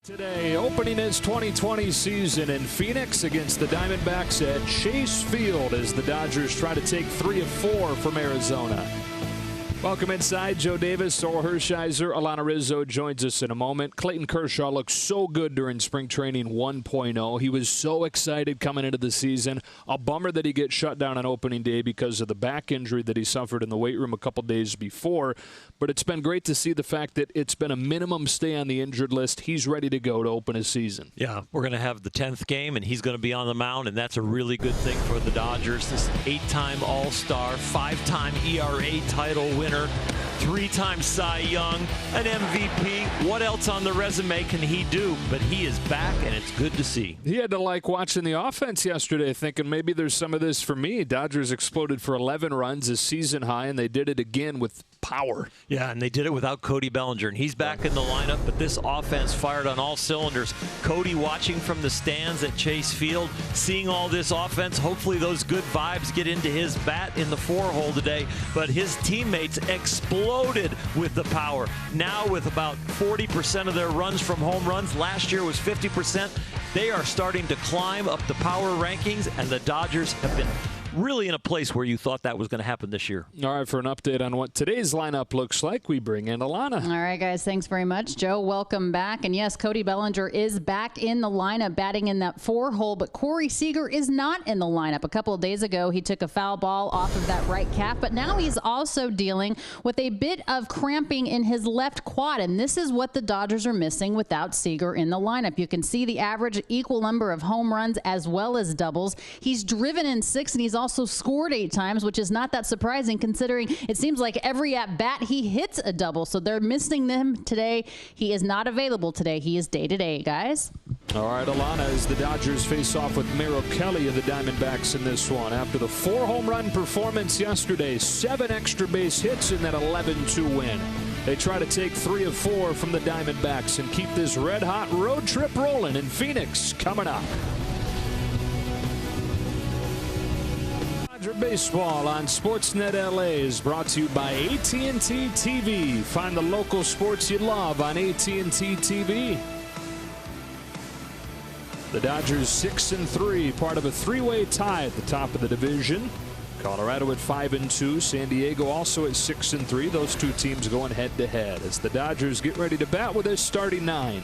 Today, opening his 2020 season in Phoenix against the Diamondbacks at Chase Field as the Dodgers try to take 3 of 4 from Arizona. Welcome inside. Joe Davis, Or Hershiser, Alana Rizzo joins us in a moment. Clayton Kershaw looked so good during spring training 1.0. He was so excited coming into the season. A bummer that he gets shut down on opening day because of the back injury that he suffered in the weight room a couple days before. But it's been great to see the fact that it's been a minimum stay on the injured list. He's ready to go to open his season. Yeah, we're going to have the 10th game, and he's going to be on the mound, and that's a really good thing for the Dodgers. This 8-time All-Star, 5-time ERA title winner, 3-time Cy Young, an MVP. What else on the resume can he do? But he is back, and it's good to see. He had to like watching the offense yesterday, thinking maybe there's some of this for me. Dodgers exploded for 11 runs, a season high, and they did it again with power. Yeah, and they did it without Cody Bellinger, and he's back in the lineup, but this offense fired on all cylinders. Cody watching from the stands at Chase Field, seeing all this offense. Hopefully those good vibes get into his bat in the 4-hole today, but his teammates exploded with the power. Now with about 40% of their runs from home runs, last year was 50%, they are starting to climb up the power rankings, and the Dodgers have been really in a place where you thought that was going to happen this year. All right, for an update on what today's lineup looks like, we bring in Alana. All right, guys, thanks very much. Joe, welcome back. And yes, Cody Bellinger is back in the lineup, batting in that 4-hole, but Corey Seager is not in the lineup. A couple of days ago, he took a foul ball off of that right calf, but now he's also dealing with a bit of cramping in his left quad, and this is what the Dodgers are missing without Seager in the lineup. You can see the average equal number of home runs as well as doubles. He's driven in 6, and he's also scored 8 times, which is not that surprising considering it seems like every at-bat he hits a double. So they're missing them today. He is not available today. He is day-to-day, guys. All right, Alana, as the Dodgers face off with Merrill Kelly of the Diamondbacks in this one. After the 4-home run performance yesterday, 7 extra base hits in that 11-2 win. They try to take 3 of 4 from the Diamondbacks and keep this red-hot road trip rolling in Phoenix coming up. Dodger Baseball on Sportsnet LA is brought to you by AT&T TV. Find the local sports you love on AT&T TV. The Dodgers 6-3, part of a 3-way tie at the top of the division. Colorado at 5-2, San Diego also at 6-3. Those two teams going head-to-head as the Dodgers get ready to bat with their starting 9.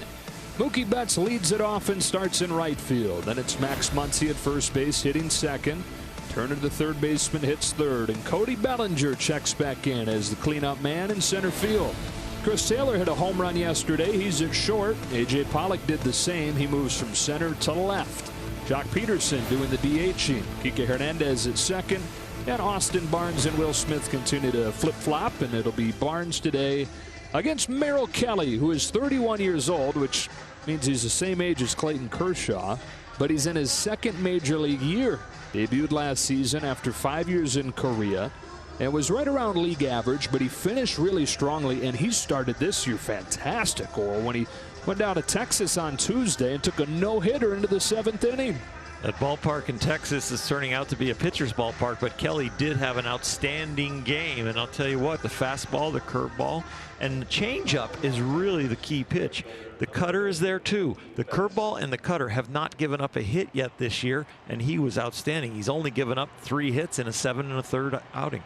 Mookie Betts leads it off and starts in right field. Then it's Max Muncy at first base hitting second. Turner, the third baseman, hits third, and Cody Bellinger checks back in as the cleanup man in center field. Chris Taylor hit a home run yesterday. He's at short. A.J. Pollock did the same. He moves from center to left. Jock Peterson doing the DHing. Kike Hernandez at second, and Austin Barnes and Will Smith continue to flip-flop, and it'll be Barnes today against Merrill Kelly, who is 31 years old, which means he's the same age as Clayton Kershaw, but he's in his 2nd major league year. Debuted last season after 5 years in Korea and was right around league average, but he finished really strongly, and he started this year fantastic, or when he went down to Texas on Tuesday and took a no-hitter into the 7th inning. That ballpark in Texas is turning out to be a pitcher's ballpark, but Kelly did have an outstanding game. And I'll tell you what, the fastball, the curveball, and the changeup is really the key pitch. The cutter is there too. The curveball and the cutter have not given up a hit yet this year, and he was outstanding. He's only given up 3 hits in a 7 1/3 outing.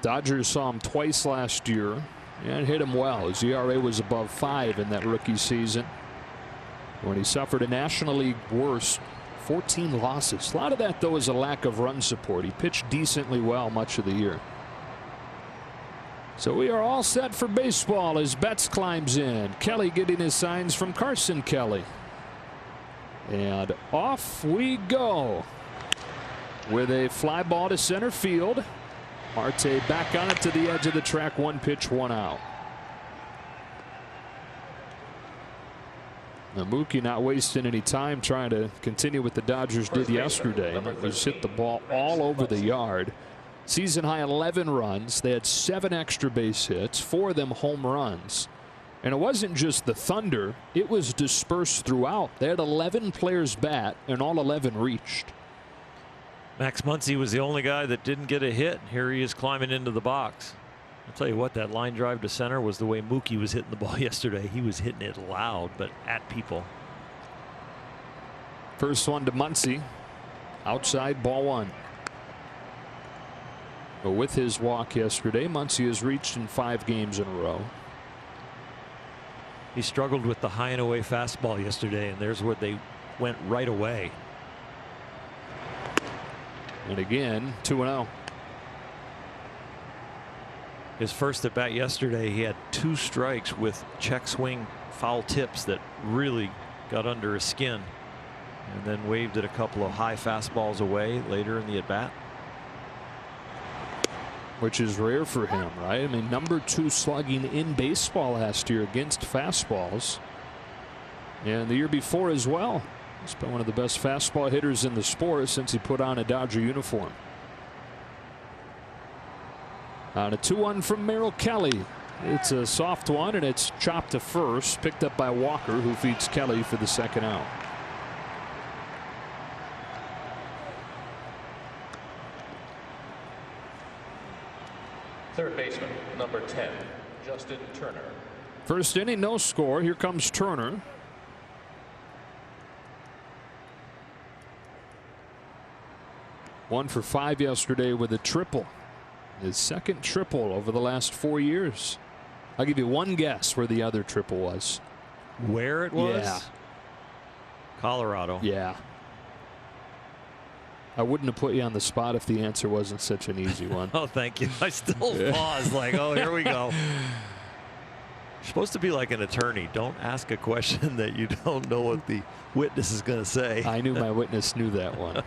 Dodgers saw him twice last year and hit him well. His ERA was above 5 in that rookie season, when he suffered a National League worst 14 losses. A lot of that, though, is a lack of run support. He pitched decently well much of the year. So we are all set for baseball as Betts climbs in. Kelly getting his signs from Carson Kelly. And off we go with a fly ball to center field. Marte back on it to the edge of the track. 1 pitch, 1 out. Now Mookie not wasting any time trying to continue what the Dodgers did yesterday. And it was hit the ball all over the yard. Season high 11 runs. They had 7 extra base hits, 4 of them home runs. And it wasn't just the Thunder, it was dispersed throughout. They had 11 players bat, and all 11 reached. Max Muncy was the only guy that didn't get a hit. Here he is climbing into the box. I'll tell you what, that line drive to center was the way Mookie was hitting the ball yesterday. He was hitting it loud, but at people. First one to Muncy. Outside, ball one. But with his walk yesterday, Muncy has reached in 5 games in a row. He struggled with the high and away fastball yesterday, and there's where they went right away. And again, 2-0. His first at bat yesterday, he had 2 strikes with check swing foul tips that really got under his skin, and then waved it a couple of high fastballs away later in the at bat. Which is rare for him, right? I mean, number 2 slugging in baseball last year against fastballs. And the year before as well. He's been one of the best fastball hitters in the sport since he put on a Dodger uniform. On a 2-1 from Merrill Kelly. It's a soft one, and it's chopped to first, picked up by Walker, who feeds Kelly for the second out. Third baseman, number 10, Justin Turner. First inning, no score. Here comes Turner. One for 5 yesterday with a triple. His second triple over the last 4 years. I'll give you one guess where the other triple was. Where it was? Yeah. Colorado. Yeah. I wouldn't have put you on the spot if the answer wasn't such an easy one. Oh, thank you. I still paused like, oh, here we go. You're supposed to be like an attorney. Don't ask a question that you don't know what the witness is going to say. I knew my witness knew that one.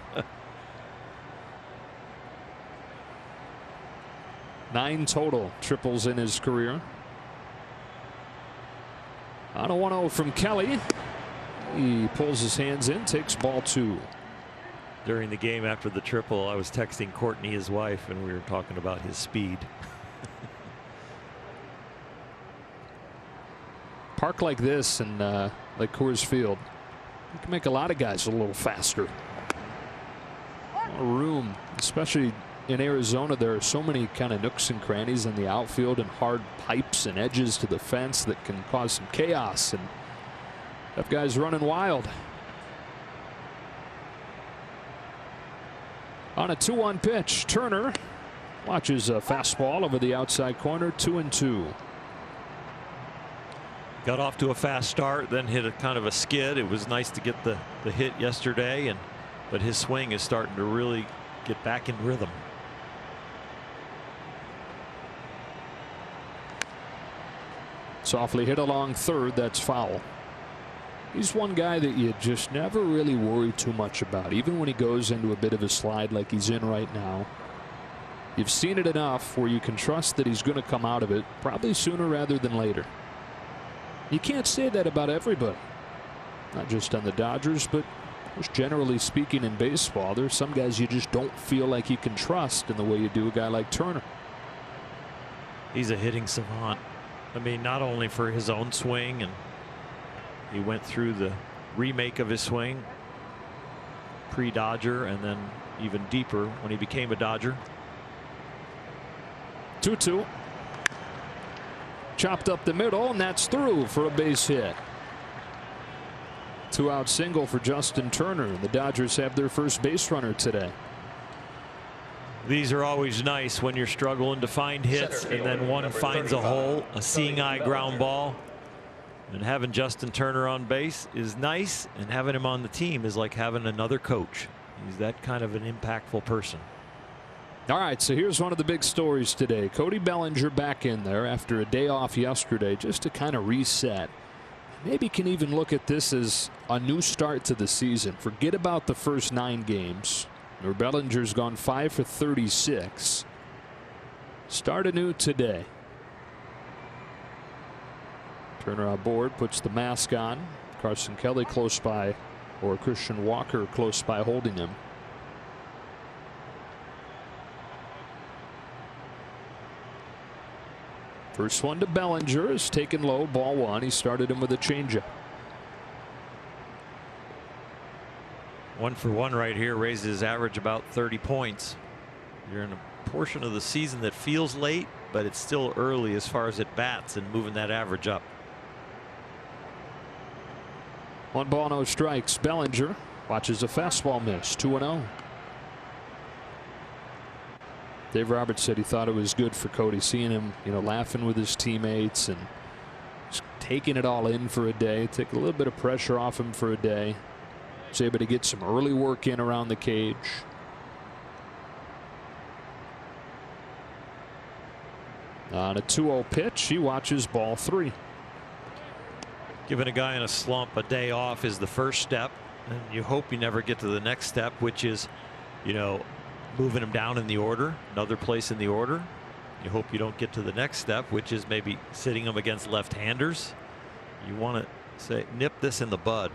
9 total triples in his career. On a 1-0 from Kelly. He pulls his hands in, takes ball 2. During the game after the triple, I was texting Courtney, his wife, and we were talking about his speed. Park like this and like Coors Field, you can make a lot of guys a little faster. More room, especially in Arizona. There are so many kind of nooks and crannies in the outfield and hard pipes and edges to the fence that can cause some chaos and have guys running wild. On a 2-1 pitch, Turner watches a fastball over the outside corner, 2-2. Got off to a fast start, then hit a kind of a skid. It was nice to get the hit yesterday, but his swing is starting to really get back in rhythm. Softly hit along third. That's foul. He's one guy that you just never really worry too much about, even when he goes into a bit of a slide like he's in right now. You've seen it enough where you can trust that he's going to come out of it probably sooner rather than later. You can't say that about everybody, not just on the Dodgers, but just generally speaking in baseball. There's some guys you just don't feel like you can trust in the way you do a guy like Turner. He's a hitting savant. I mean, not only for his own swing, and he went through the remake of his swing pre-Dodger and then even deeper when he became a Dodger. 2-2. Chopped up the middle, and that's through for a base hit. 2-out single for Justin Turner. The Dodgers have their first base runner today. These are always nice when you're struggling to find hits and then one finds a hole, a seeing eye ground ball. And having Justin Turner on base is nice, and having him on the team is like having another coach. He's that kind of an impactful person. All right, so here's one of the big stories today. Cody Bellinger back in there after a day off yesterday just to kind of reset. Maybe can even look at this as a new start to the season. Forget about the first 9 games. Where Bellinger's gone 5 for 36. Start anew today. Turner on board, puts the mask on. Carson Kelly close by, or Christian Walker close by holding him. First one to Bellinger is taken low, ball 1. He started him with a changeup. 1 for 1 right here, raises his average about 30 points. You're in a portion of the season that feels late, but it's still early as far as at bats and moving that average up. 1 ball, no strikes. Bellinger watches a fastball miss. 2-0. Dave Roberts said he thought it was good for Cody, seeing him, laughing with his teammates and just taking it all in for a day. Take a little bit of pressure off him for a day. Was able to get some early work in around the cage. On a 2-0 pitch, he watches ball 3. Giving a guy in a slump a day off is the first step, and you hope you never get to the next step, which is, moving him down in the order, another place in the order. You hope you don't get to the next step, which is maybe sitting him against left-handers. You want to say, nip this in the bud.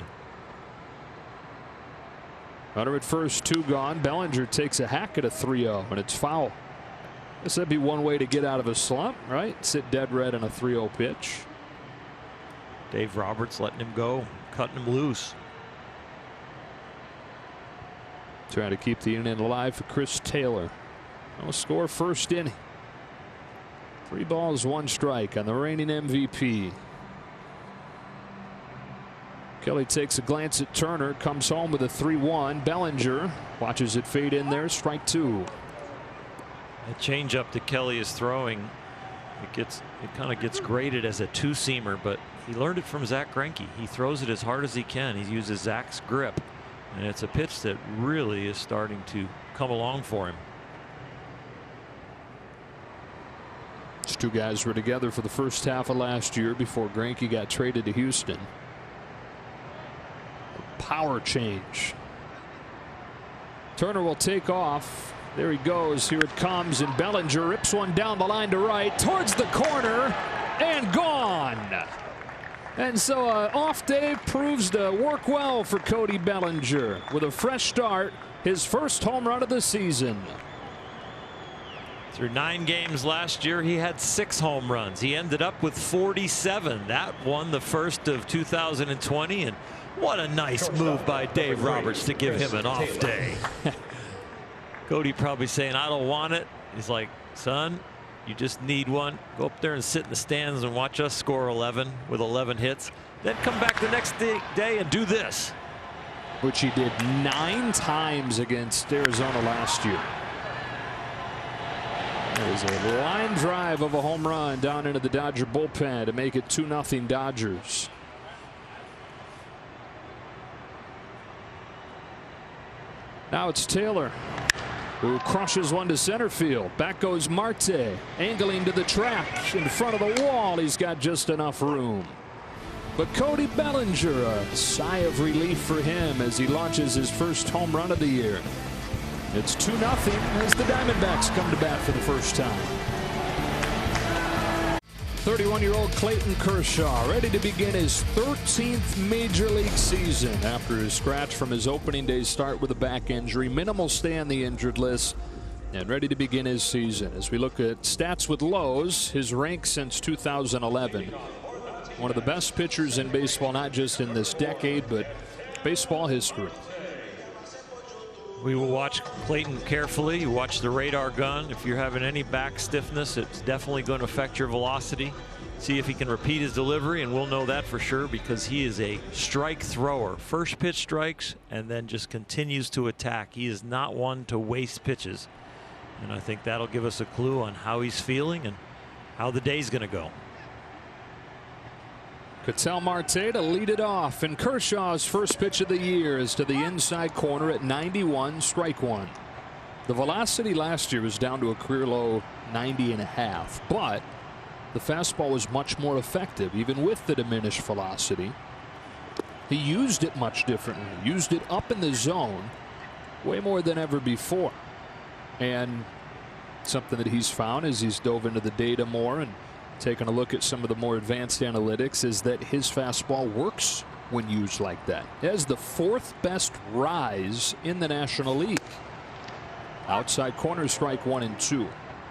Runner at first, 2 gone. Bellinger takes a hack at a 3-0, and it's foul. Guess that'd be one way to get out of a slump, right? Sit dead red on a 3-0 pitch. Dave Roberts letting him go, cutting him loose. Trying to keep the inning alive for Chris Taylor. No score first inning. 3 balls, 1 strike on the reigning MVP. Kelly takes a glance at Turner, comes home with a 3-1. Bellinger watches it fade in there, strike 2. The changeup that Kelly is throwing, it kind of gets graded as a 2-seamer, but he learned it from Zach Greinke. He throws it as hard as he can. He uses Zach's grip, and it's a pitch that really is starting to come along for him. These 2 guys were together for the first half of last year before Greinke got traded to Houston. Power change. Turner will take off. There he goes. Here it comes, and Bellinger rips one down the line to right towards the corner and gone. And so an off day proves to work well for Cody Bellinger with a fresh start, his first home run of the season. Through 9 games last year, he had 6 home runs. He ended up with 47. That won the first of 2020, and what a nice move by Dave Roberts to give him an off day. Cody probably saying, I don't want it. He's like, son, you just need one. Go up there and sit in the stands and watch us score 11 with 11 hits. Then come back the next day and do this. Which he did 9 times against Arizona last year. There's a line drive of a home run down into the Dodger bullpen to make it 2-0 Dodgers. Now it's Taylor, who crushes one to center field. Back goes Marte, angling to the track in front of the wall. He's got just enough room. But Cody Bellinger, a sigh of relief for him as he launches his first home run of the year. It's 2-0 as the Diamondbacks come to bat for the first time. 31-year-old Clayton Kershaw ready to begin his 13th major league season after his scratch from his opening day start with a back injury. Minimal stay on the injured list and ready to begin his season. As we look at stats with Lowe's, his rank since 2011. One of the best pitchers in baseball, not just in this decade, but baseball history. We will watch Clayton carefully. You watch the radar gun. If you're having any back stiffness, it's definitely going to affect your velocity. See if he can repeat his delivery, and we'll know that for sure because he is a strike thrower. First pitch strikes and then just continues to attack. He is not one to waste pitches. And I think that'll give us a clue on how he's feeling and how the day's going to go. Ketel Marte to lead it off, and Kershaw's first pitch of the year is to the inside corner at 91, strike 1. The velocity last year was down to a career low 90.5, but the fastball was much more effective even with the diminished velocity. He used it much differently, used it up in the zone way more than ever before. And something that he's found as he's dove into the data more and taking a look at some of the more advanced analytics is that his fastball works when used like that. It has the 4th best rise in the National League. Outside corner, strike 1 and 2.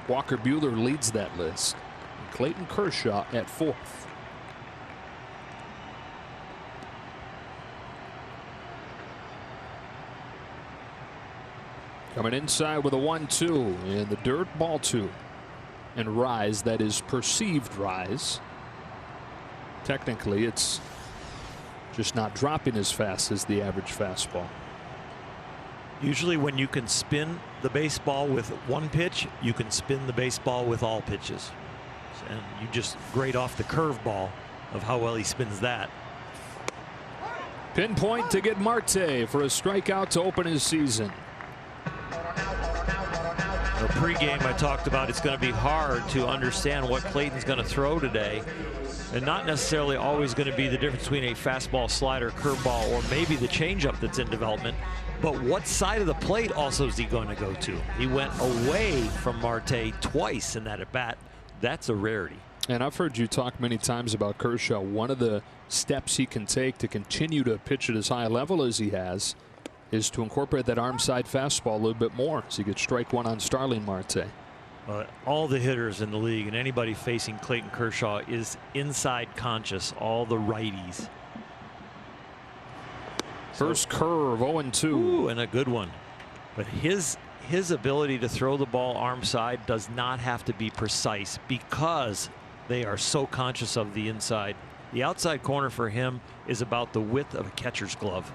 Walker Buehler leads that list. And Clayton Kershaw at 4th. Coming inside with a 1-2 in the dirt, ball 2. and rise, that is perceived rise. Technically, it's just not dropping as fast as the average fastball. Usually when you can spin the baseball with one pitch, you can spin the baseball with all pitches. And you just grade off the curveball of how well he spins that. Pinpoint to get Marte for a strikeout to open his season. The pregame I talked about, it's going to be hard to understand what Clayton's going to throw today, and not necessarily always going to be the difference between a fastball, slider, curveball, or maybe the changeup that's in development. But what side of the plate also is he going to go to? He went away from Marte twice in that at bat. That's a rarity. And I've heard you talk many times about Kershaw. One of the steps he can take to continue to pitch at as high a level as he has is to incorporate that arm side fastball a little bit more, so he could strike one on Starling Marte. All the hitters in the league and anybody facing Clayton Kershaw is inside conscious, all the righties. First curve, 0-2. Ooh, and a good one. But his ability to throw the ball arm side does not have to be precise because they are so conscious of the inside. The outside corner for him is about the width of a catcher's glove.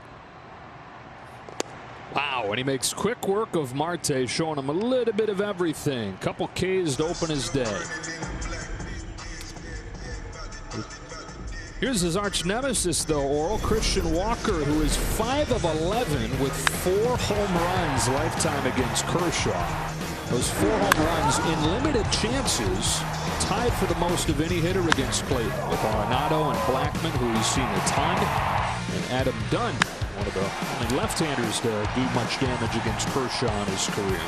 Wow, and he makes quick work of Marte, showing him a little bit of everything. Couple Ks to open his day. Here's his arch nemesis, though, Oral, Christian Walker, who is 5 of 11 with 4 home runs lifetime against Kershaw. Those 4 home runs in limited chances, tied for the most of any hitter against Clayton, with Arenado and Blackman, who he's seen a ton, and Adam Dunn, one of the only left-handers to do much damage against Kershaw in his career.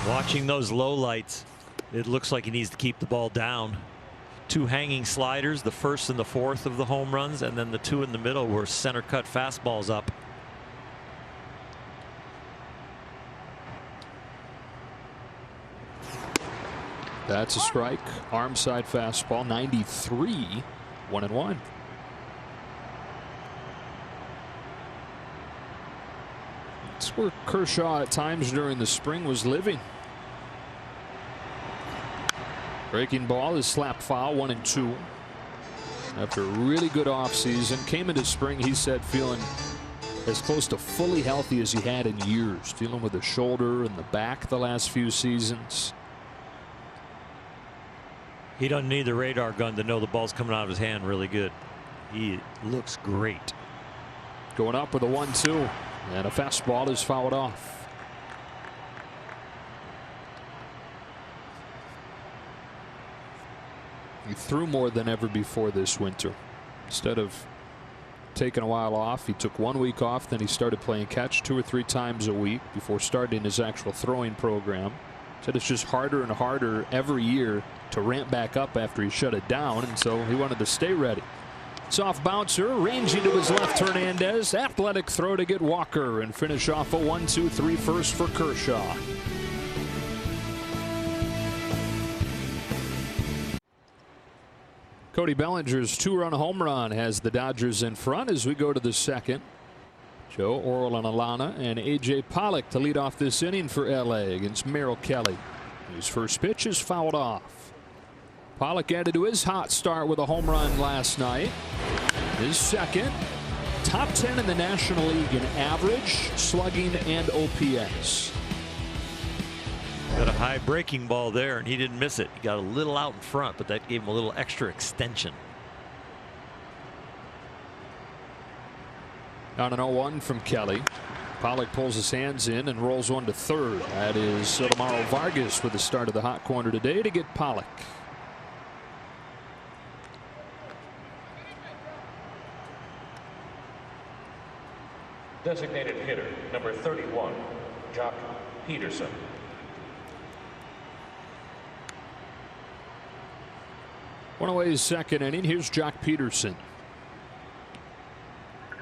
Watching those lowlights, it looks like he needs to keep the ball down. 2 hanging sliders, the first and the fourth of the home runs, and then the 2 in the middle were center cut fastballs up. That's a strike. Arm side fastball, 93, 1-1. That's where Kershaw at times during the spring was living. Breaking ball is slapped foul, 1-2. After a really good offseason, came into spring, he said, feeling as close to fully healthy as he had in years, dealing with the shoulder and the back the last few seasons. He doesn't need the radar gun to know the ball's coming out of his hand really good. He looks great. Going up with a 1-2, and a fastball is fouled off. He threw more than ever before this winter. Instead of taking a while off, he took 1 week off, then he started playing catch 2 or 3 times a week before starting his actual throwing program. Said it's just harder and harder every year to ramp back up after he shut it down, and so he wanted to stay ready. Soft bouncer, ranging to his left, Hernandez. Athletic throw to get Walker and finish off a 1-2-3 first for Kershaw. Cody Bellinger's 2-run home run has the Dodgers in front as we go to the second. Joe, Oral, and Alana, and A.J. Pollock to lead off this inning for L.A. against Merrill Kelly. His first pitch is fouled off. Pollock added to his hot start with a home run last night. His second. Top 10 in the National League in average, slugging, and OPS. Got a high breaking ball there, and he didn't miss it. He got a little out in front, but that gave him a little extra extension. On an 0-1 from Kelly. Pollock pulls his hands in and rolls one to third. That is Sotomaro Vargas with the start of the hot corner today to get Pollock. Designated hitter, number 31, Jock Peterson. One away his second inning. Here's Jock Peterson.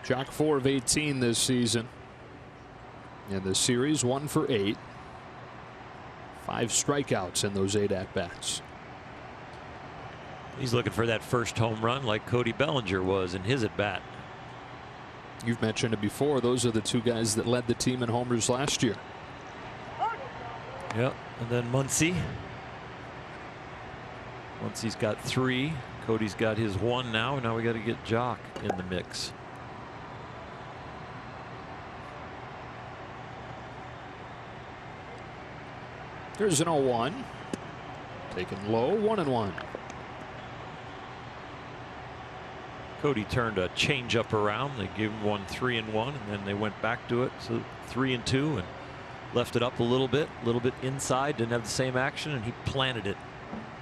Jock 4 of 18 this season. In the series, 1 for 8. 5 strikeouts in those 8 at-bats. He's looking for that first home run like Cody Bellinger was in his at-bat. You've mentioned it before. Those are the 2 guys that led the team in homers last year. Yep, and then Muncy. Once he's got 3, Cody's got his 1 now. Now we got to get Jock in the mix. There's an 0-1. Taken low, 1-1. Cody turned a changeup around. They gave him 1 3-1, and then they went back to it. So 3-2, and left it up a little bit inside. Didn't have the same action, and he planted it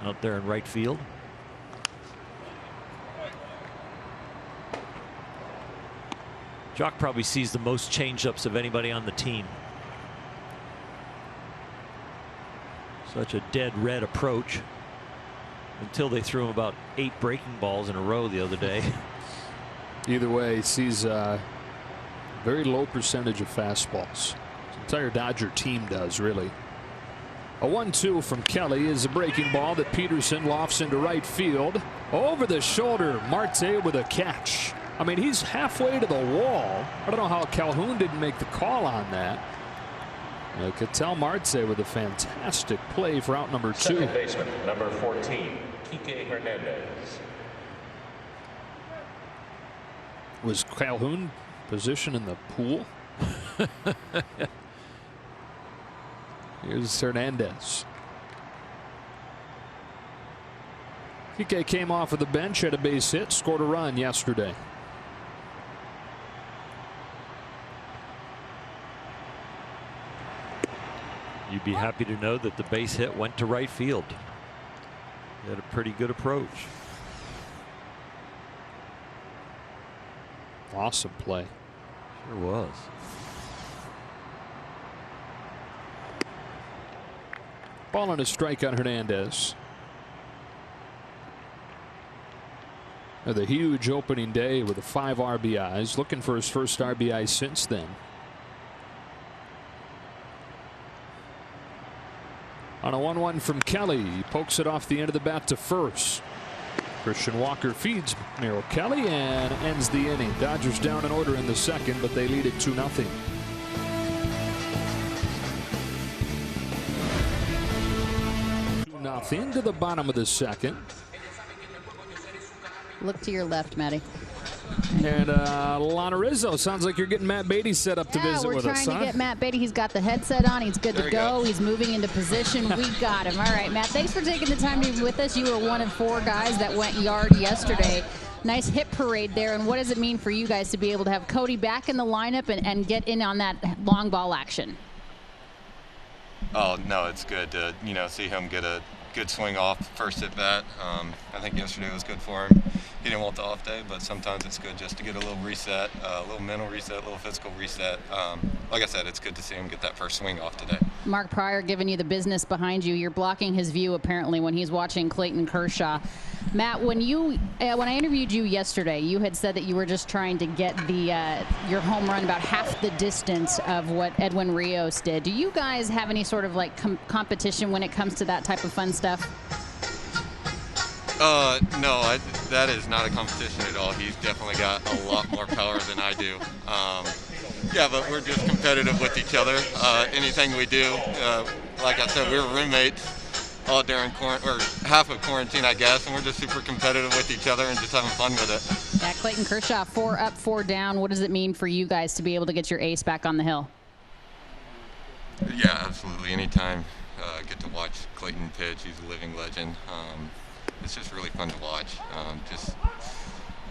out there in right field. Jock probably sees the most changeups of anybody on the team. Such a dead red approach until they threw him about 8 breaking balls in a row the other day. Either way, he sees a very low percentage of fastballs. The entire Dodger team does, really. A 1-2 from Kelly is a breaking ball that Peterson lofts into right field. Over the shoulder, Marte with a catch. I mean, he's halfway to the wall. I don't know how Calhoun didn't make the call on that. Ketel Marte with a fantastic play for out number 2. Second baseman, number 14, Kike Hernandez. Was Calhoun positioned in the pool? Here's Hernandez. Kike came off of the bench, had a base hit, scored a run yesterday. You'd be happy to know that the base hit went to right field. He had a pretty good approach. Awesome play. Sure was. Ball and a strike on Hernandez. The huge opening day with the 5 RBIs, looking for his first RBI since then. On a 1-1 from Kelly, he pokes it off the end of the bat to first. Christian Walker feeds Merrill Kelly and ends the inning. Dodgers down an order in the second, but they lead it 2-0. Nothing to the bottom of the second. Look to your left, Matty. And Lana Rizzo, sounds like you're getting Matt Beatty set up to visit with us. We're trying to get Matt Beatty. He's got the headset on. He's good to go. He's moving into position. We got him. All right, Matt, thanks for taking the time to be with us. You were one of 4 guys that went yard yesterday. Nice hit parade there. And what does it mean for you guys to be able to have Cody back in the lineup and get in on that long ball action? Oh, no, it's good to, see him get a good swing off first at bat. I think yesterday was good for him. He didn't want the off day, but sometimes it's good just to get a little reset, a little mental reset, a little physical reset. Like I said, it's good to see him get that first swing off today. Mark Pryor giving you the business behind you. You're blocking his view apparently when he's watching Clayton Kershaw. Matt, when I interviewed you yesterday, you had said that you were just trying to get your home run about half the distance of what Edwin Rios did. Do you guys have any sort of like competition when it comes to that type of fun stuff? No, that is not a competition at all. He's definitely got a lot more power than I do. Yeah, but we're just competitive with each other. Anything we do, like I said, we were roommates all during half of quarantine, I guess, and we're just super competitive with each other and just having fun with it. Yeah, Clayton Kershaw, 4 up, 4 down. What does it mean for you guys to be able to get your ace back on the hill? Yeah, absolutely. Anytime I get to watch Clayton pitch, he's a living legend. It's just really fun to watch,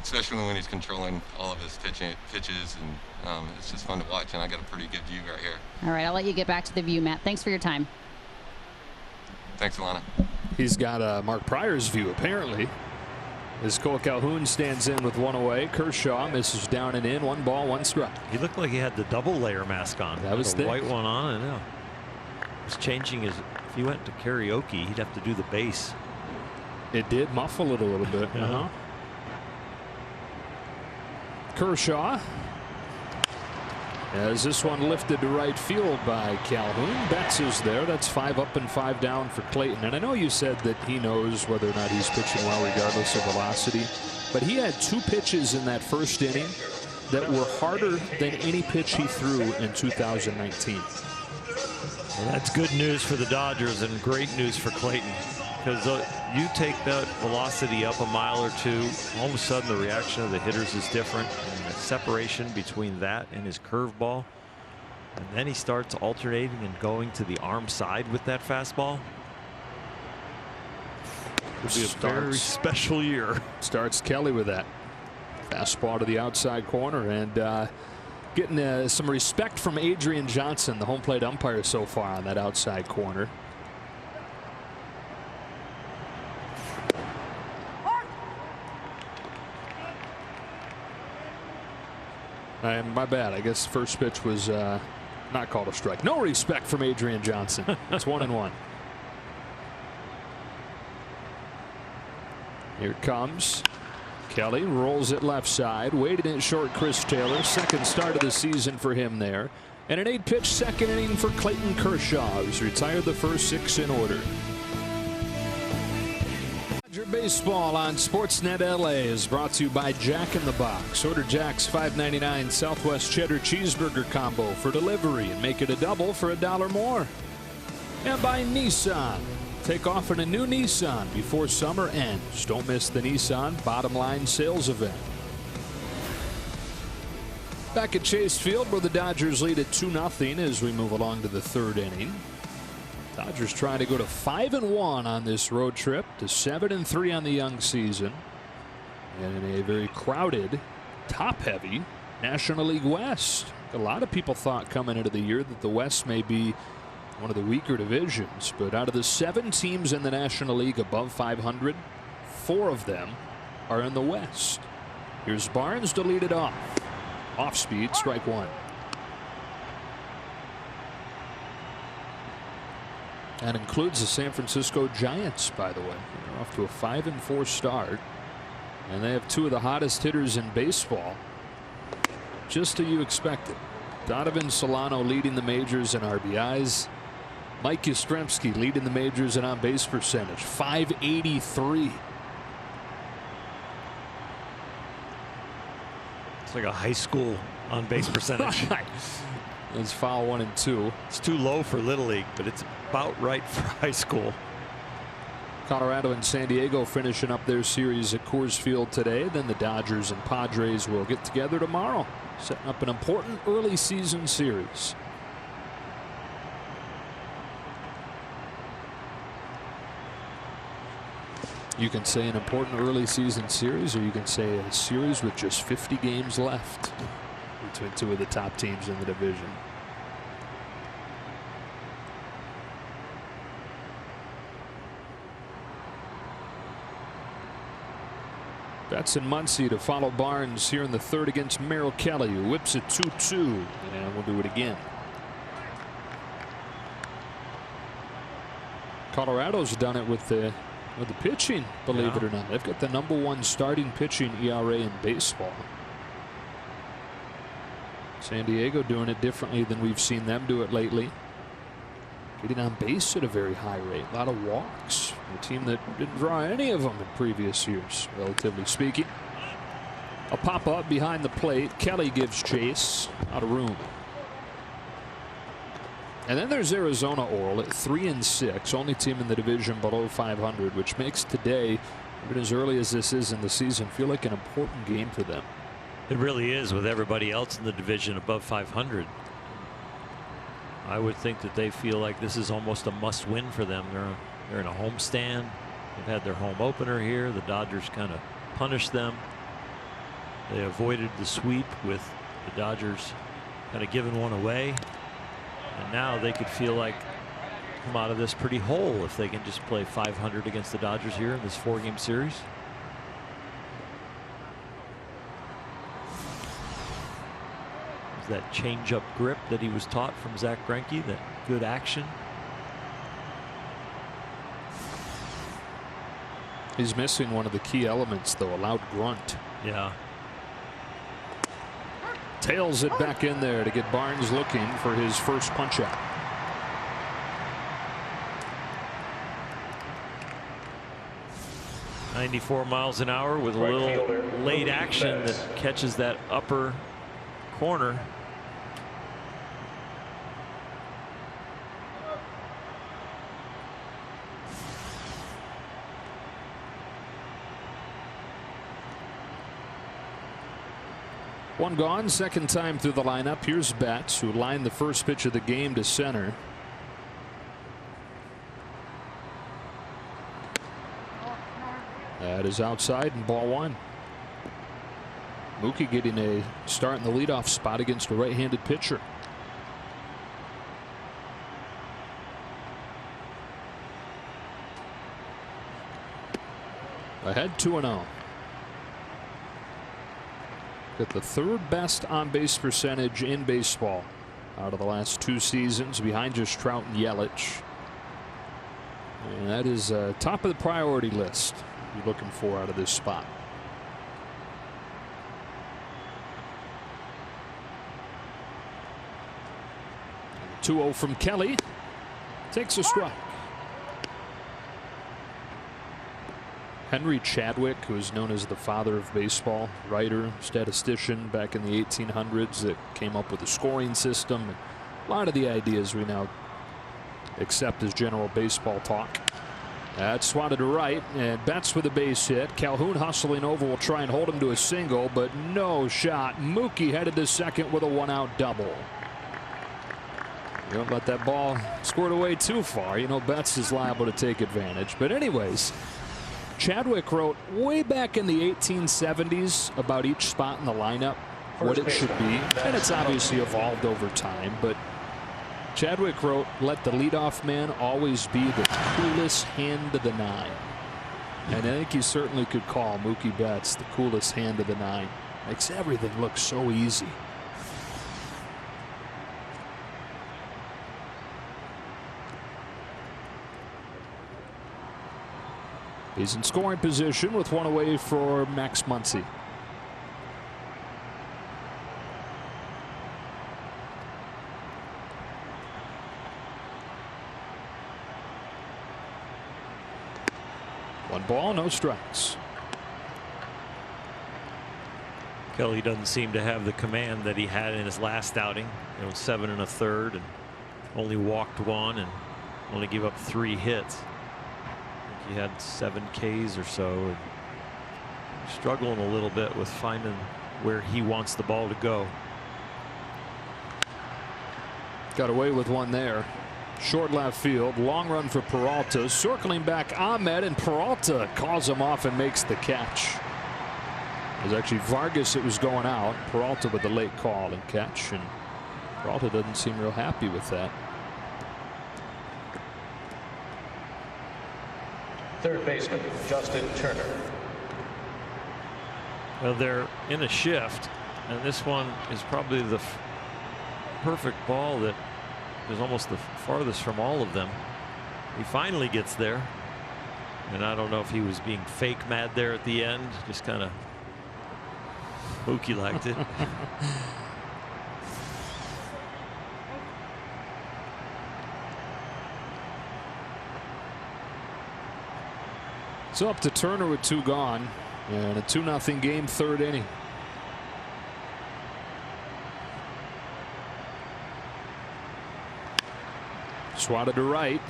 especially when he's controlling all of his pitches, and it's just fun to watch, and I got a pretty good view right here. All right, I'll let you get back to the view, Matt. Thanks for your time. Thanks, Alana. He's got Mark Pryor's view, apparently. As Cole Calhoun stands in with 1 away, Kershaw misses down and in, 1 ball, 1 strike. He looked like he had the double layer mask on. That was the thick. white one on, I know. He was changing his, if he went to karaoke, he'd have to do the bass. It did muffle it a little bit. Kershaw. As this one lifted to right field by Calhoun. Betts is there. That's 5 up and 5 down for Clayton. And I know you said that he knows whether or not he's pitching well regardless of velocity. But he had 2 pitches in that first inning that were harder than any pitch he threw in 2019. Well, that's good news for the Dodgers and great news for Clayton. Because you take that velocity up a mile or two, all of a sudden the reaction of the hitters is different, and the separation between that and his curveball. And then he starts alternating and going to the arm side with that fastball. It'll be a very special year. Starts Kelly with that fastball to the outside corner, and getting some respect from Adrian Johnson, the home plate umpire so far, on that outside corner. And my bad. I guess first pitch was not called a strike. No respect from Adrian Johnson. It's 1-1. Here it comes. Kelly rolls it left side. Waited in short, Chris Taylor. Second start of the season for him there. And an 8-pitch second inning for Clayton Kershaw, who's retired the first 6 in order. Baseball on Sportsnet LA is brought to you by Jack in the Box. Order Jack's $5.99 Southwest Cheddar Cheeseburger Combo for delivery and make it a double for $1 more. And by Nissan. Take off in a new Nissan before summer ends. Don't miss the Nissan Bottom Line Sales Event. Back at Chase Field, where the Dodgers lead at 2-0 as we move along to the 3rd inning. Dodgers trying to go to 5-1 on this road trip, to 7-3 on the young season, and in a very crowded, top-heavy National League West. A lot of people thought coming into the year that the West may be one of the weaker divisions, but out of the 7 teams in the National League above 500, 4 of them are in the West. Here's Barnes to lead it off. Off speed, strike 1. That includes the San Francisco Giants, by the way. They're off to a 5-4 start, and they have 2 of the hottest hitters in baseball, just as you expected. Donovan Solano leading the majors in RBIs. Mike Yastrzemski leading the majors in on-base percentage, .583. It's like a high school on-base percentage. It's foul 1 and 2. It's too low for Little League, but it's about right for high school. Colorado and San Diego finishing up their series at Coors Field today. Then the Dodgers and Padres will get together tomorrow, setting up an important early season series. You can say an important early season series, or you can say a series with just 50 games left between 2 of the top teams in the division. Betts and Muncy to follow Barnes here in the 3rd against Merrill Kelly, who whips it 2-2, and we'll do it again. Colorado's done it with the pitching, believe it or not. They've got the #1 starting pitching ERA in baseball. San Diego doing it differently than we've seen them do it lately. Getting on base at a very high rate. A lot of walks. A team that didn't draw any of them in previous years, relatively speaking. A pop up behind the plate. Kelly gives chase. Out of room. And then there's Arizona, Oral, at 3-6, only team in the division below 500, which makes today, even as early as this is in the season, feel like an important game for them. It really is, with everybody else in the division above 500. I would think that they feel like this is almost a must-win for them. They're in a homestand. They've had their home opener here. The Dodgers kind of punished them. They avoided the sweep with the Dodgers kind of giving one away. And now they could feel like come out of this pretty whole if they can just play 500 against the Dodgers here in this 4-game series. That change-up grip that he was taught from Zach Greinke, that good action. He's missing one of the key elements, though, a loud grunt. Yeah. Tails it back in there to get Barnes looking for his first punch out. .94 miles an hour with a little late action that catches that upper corner. One gone, second time through the lineup. Here's Betts, who lined the first pitch of the game to center. That is outside and ball one. Mookie getting a start in the leadoff spot against a right-handed pitcher. Ahead 2-0. Got the third best on-base percentage in baseball out of the last 2 seasons, behind just Trout and Yelich. And that is top of the priority list you're looking for out of this spot. 2-0 from Kelly. Takes a strike. Henry Chadwick, who is known as the father of baseball, writer, statistician back in the 1800s that came up with a scoring system. And a lot of the ideas we now accept as general baseball talk. That's swatted to right, and Betts with a base hit. Calhoun hustling over, will try and hold him to a single, but no shot. Mookie headed to second with a 1-out double. You don't let that ball squirt away too far. You know Betts is liable to take advantage. But anyways, Chadwick wrote way back in the 1870s about each spot in the lineup, what it should be, and it's obviously evolved over time. But Chadwick wrote, "Let the leadoff man always be the coolest hand of the 9." And I think you certainly could call Mookie Betts the coolest hand of the 9. Makes everything look so easy. He's in scoring position with one away for Max Muncy. One ball, no strikes. Kelly doesn't seem to have the command that he had in his last outing. 7 1/3 and only walked 1 and only gave up 3 hits. He had 7 Ks or so, and struggling a little bit with finding where he wants the ball to go. Got away with one there. Short left field, long run for Peralta, circling back Ahmed, and Peralta calls him off and makes the catch. It was actually Vargas that was going out. Peralta with the late call and catch, and Peralta doesn't seem real happy with that. Third baseman, Justin Turner. Well, they're in a shift, and this one is probably the perfect ball that is almost the farthest from all of them. He finally gets there, and I don't know if he was being fake mad there at the end, just kind of Mookie liked it. It's up to Turner with 2 gone, and a 2-0 game, 3rd inning. Swatted to right.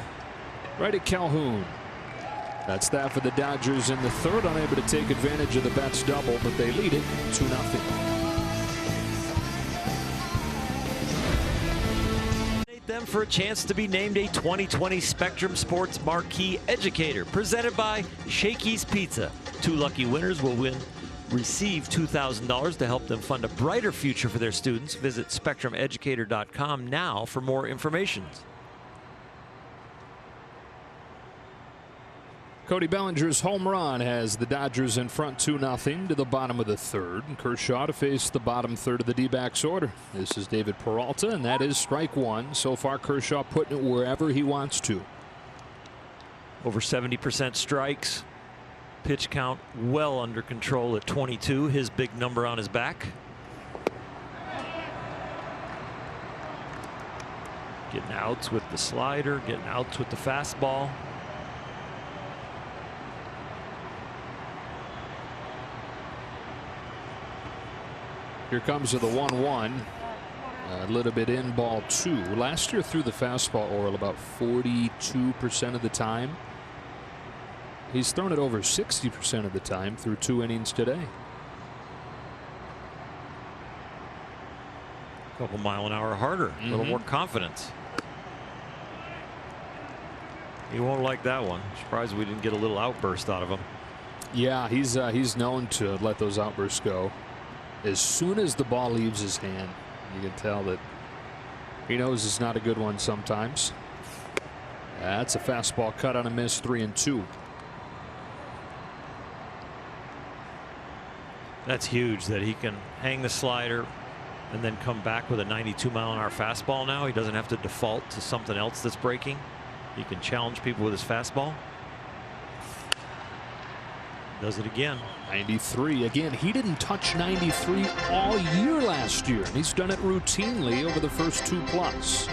Right at Calhoun. That's that for the Dodgers in the 3rd, unable to take advantage of the Betts double, but they lead it 2-0. Them for a chance to be named a 2020 Spectrum Sports Marquee Educator, presented by Shakey's Pizza. 2 lucky winners will receive $2,000 to help them fund a brighter future for their students. Visit SpectrumEducator.com now for more information. Cody Bellinger's home run has the Dodgers in front 2-0 to the bottom of the 3rd. And Kershaw to face the bottom 3rd of the D-backs order. This is David Peralta, and that is strike 1. So far, Kershaw putting it wherever he wants to. Over 70% strikes. Pitch count well under control at 22. His big number on his back. Getting outs with the slider, getting outs with the fastball. Here comes to the 1-1. A little bit in ball 2. Last year threw the fastball oral about 42% of the time. He's thrown it over 60% of the time through 2 innings today. couple mile-an-hour harder, a little more confidence. He won't like that one. Surprised we didn't get a little outburst out of him. Yeah, he's known to let those outbursts go. As soon as the ball leaves his hand, you can tell that he knows it's not a good one sometimes. That's a fastball cut on a miss, 3-2. That's huge that he can hang the slider and then come back with a 92-mile-an-hour fastball now. He doesn't have to default to something else that's breaking. He can challenge people with his fastball. Does it again. 93 again. He didn't touch 93 all year last year, and he's done it routinely over the first 2+.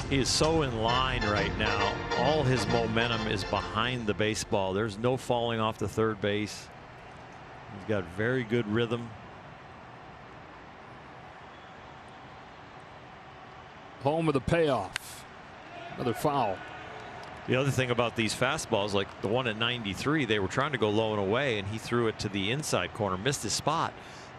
He is so in line right now. All his momentum is behind the baseball. There's no falling off the third base. He's got very good rhythm. Home with a payoff. Another foul. The other thing about these fastballs, like the one at 93, they were trying to go low and away, and he threw it to the inside corner, missed his spot.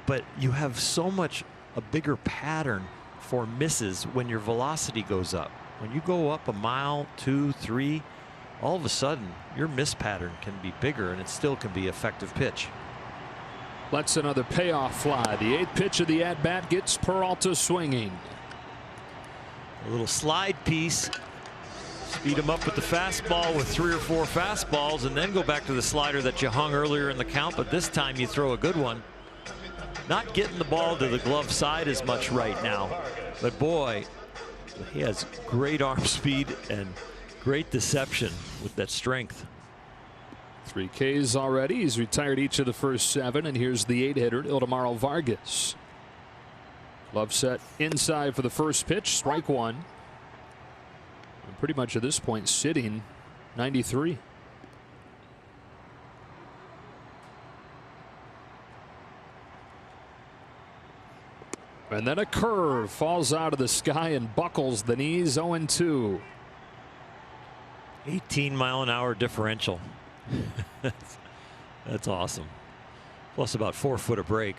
But you have so much a bigger pattern for misses when your velocity goes up. When you go up a mile, 2, 3, all of a sudden your miss pattern can be bigger, and it still can be effective pitch. Let's another payoff fly. The 8th pitch of the at bat gets Peralta swinging. A little slide piece. Speed him up with the fastball with 3 or 4 fastballs, and then go back to the slider that you hung earlier in the count, but this time you throw a good one. Not getting the ball to the glove side as much right now, but boy, he has great arm speed and great deception with that strength. 3 Ks already. He's retired each of the first 7, and here's the 8-hitter, Ildemaro Vargas. Glove set inside for the first pitch, strike 1. Pretty much at this point sitting 93. And then a curve falls out of the sky and buckles the knees. 0-2. 18-mile-an-hour differential. That's awesome. Plus about 4 foot of break.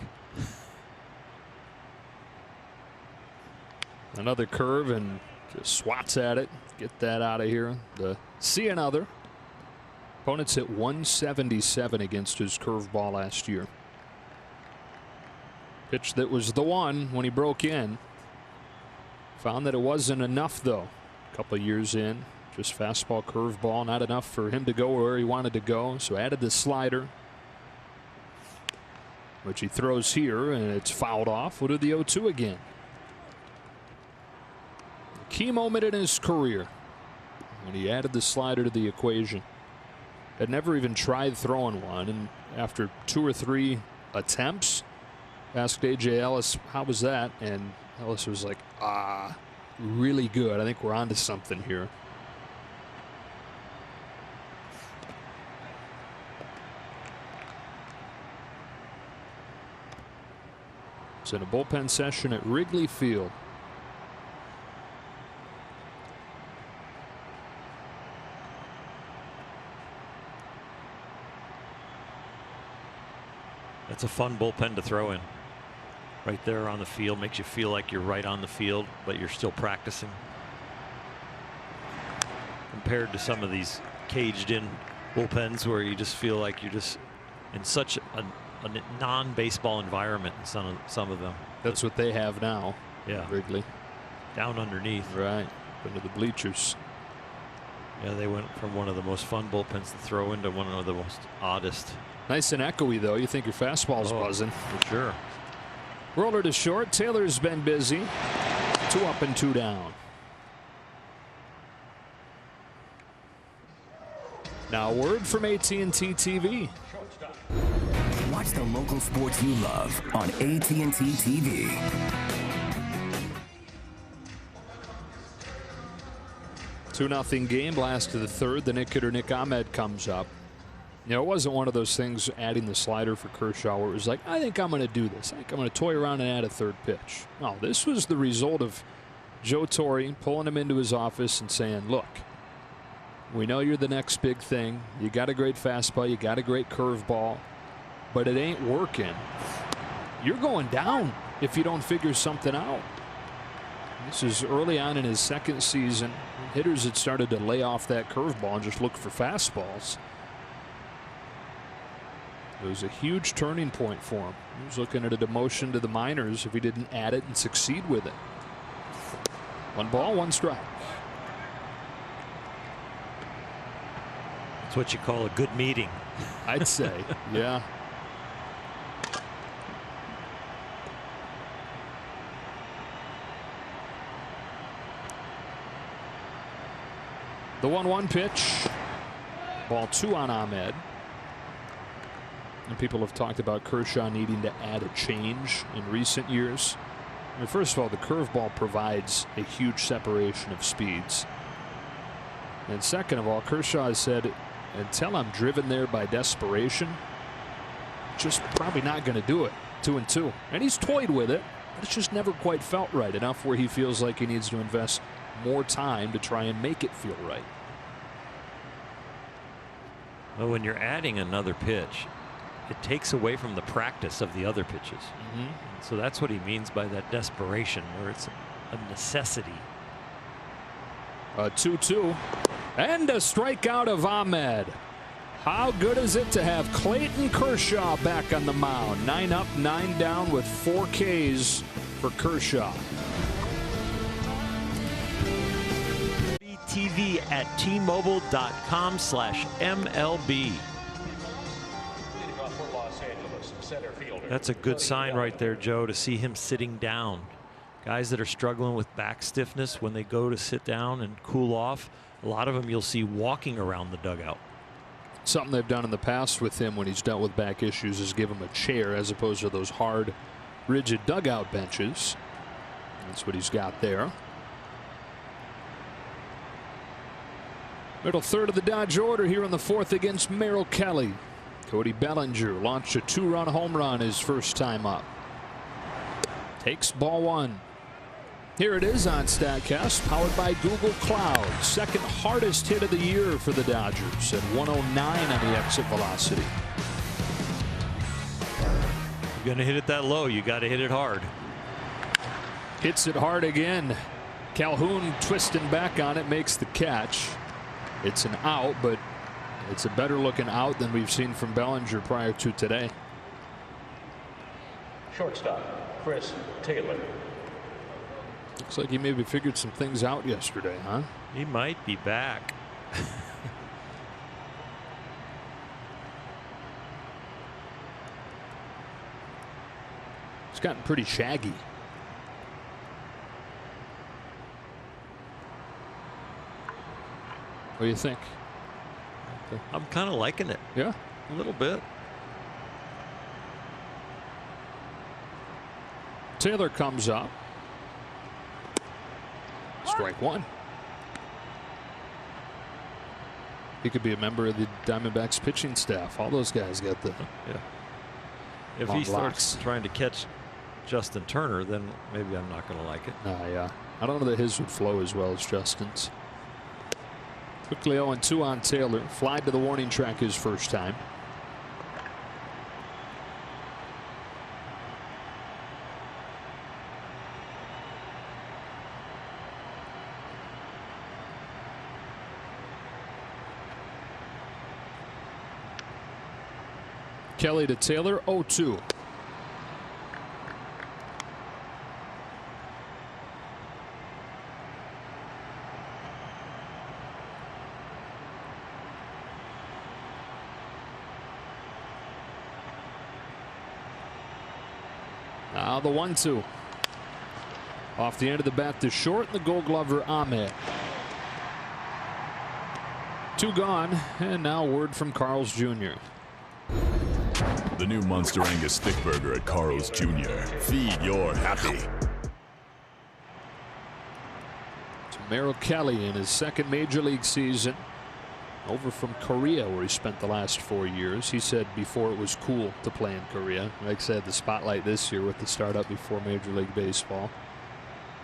Another curve and just swats at it. Get that out of here. See another. Opponents hit 177 against his curveball last year. Pitch that was the one when he broke in. Found that it wasn't enough though. A couple years in, just fastball, curveball, not enough for him to go where he wanted to go. So added the slider, which he throws here, and it's fouled off. We'll do the 0-2 again. Key moment in his career when he added the slider to the equation. Had never even tried throwing one, and after 2 or 3 attempts, asked AJ Ellis, how was that? And Ellis was like, really good. I think we're onto something here. It's in a bullpen session at Wrigley Field. That's a fun bullpen to throw in. Right there on the field, makes you feel like you're right on the field, but you're still practicing. Compared to some of these caged in bullpens where you just feel like you're just in such a non-baseball environment in some of them. That's what they have now. Yeah. Wrigley. Down underneath. Right. Into the bleachers. Yeah, they went from one of the most fun bullpens to throw into one of the most oddest. Nice and echoey though. You think your fastball's buzzing. For sure. Roller to short. Taylor's been busy. 2 up and 2 down. Now a word from AT&T TV. Watch the local sports you love on AT&T TV. Two 2-0 game. Last to the 3rd. The Nick hitter Nick Ahmed comes up. You know, it wasn't one of those things adding the slider for Kershaw where it was like, I think I'm going to do this. I think I'm going to toy around and add a 3rd pitch. No, this was the result of Joe Torre pulling him into his office and saying, look, we know you're the next big thing. You got a great fastball. You got a great curveball, but it ain't working. You're going down if you don't figure something out. This is early on in his second season. Hitters had started to lay off that curveball and just look for fastballs. It was a huge turning point for him. He was looking at a demotion to the minors if he didn't add it and succeed with it. 1 ball, 1 strike. That's what you call a good meeting. I'd say, yeah. The 1-1 pitch. Ball 2 on Ahmed. And people have talked about Kershaw needing to add a change in recent years. I mean, first of all, the curveball provides a huge separation of speeds. And second of all, Kershaw has said, until I'm driven there by desperation, just probably not going to do it. 2-2. And he's toyed with it, but it's just never quite felt right enough where he feels like he needs to invest more time to try and make it feel right. Well, when you're adding another pitch, it takes away from the practice of the other pitches. So that's what he means by that desperation, where it's a necessity. 2-2 and a strikeout of Ahmed. How good is it to have Clayton Kershaw back on the mound? 9 up, 9 down with 4 Ks for Kershaw. TV at tmobile.com/MLB. That's a good sign right there, Joe, to see him sitting down. Guys that are struggling with back stiffness, when they go to sit down and cool off, a lot of them you'll see walking around the dugout. Something they've done in the past with him when he's dealt with back issues is give him a chair as opposed to those hard, rigid dugout benches. That's what he's got there. Middle third of the Dodge order here in the 4th against Merrill Kelly. Cody Bellinger launched a 2-run home run his first time up. Takes ball 1. Here it is on StatCast, powered by Google Cloud. Second hardest hit of the year for the Dodgers at 109 on the exit velocity. You're going to hit it that low, you got to hit it hard. Hits it hard again. Calhoun twisting back on it, makes the catch. It's an out, but it's a better looking out than we've seen from Bellinger prior to today. Shortstop, Chris Taylor. Looks like he maybe figured some things out yesterday, huh? He might be back. It's gotten pretty shaggy. What do you think? I'm kind of liking it. Yeah, a little bit. Taylor comes up. Strike 1. He could be a member of the Diamondbacks pitching staff. All those guys got the If he starts trying to catch Justin Turner, then maybe I'm not going to like it. Yeah. I don't know that his would flow as well as Justin's. Quickly 0-2 on Taylor. Flied to the warning track his first time. Kelly to Taylor, 0-2. Now the 1-2. Off the end of the bat to short, and the Gold Glover Ahmed. 2 gone, and now word from Carl's Jr. The new Monster Angus Stick Burger at Carl's Jr. Feed your happy. To Merrill Kelly in his second major league season. Over from Korea, where he spent the last 4 years. He said before it was cool to play in Korea. Like I said, the spotlight this year with the startup before Major League Baseball.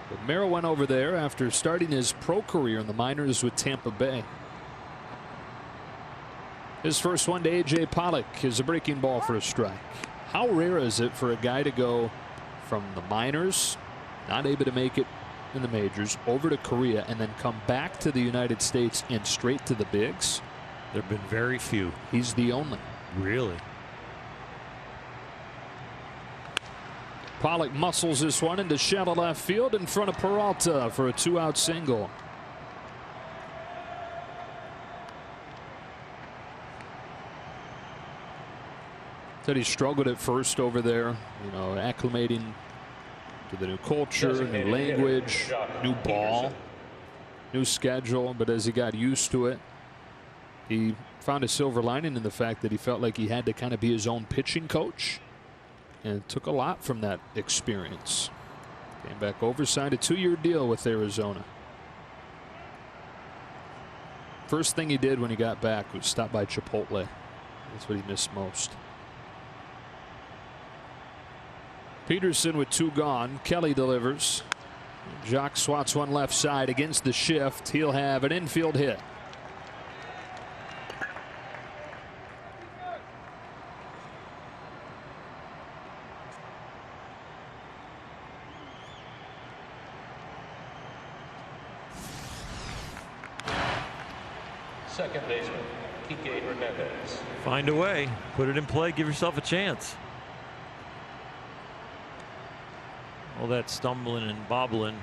But Merrill went over there after starting his pro career in the minors with Tampa Bay. His first one to A.J. Pollock is a breaking ball for a strike. How rare is it for a guy to go from the minors, not able to make it in the majors, over to Korea, and then come back to the United States and straight to the bigs. There have been very few. He's the only. Really? Pollock muscles this one into shallow left field in front of Peralta for a 2-out single. Said he struggled at first over there, you know, acclimating to the new culture, new language, new ball, new schedule. But as he got used to it, he found a silver lining in the fact that he felt like he had to kind of be his own pitching coach, and took a lot from that experience. Came back over, signed a 2-year deal with Arizona. First thing he did when he got back was stop by Chipotle. That's what he missed most. Peterson with 2 gone. Kelly delivers. Jock swats one left side against the shift. He'll have an infield hit. Second baseman, Kike Hernandez. Find a way. Put it in play. Give yourself a chance. All that stumbling and bobbling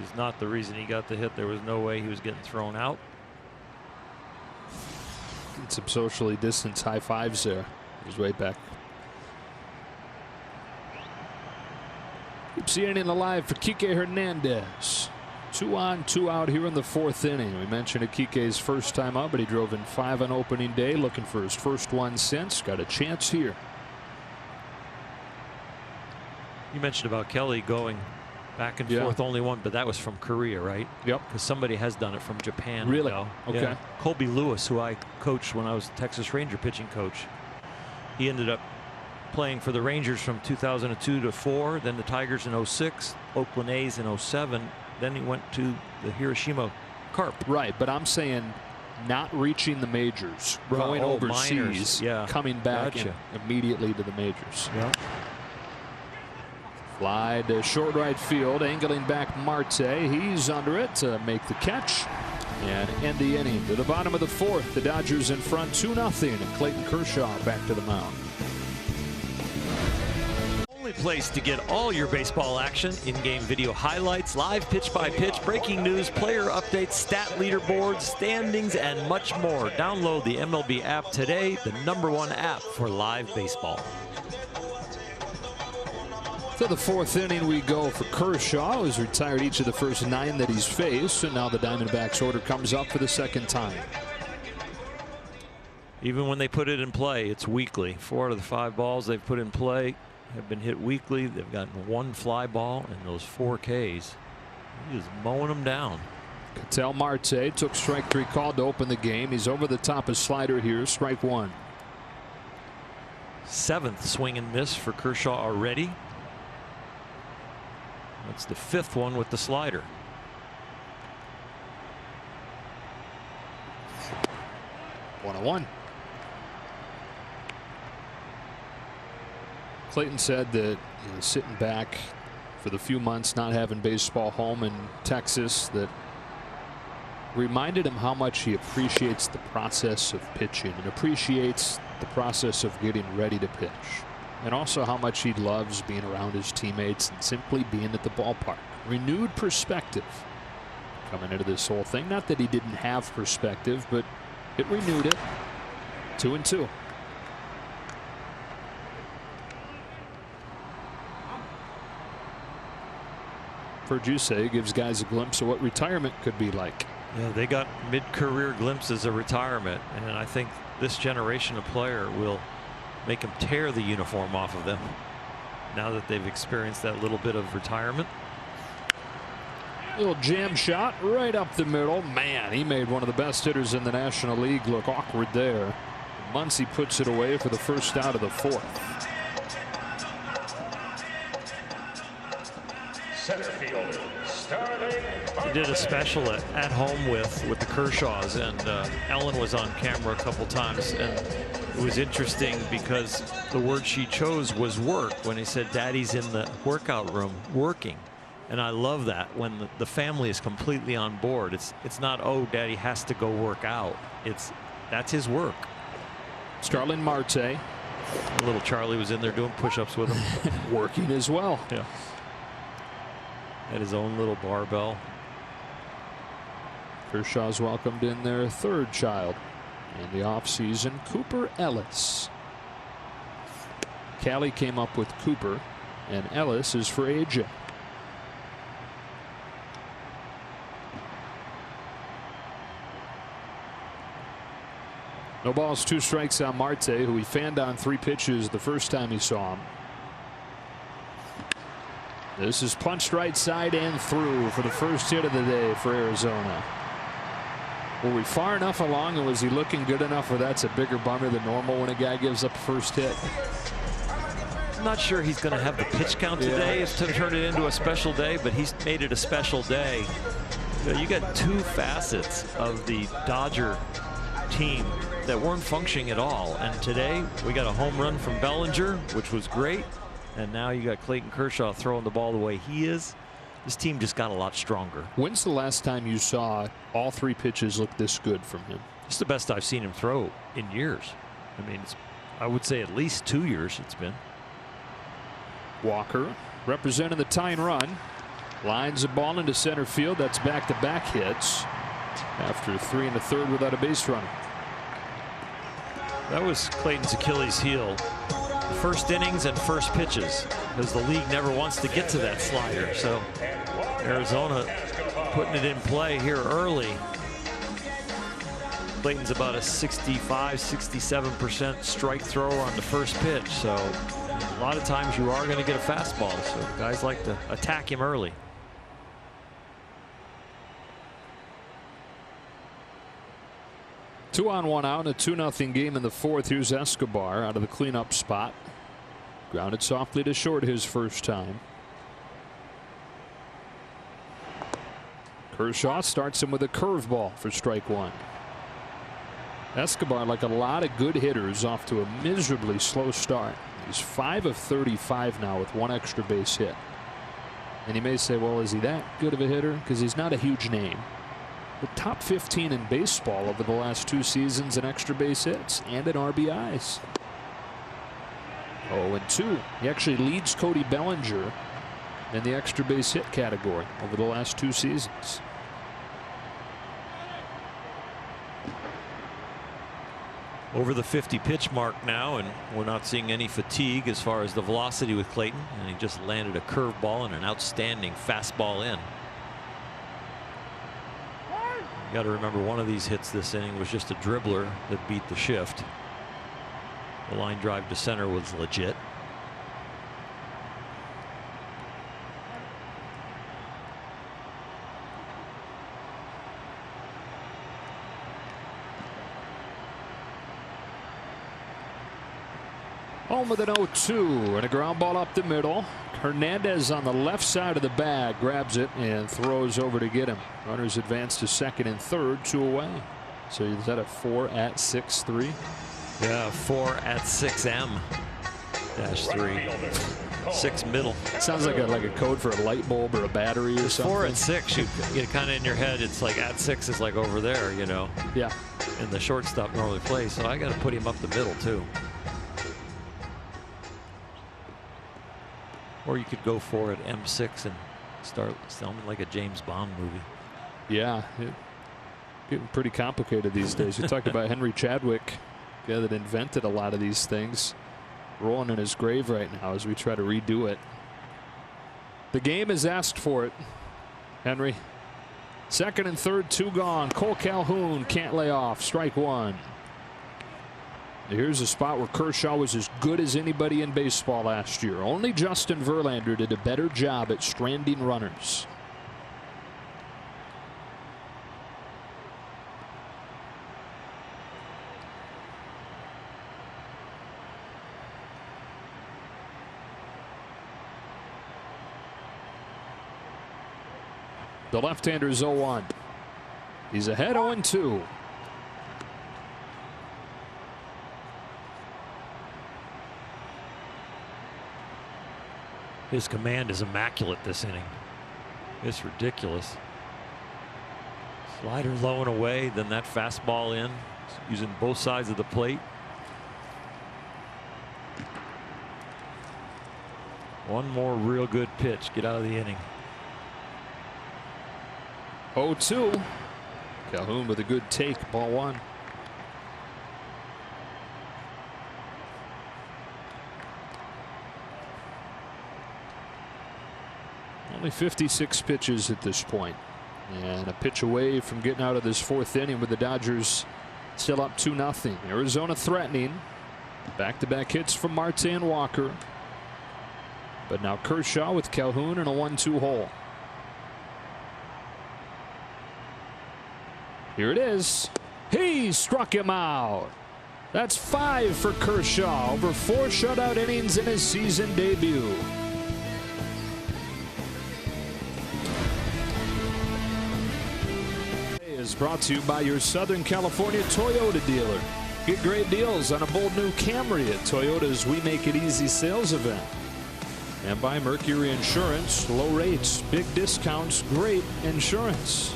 is not the reason he got the hit. There was no way he was getting thrown out. Get some socially distanced high fives there. He's way back. Keep seeing it alive for Kike Hernandez. 2 on, 2 out here in the 4th inning. We mentioned Kike's first time up, but he drove in 5 on opening day, looking for his first one since. Got a chance here. You mentioned about Kelly going back and forth, only one, but that was from Korea, right? Yep. Because somebody has done it from Japan. Really? Now. Okay. Yeah. Colby Lewis, who I coached when I was Texas Ranger pitching coach, he ended up playing for the Rangers from 2002 to 4, then the Tigers in 06, Oakland A's in 07. Then he went to the Hiroshima Carp. Right, but I'm saying not reaching the majors, going overseas, minors. coming back immediately to the majors. Yeah. Fly to short right field, angling back Marte. He's under it to make the catch and end the inning. To the bottom of the 4th, the Dodgers in front 2-0, and Clayton Kershaw back to the mound. Only place to get all your baseball action: in-game video highlights, live pitch-by-pitch, breaking news, player updates, stat leaderboards, standings, and much more. Download the MLB app today, the #1 app for live baseball. To the 4th inning we go for Kershaw, who's retired each of the first 9 that he's faced, and now the Diamondbacks order comes up for the 2nd time. Even when they put it in play, it's weekly. 4 out of the 5 balls they've put in play have been hit weekly. They've gotten 1 fly ball and those 4 Ks. He is mowing them down. Ketel Marte took strike 3 called to open the game. He's over the top of slider here, strike 1. 7th swing and miss for Kershaw already. That's the 5th one with the slider. One on one. Clayton said that sitting back for the few months not having baseball home in Texas, that reminded him how much he appreciates the process of pitching and appreciates the process of getting ready to pitch, and also how much he loves being around his teammates and simply being at the ballpark. Renewed perspective coming into this whole thing. Not that he didn't have perspective, but it renewed it. 2-2. Perjuice gives guys a glimpse of what retirement could be like. Yeah, they got mid-career glimpses of retirement, and I think this generation of player will make them tear the uniform off of them now that they've experienced that little bit of retirement. Little jam shot right up the middle. Man, he made one of the best hitters in the National League look awkward there. Muncy puts it away for the first out of the 4th. Center fielder, starting. He did a special at home with the Kershaws, and Ellen was on camera a couple times, and it was interesting because the word she chose was work when he said Daddy's in the workout room working. And I love that when the family is completely on board. It's not, oh, Daddy has to go work out. That's his work. Starling Marte. Little Charlie was in there doing push-ups with him. Working as well. Yeah. Had his own little barbell. Kershaw's welcomed in their third child in the offseason, Cooper Ellis. Callie came up with Cooper, and Ellis is for AJ. No balls, 2 strikes on Marte, who he fanned on 3 pitches the first time he saw him. This is punched right side and through for the first hit of the day for Arizona. Were we far enough along, and was he looking good enough where that's a bigger bummer than normal when a guy gives up a first hit? I'm not sure he's going to have the pitch count today to turn it into a special day, but he's made it a special day. You got 2 facets of the Dodger team that weren't functioning at all, and today we got a home run from Bellinger, which was great, and now you got Clayton Kershaw throwing the ball the way he is. This team just got a lot stronger. When's the last time you saw all 3 pitches look this good from him? It's the best I've seen him throw in years. I mean, I would say at least 2 years it's been. Walker representing the tying run, lines the ball into center field. That's back-to-back hits after 3 1/3 without a base runner. That was Clayton's Achilles heel. First innings and first pitches, because the league never wants to get to that slider. So Arizona putting it in play here early. Clayton's about a 65–67% strike thrower on the first pitch. So a lot of times you are going to get a fastball. So guys like to attack him early. Two on, 1 out, and a 2-0 game in the 4th. Here's Escobar out of the cleanup spot. Grounded softly to short his first time. Kershaw starts him with a curveball for strike 1. Escobar, like a lot of good hitters, off to a miserably slow start. He's 5 of 35 now with 1 extra base hit. And you may say, well, is he that good of a hitter? Because he's not a huge name. The top 15 in baseball over the last 2 seasons in extra base hits and in RBIs. 0-2. He actually leads Cody Bellinger in the extra base hit category over the last 2 seasons. Over the 50 pitch mark now, and we're not seeing any fatigue as far as the velocity with Clayton, and he just landed a curveball and an outstanding fastball in. You got to remember, one of these hits this inning was just a dribbler that beat the shift. The line drive to center was legit. Home with an 0-2 and a ground ball up the middle. Hernandez on the left side of the bag grabs it and throws over to get him. Runners advance to second and third, 2 away. So is that a 4 at 6-3? Yeah, 4 at 6M -3. 6 middle. Sounds like a code for a light bulb or a battery or something. 4 at 6, you get kind of in your head. It's like at 6 is like over there, you know. Yeah. And the shortstop normally plays, so I got to put him up the middle too. Or you could go for it M6 and start sounding like a James Bond movie. Yeah, getting pretty complicated these days. You talked about Henry Chadwick, the guy that invented a lot of these things, rolling in his grave right now as we try to redo it. The game has asked for it, Henry. Second and third, 2 gone. Cole Calhoun can't lay off. Strike 1. Here's a spot where Kershaw was as good as anybody in baseball last year. Only Justin Verlander did a better job at stranding runners. The left-hander is 0-1. He's ahead 0-2. His command is immaculate this inning. It's ridiculous. Slider low and away, then that fastball in, using both sides of the plate. One more real good pitch, get out of the inning. 0-2. Calhoun with a good take, ball one. Only 56 pitches at this point, and a pitch away from getting out of this fourth inning with the Dodgers still up 2-0. Arizona threatening. Back-to-back hits from Marte and Walker. But now Kershaw with Calhoun in a 1-2 hole. Here it is. He struck him out. That's 5 for Kershaw over 4 shutout innings in his season debut. Is brought to you by your Southern California Toyota dealer. Get great deals on a bold new Camry at Toyota's We Make It Easy sales event. And by Mercury Insurance, low rates, big discounts, great insurance.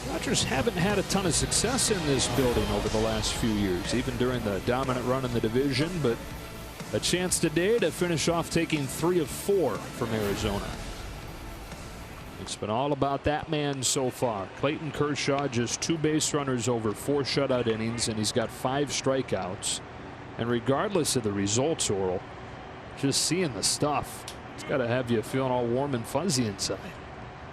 Dodgers haven't had a ton of success in this building over the last few years, even during the dominant run in the division, but a chance today to finish off taking 3 of 4 from Arizona. It's been all about that man so far. Clayton Kershaw, just 2 base runners over 4 shutout innings, and he's got 5 strikeouts. And regardless of the results, Oral, just seeing the stuff, it's got to have you feeling all warm and fuzzy inside.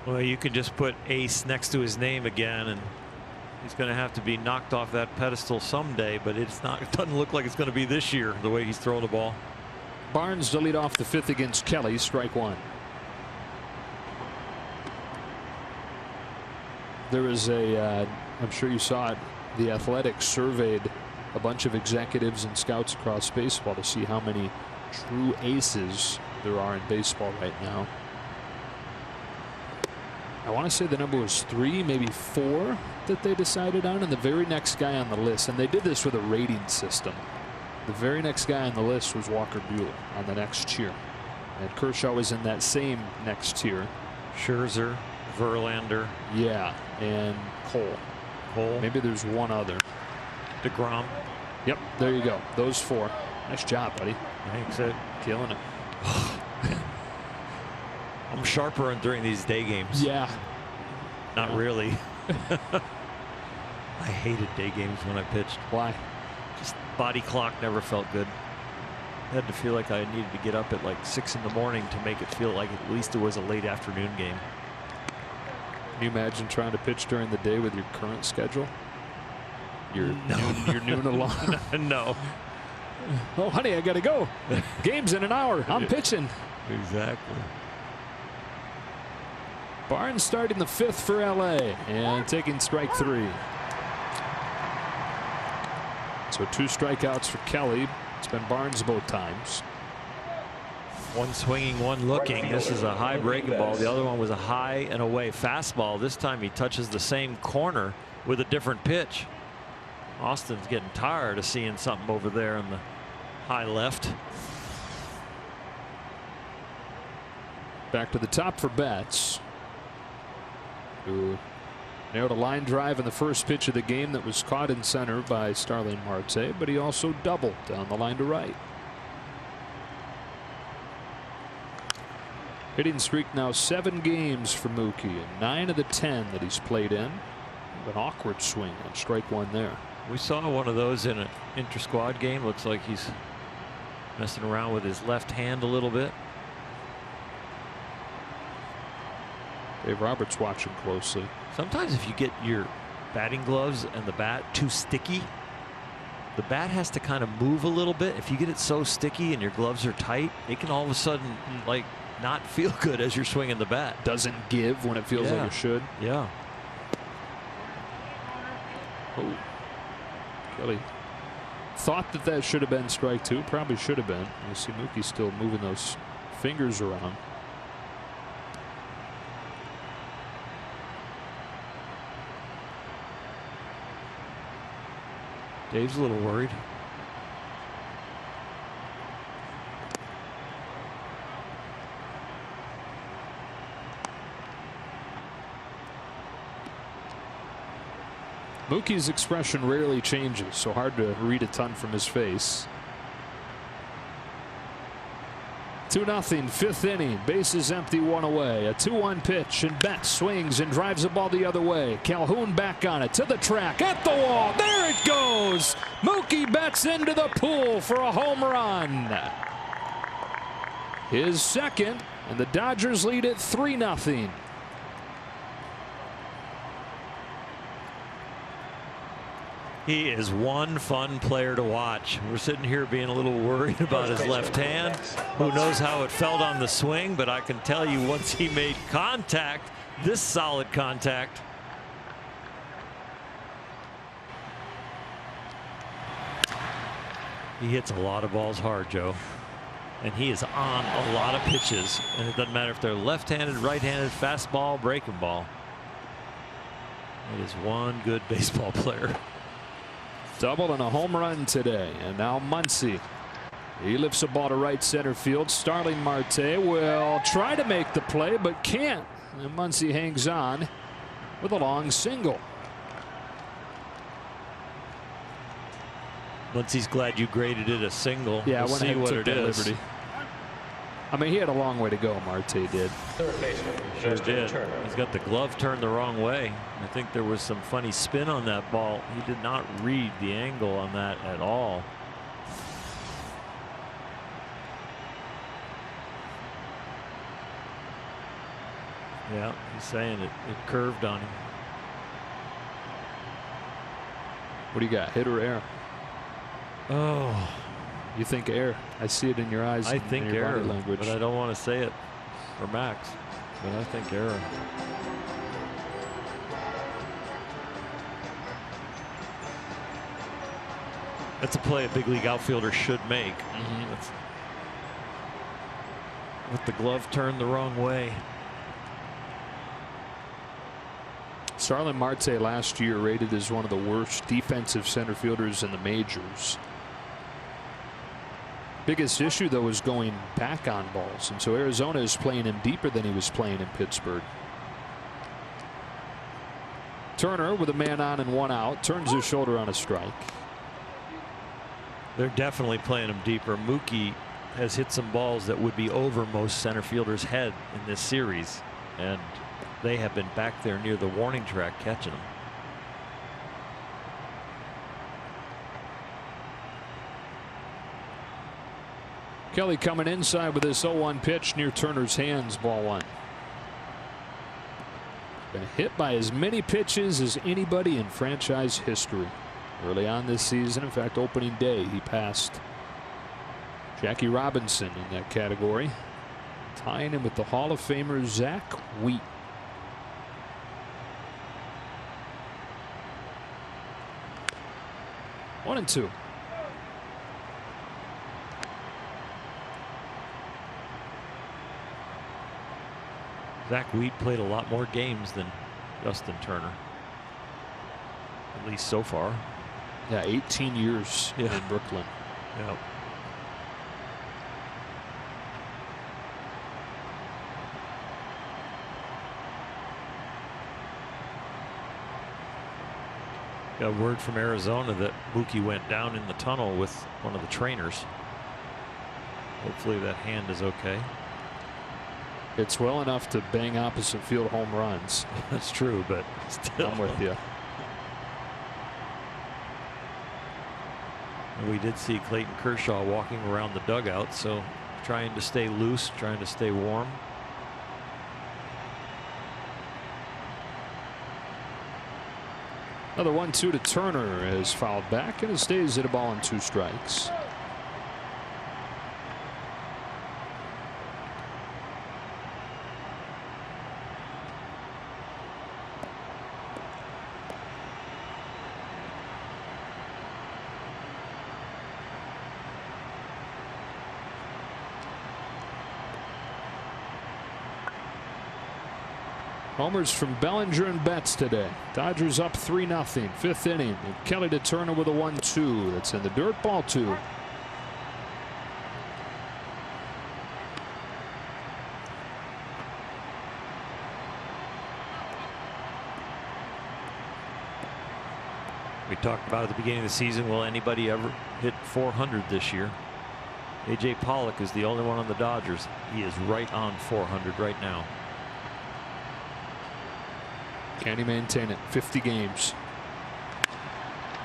Well, you can just put ace next to his name again, and he's going to have to be knocked off that pedestal someday, but it's not. It doesn't look like it's going to be this year, the way he's throwing the ball. Barnes to lead off the 5th against Kelly, strike 1. There is a, I'm sure you saw it, the Athletics surveyed a bunch of executives and scouts across baseball to see how many true aces there are in baseball right now. I want to say the number was 3, maybe 4 that they decided on, and the very next guy on the list, and they did this with a rating system. The very next guy on the list was Walker Buehler on the next tier, and Kershaw was in that same next tier. Scherzer, Verlander. Yeah, and Cole. Maybe there's one other. DeGrom. Yep, there you go. Those 4. Nice job, buddy. Thanks. Killing it. I'm sharper during these day games. Yeah. Not really. I hated day games when I pitched. Why? Just body clock never felt good. I had to feel like I needed to get up at like 6 in the morning to make it feel like at least it was a late afternoon game. Can you imagine trying to pitch during the day with your current schedule? Your noon alarm? No. Oh, honey, I got to go. Game's in an hour. I'm pitching. Exactly. Barnes starting the 5th for LA and taking strike 3. So 2 strikeouts for Kelly. It's been Barnes both times. One swinging, one looking. This is a high breaking ball. The other one was a high and away fastball. This time he touches the same corner with a different pitch. Austin's getting tired of seeing something over there in the high left. Back to the top for Betts, who nailed a line drive in the first pitch of the game that was caught in center by Starling Marte, but he also doubled down the line to right. Hitting streak now 7 games for Mookie, and 9 of the 10 that he's played in. An awkward swing on strike 1 there. We saw one of those in an inter-squad game. Looks like he's messing around with his left hand a little bit. Dave Roberts watching closely. Sometimes if you get your batting gloves and the bat too sticky, the bat has to kind of move a little bit. If you get it so sticky and your gloves are tight, it can all of a sudden like not feel good as you're swinging the bat. Doesn't give when it feels like it should. Yeah. Oh, Kelly thought that should have been strike 2. Probably should have been. You see Mookie still moving those fingers around. Dave's a little worried. Mookie's expression rarely changes, so hard to read a ton from his face. 2-0, fifth inning. Bases empty, one away. A 2-1 pitch, and Betts swings and drives the ball the other way. Calhoun back on it to the track, at the wall. There it goes. Mookie Betts into the pool for a home run. His second, and the Dodgers lead it 3-0. He is one fun player to watch. We're sitting here being a little worried about his left hand. Who knows how it felt on the swing, but I can tell you once he made contact, this solid contact. He hits a lot of balls hard, Joe. And he is on a lot of pitches. And it doesn't matter if they're left-handed, right-handed, fastball, breaking ball. It is one good baseball player. Double and a home run today. And now Muncy. He lifts a ball to right center field. Starling Marte will try to make the play, but can't. And Muncy hangs on with a long single. Muncy's glad you graded it a single. Yeah, we'll see what it is. Liberty. I mean, he had a long way to go, Marte did. Third baseman, Sure Justin did. Turner. He's got the glove turned the wrong way. I think there was some funny spin on that ball. He did not read the angle on that at all. Yeah, he's saying it curved on him. What do you got, hit or air? Oh, You think air? I see it in your eyes. I think in your error, body language. but I don't want to say it for Max. But I think error. That's a play a big league outfielder should make. That's, with the glove turned the wrong way. Starling Marte last year rated as one of the worst defensive center fielders in the majors. Biggest issue, though, is going back on balls, and so Arizona is playing him deeper than he was playing in Pittsburgh. Turner with a man on and one out, turns his shoulder on a strike. They're definitely playing him deeper. Mookie has hit some balls that would be over most center fielders' head in this series, and they have been back there near the warning track catching them. Kelly coming inside with this 0-1 pitch near Turner's hands, ball one. Been hit by as many pitches as anybody in franchise history early on this season. In fact, opening day he passed Jackie Robinson in that category, tying him with the Hall of Famer Zach Wheat. One and two. Zach Wheat played a lot more games than Justin Turner, at least so far. Yeah, 18 years in Brooklyn. Yep. Got word from Arizona that Mookie went down in the tunnel with one of the trainers. Hopefully that hand is okay. It's well enough to bang opposite field home runs. That's true, but still. I'm with you. We did see Clayton Kershaw walking around the dugout, so trying to stay loose, trying to stay warm. Another 1-2 to Turner is fouled back, and it stays at a ball and two strikes. Homers from Bellinger and Betts today. Dodgers up 3-0, fifth inning. And Kelly to Turner with a 1-2. That's in the dirt, ball two. We talked about at the beginning of the season, will anybody ever hit 400 this year? A.J. Pollock is the only one on the Dodgers. He is right on 400 right now. Can he maintain it? 50 games.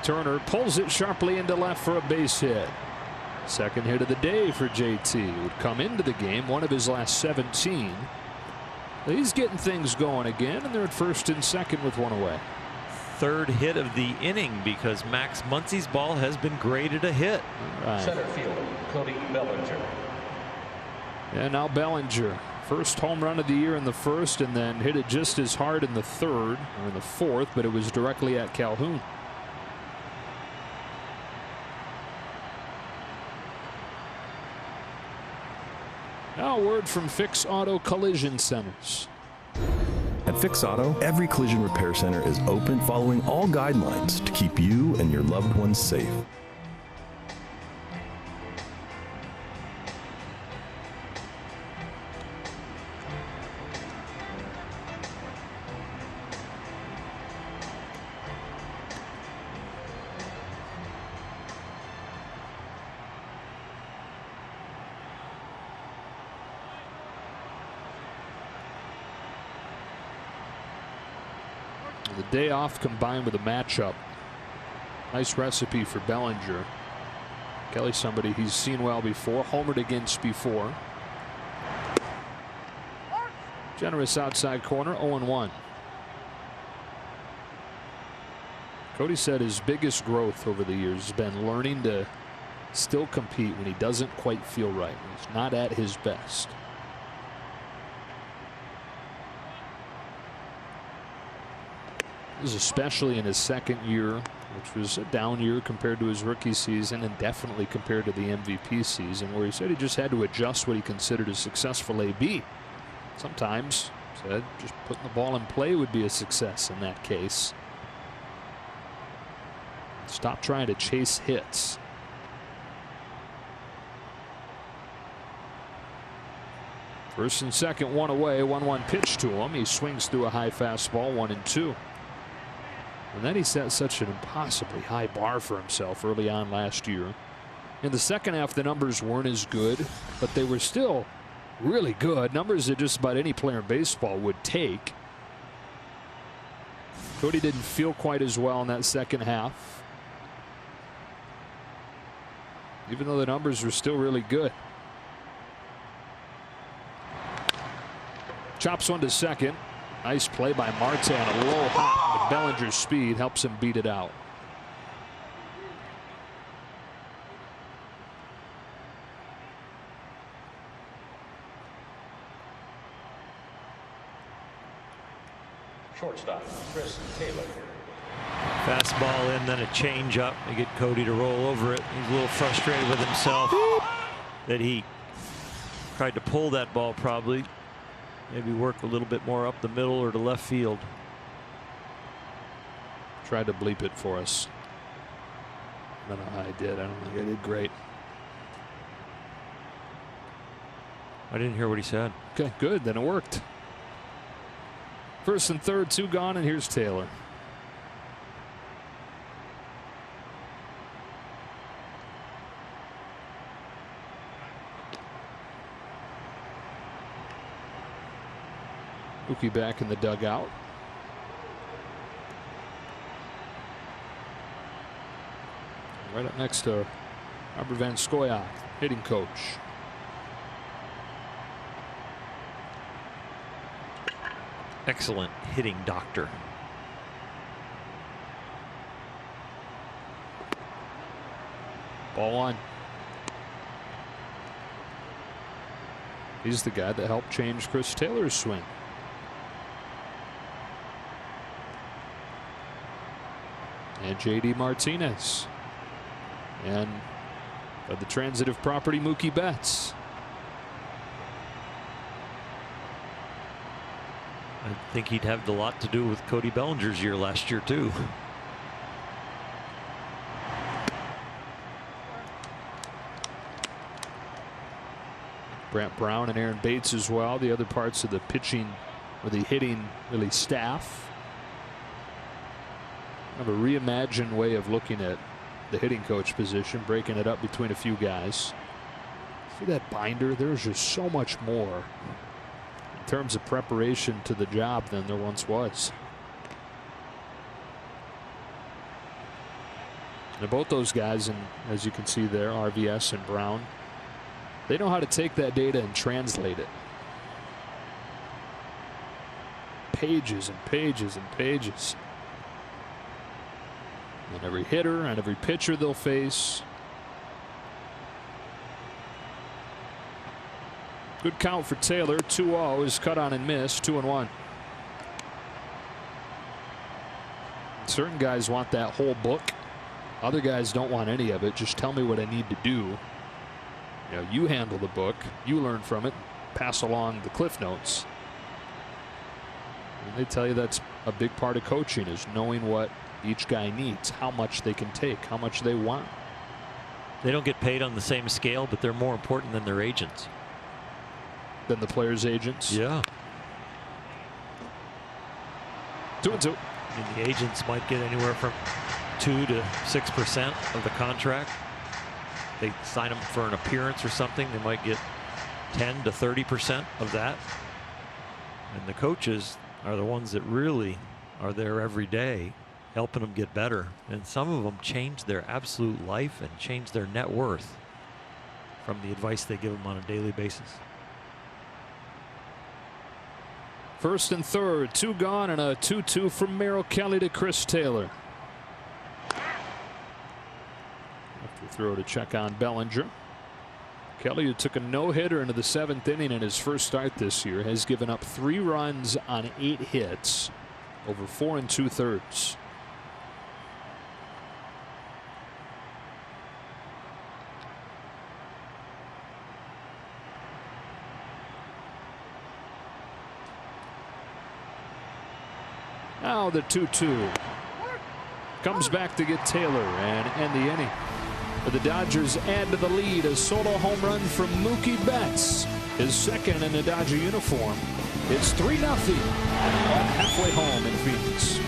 Turner pulls it sharply into left for a base hit. Second hit of the day for JT. Would come into the game, one of his last 17. He's getting things going again, and they're at first and second with one away. Third hit of the inning because Max Muncy's ball has been graded a hit. Right. Center fielder Cody Bellinger. And now Bellinger, first home run of the year in the first, and then hit it just as hard in the third or in the fourth, but it was directly at Calhoun. Now a word from Fix Auto Collision Centers. At Fix Auto, every collision repair center is open, following all guidelines to keep you and your loved ones safe. The day off combined with a matchup. Nice recipe for Bellinger. Kelly, somebody he's seen well before, homered against before. Generous outside corner, 0-1. Cody said his biggest growth over the years has been learning to still compete when he doesn't quite feel right, when he's not at his best. This is especially in his second year, which was a down year compared to his rookie season and definitely compared to the MVP season, where he said he just had to adjust what he considered a successful AB. Sometimes, said, just putting the ball in play would be a success in that case. Stop trying to chase hits. First and second, one away, 1-1 pitch to him. He swings through a high fastball, 1-2. And then he set such an impossibly high bar for himself early on last year. In the second half, the numbers weren't as good, but they were still really good. Numbers that just about any player in baseball would take. Cody didn't feel quite as well in that second half, even though the numbers were still really good. Chops one to second. Nice play by Marte on a low hop, but Bellinger's speed helps him beat it out. Shortstop Chris Taylor. Fastball in, then a changeup. They get Cody to roll over it. He's a little frustrated with himself that he tried to pull that ball, probably. Maybe work a little bit more up the middle or to left field. Tried to bleep it for us. I don't know how I did. I don't think I did great. I didn't hear what he said. Okay, good. Then it worked. First and third, two gone, and here's Taylor. Mookie back in the dugout. Right up next to Robert Van Scoyoc, hitting coach. Excellent hitting doctor. Ball one. He's the guy that helped change Chris Taylor's swing. And JD Martinez. And the transitive property Mookie Betts. I think he'd have a lot to do with Cody Bellinger's year last year too. Brant Brown and Aaron Bates as well. The other parts of the pitching or the hitting really staff. Kind of a reimagined way of looking at the hitting coach position, breaking it up between a few guys. See that binder? There's just so much more in terms of preparation to the job than there once was. Now both those guys, and as you can see there, RVS and Brown, they know how to take that data and translate it. Pages and pages and pages. And every hitter and every pitcher they'll face. Good count for Taylor. 2-0 is cut on and missed. 2-1. Certain guys want that whole book. Other guys don't want any of it. Just tell me what I need to do. You know, you handle the book. You learn from it. Pass along the cliff notes. And they tell you that's a big part of coaching, is knowing what each guy needs, how much they can take, how much they want. They don't get paid on the same scale, but they're more important than their agents. Than the players' agents? Yeah. 2-2. And the agents might get anywhere from 2 to 6% of the contract. They sign them for an appearance or something, they might get 10 to 30% of that. And the coaches are the ones that really are there every day helping them get better. And some of them change their absolute life and change their net worth from the advice they give them on a daily basis. First and third, 2 gone, and a 2-2 from Merrill Kelly to Chris Taylor. After throw to check on Bellinger. Kelly, who took a no-hitter into the 7th inning in his first start this year, has given up 3 runs on 8 hits over 4 2/3. Now the 2-2 comes back to get Taylor and end the inning. But the Dodgers add to the lead. A solo home run from Mookie Betts, his second in a Dodger uniform. It's 3-0 halfway home in Phoenix.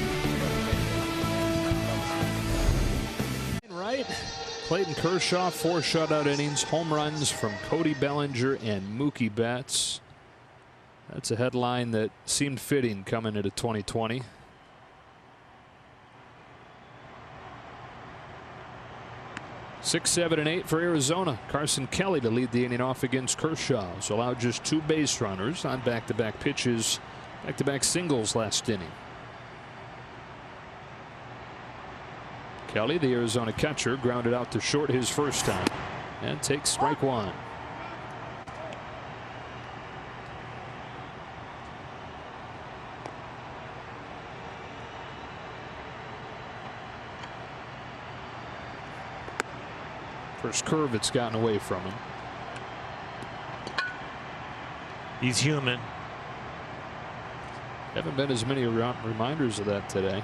Right, Clayton Kershaw, 4 shutout innings, home runs from Cody Bellinger and Mookie Betts. That's a headline that seemed fitting coming into 2020. Six, 7, and 8 for Arizona. Carson Kelly to lead the inning off against Kershaw. So allowed just 2 base runners on back-to-back pitches, back-to-back singles last inning. Kelly, the Arizona catcher, grounded out to short his first time and takes strike 1. First curve it's gotten away from him. He's human. Haven't been as many reminders of that today.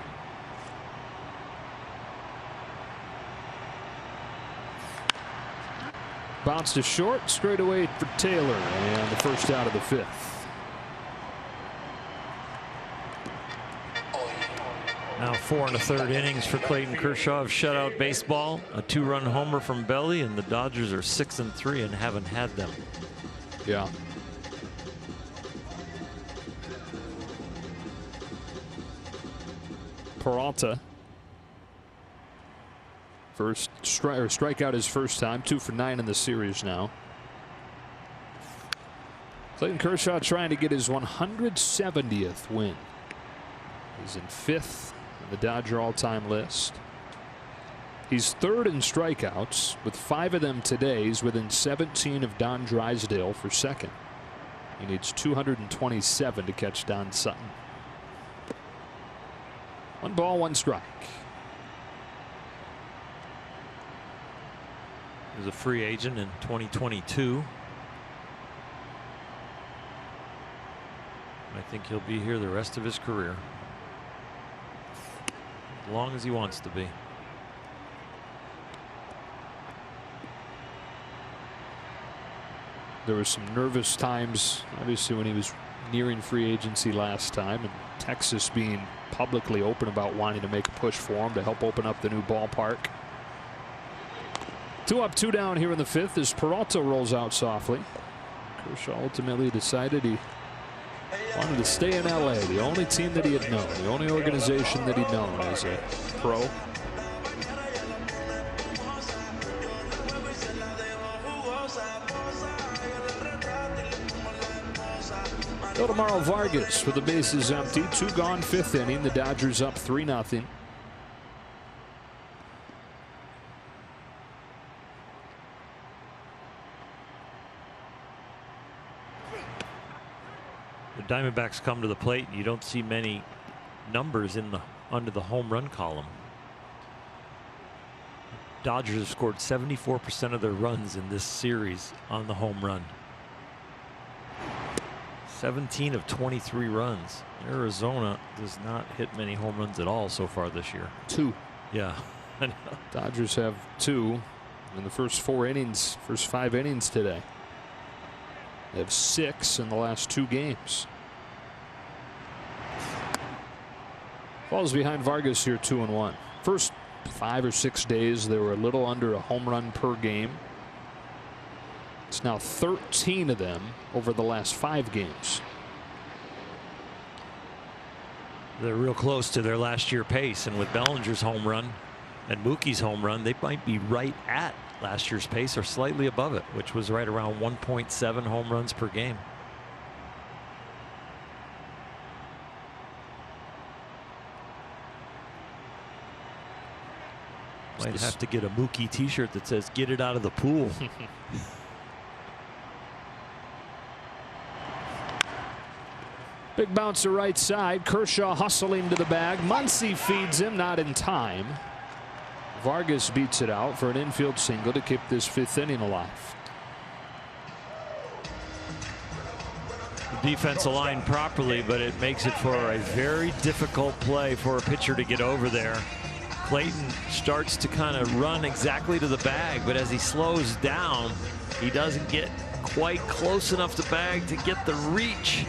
Bounce to short, straight away for Taylor, and the first out of the 5th. Now 4 1/3 innings for Clayton Kershaw of shutout baseball. A 2-run homer from Belly, and the Dodgers are 6-3 and haven't had them. Yeah. Peralta, first strikeout his first time, 2 for 9 in the series now. Clayton Kershaw trying to get his 170th win. He's in 5th on the Dodger all-time list. He's 3rd in strikeouts with 5 of them today. He's within 17 of Don Drysdale for 2nd. He needs 227 to catch Don Sutton. 1 ball, 1 strike. He was a free agent in 2022. I think he'll be here the rest of his career. As long as he wants to be. There were some nervous times, obviously, when he was nearing free agency last time, and Texas being publicly open about wanting to make a push for him to help open up the new ballpark. 2 up, 2 down here in the 5th as Peralta rolls out softly. Kershaw ultimately decided he wanted to stay in LA, the only team that he had known, the only organization that he'd known as a pro. Tomorrow Vargas with the bases empty, 2 gone, 5th inning. The Dodgers up 3-0. The Diamondbacks come to the plate, and you don't see many numbers in the under the home run column. Dodgers have scored 74% of their runs in this series on the home run. 17 of 23 runs. Arizona does not hit many home runs at all so far this year. 2. Yeah. Dodgers have 2 in the first 4 innings, first 5 innings today. They have 6 in the last 2 games. Falls behind Vargas here 2-1. First 5 or 6 days they were a little under a home run per game. It's now 13 of them over the last 5 games. They're real close to their last year pace, and with Bellinger's home run and Mookie's home run, they might be right at last year's pace or slightly above it, which was right around 1.7 home runs per game. Might have to get a Mookie t-shirt that says "Get it out of the pool." Big bounce to right side. Kershaw hustling to the bag. Muncy feeds him, not in time. Vargas beats it out for an infield single to keep this 5th inning alive. The defense aligned properly, but it makes it for a very difficult play for a pitcher to get over there. Clayton starts to kind of run exactly to the bag, but as he slows down, he doesn't get quite close enough to bag to get the reach.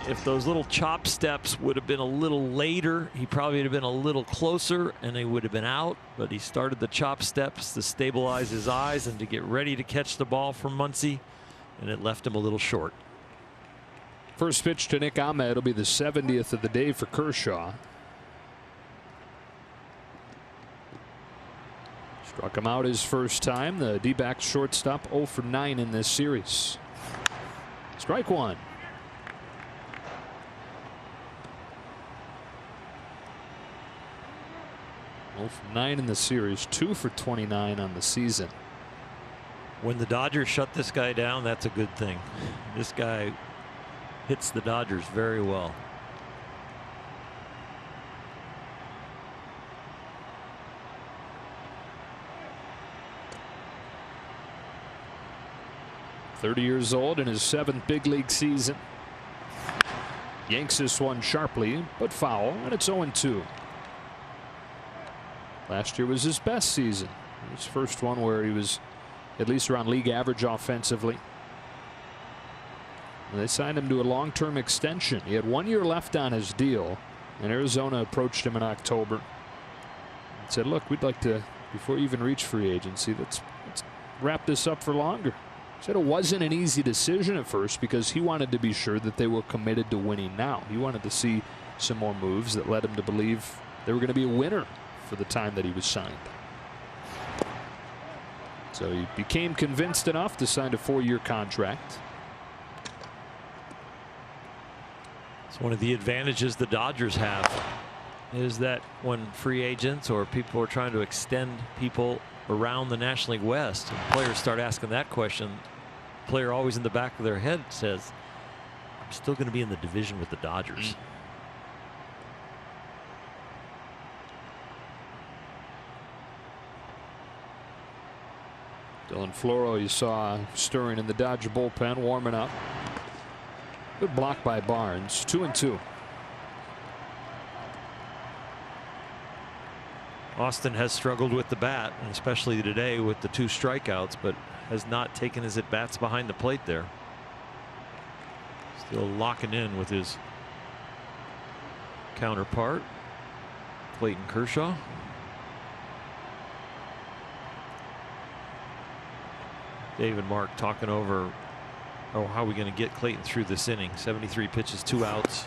If those little chop steps would have been a little later, he probably would have been a little closer and he would have been out, but he started the chop steps to stabilize his eyes and to get ready to catch the ball from Muncy, and it left him a little short. First pitch to Nick Ahmed. It'll be the 70th of the day for Kershaw. Struck him out his first time. The D-backs shortstop 0 for 9 in this series. Strike 1. Oh for 9 in the series, 2 for 29 on the season. When the Dodgers shut this guy down, that's a good thing. This guy hits the Dodgers very well. .30 years old in his 7th big league season. Yanks this one sharply, but foul, and it's 0-2. Last year was his best season. His first one where he was at least around league average offensively. And they signed him to a long-term extension. He had 1 year left on his deal, and Arizona approached him in October and said, look, we'd like to, before you even reach free agency, let's wrap this up for longer. He said it wasn't an easy decision at first because he wanted to be sure that they were committed to winning now. He wanted to see some more moves that led him to believe they were going to be a winner for the time that he was signed. So he became convinced enough to sign a 4-year contract. It's one of the advantages the Dodgers have is that when free agents or people are trying to extend people around the National League West, and players start asking that question, the player always in the back of their head says, I'm still going to be in the division with the Dodgers. Dylan Floro you saw stirring in the Dodger bullpen, warming up. Good block by Barnes. 2-2. Austin has struggled with the bat, and especially today with the 2 strikeouts, but has not taken his at-bats behind the plate there. Still locking in with his counterpart, Clayton Kershaw. Dave and Mark talking over, how are we going to get Clayton through this inning? 73 pitches, 2 outs.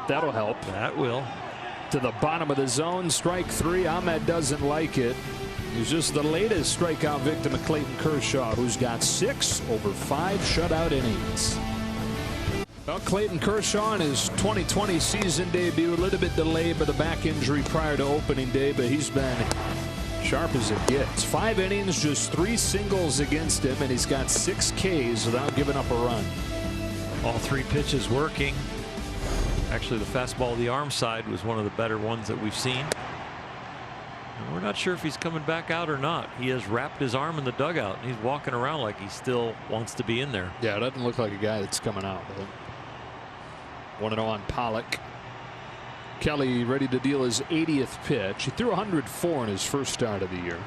That'll help. That will. To the bottom of the zone, strike 3. Ahmed doesn't like it. He's just the latest strikeout victim of Clayton Kershaw, who's got 6 over 5 shutout innings. Well, Clayton Kershaw in his 2020 season debut, a little bit delayed by the back injury prior to opening day, but he's been sharp as it gets. 5 innings, just 3 singles against him, and he's got 6 Ks without giving up a run. All 3 pitches working. Actually, the fastball, the arm side, was one of the better ones that we've seen. And we're not sure if he's coming back out or not. He has wrapped his arm in the dugout, and he's walking around like he still wants to be in there. Yeah, it doesn't look like a guy that's coming out. 1-0 on Pollock. Kelly ready to deal his 80th pitch. He threw 104 in his first start of the year.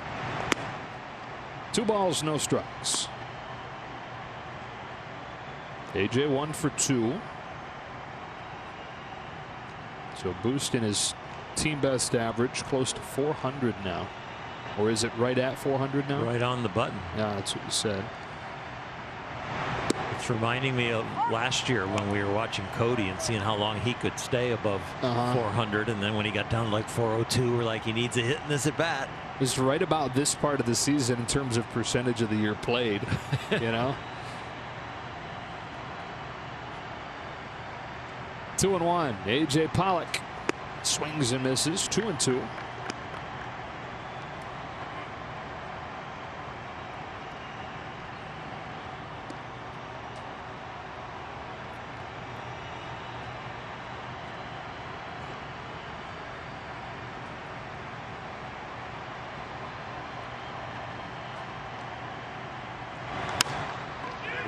2 balls, no strikes. AJ 1 for 2. So a boost in his team best average, close to 400 now. Or is it right at 400 now? Right on the button. Yeah, that's what you said. It's reminding me of last year when we were watching Cody and seeing how long he could stay above 400, and then when he got down to like 402, we're like, he needs a hit in this at bat. It's right about this part of the season in terms of percentage of the year played. You know. 2-1. AJ Pollock swings and misses. 2-2.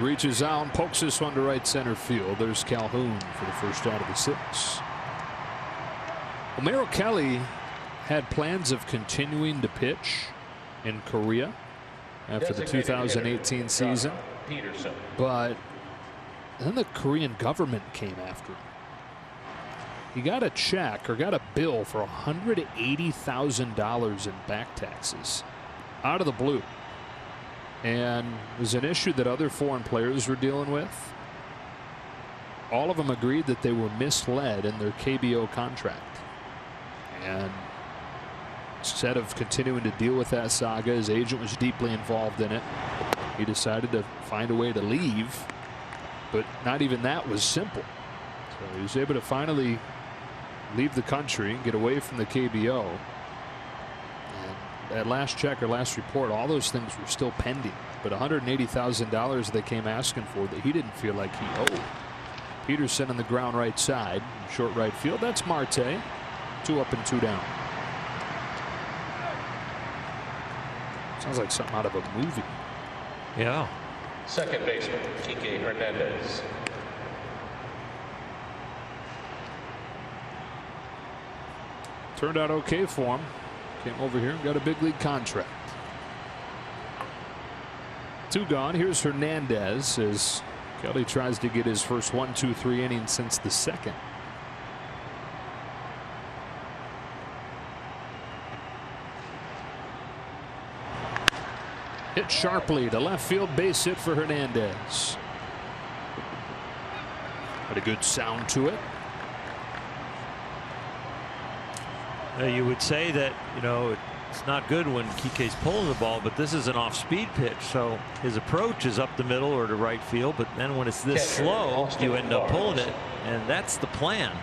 Reaches out and pokes this one to right center field. There's Calhoun for the first out of the 6. Well, Merrill Kelly had plans of continuing to pitch in Korea after the 2018 season, but then the Korean government came after him. He got a check or got a bill for $180,000 in back taxes out of the blue. And it was an issue that other foreign players were dealing with. All of them agreed that they were misled in their KBO contract. And instead of continuing to deal with that saga, his agent was deeply involved in it. He decided to find a way to leave, but not even that was simple. So he was able to finally leave the country and get away from the KBO. At last check or last report, all those things were still pending, but $180,000 they came asking for that he didn't feel like he owed. Peterson on the ground right side, short right field. That's Marte. 2 up and 2 down. Sounds like something out of a movie. Yeah. Second baseman, Kike Hernandez. Turned out okay for him. Came over here and got a big league contract. 2 gone. Here's Hernandez as Kelly tries to get his first 1-2-3 inning since the 2nd. Hit sharply to left field, base hit for Hernandez. Had a good sound to it. You would say that, you know, it's not good when Kike's pulling the ball, but this is an off-speed pitch, so his approach is up the middle or to right field, but then when it's this slow, you end up pulling it, and that's the plan.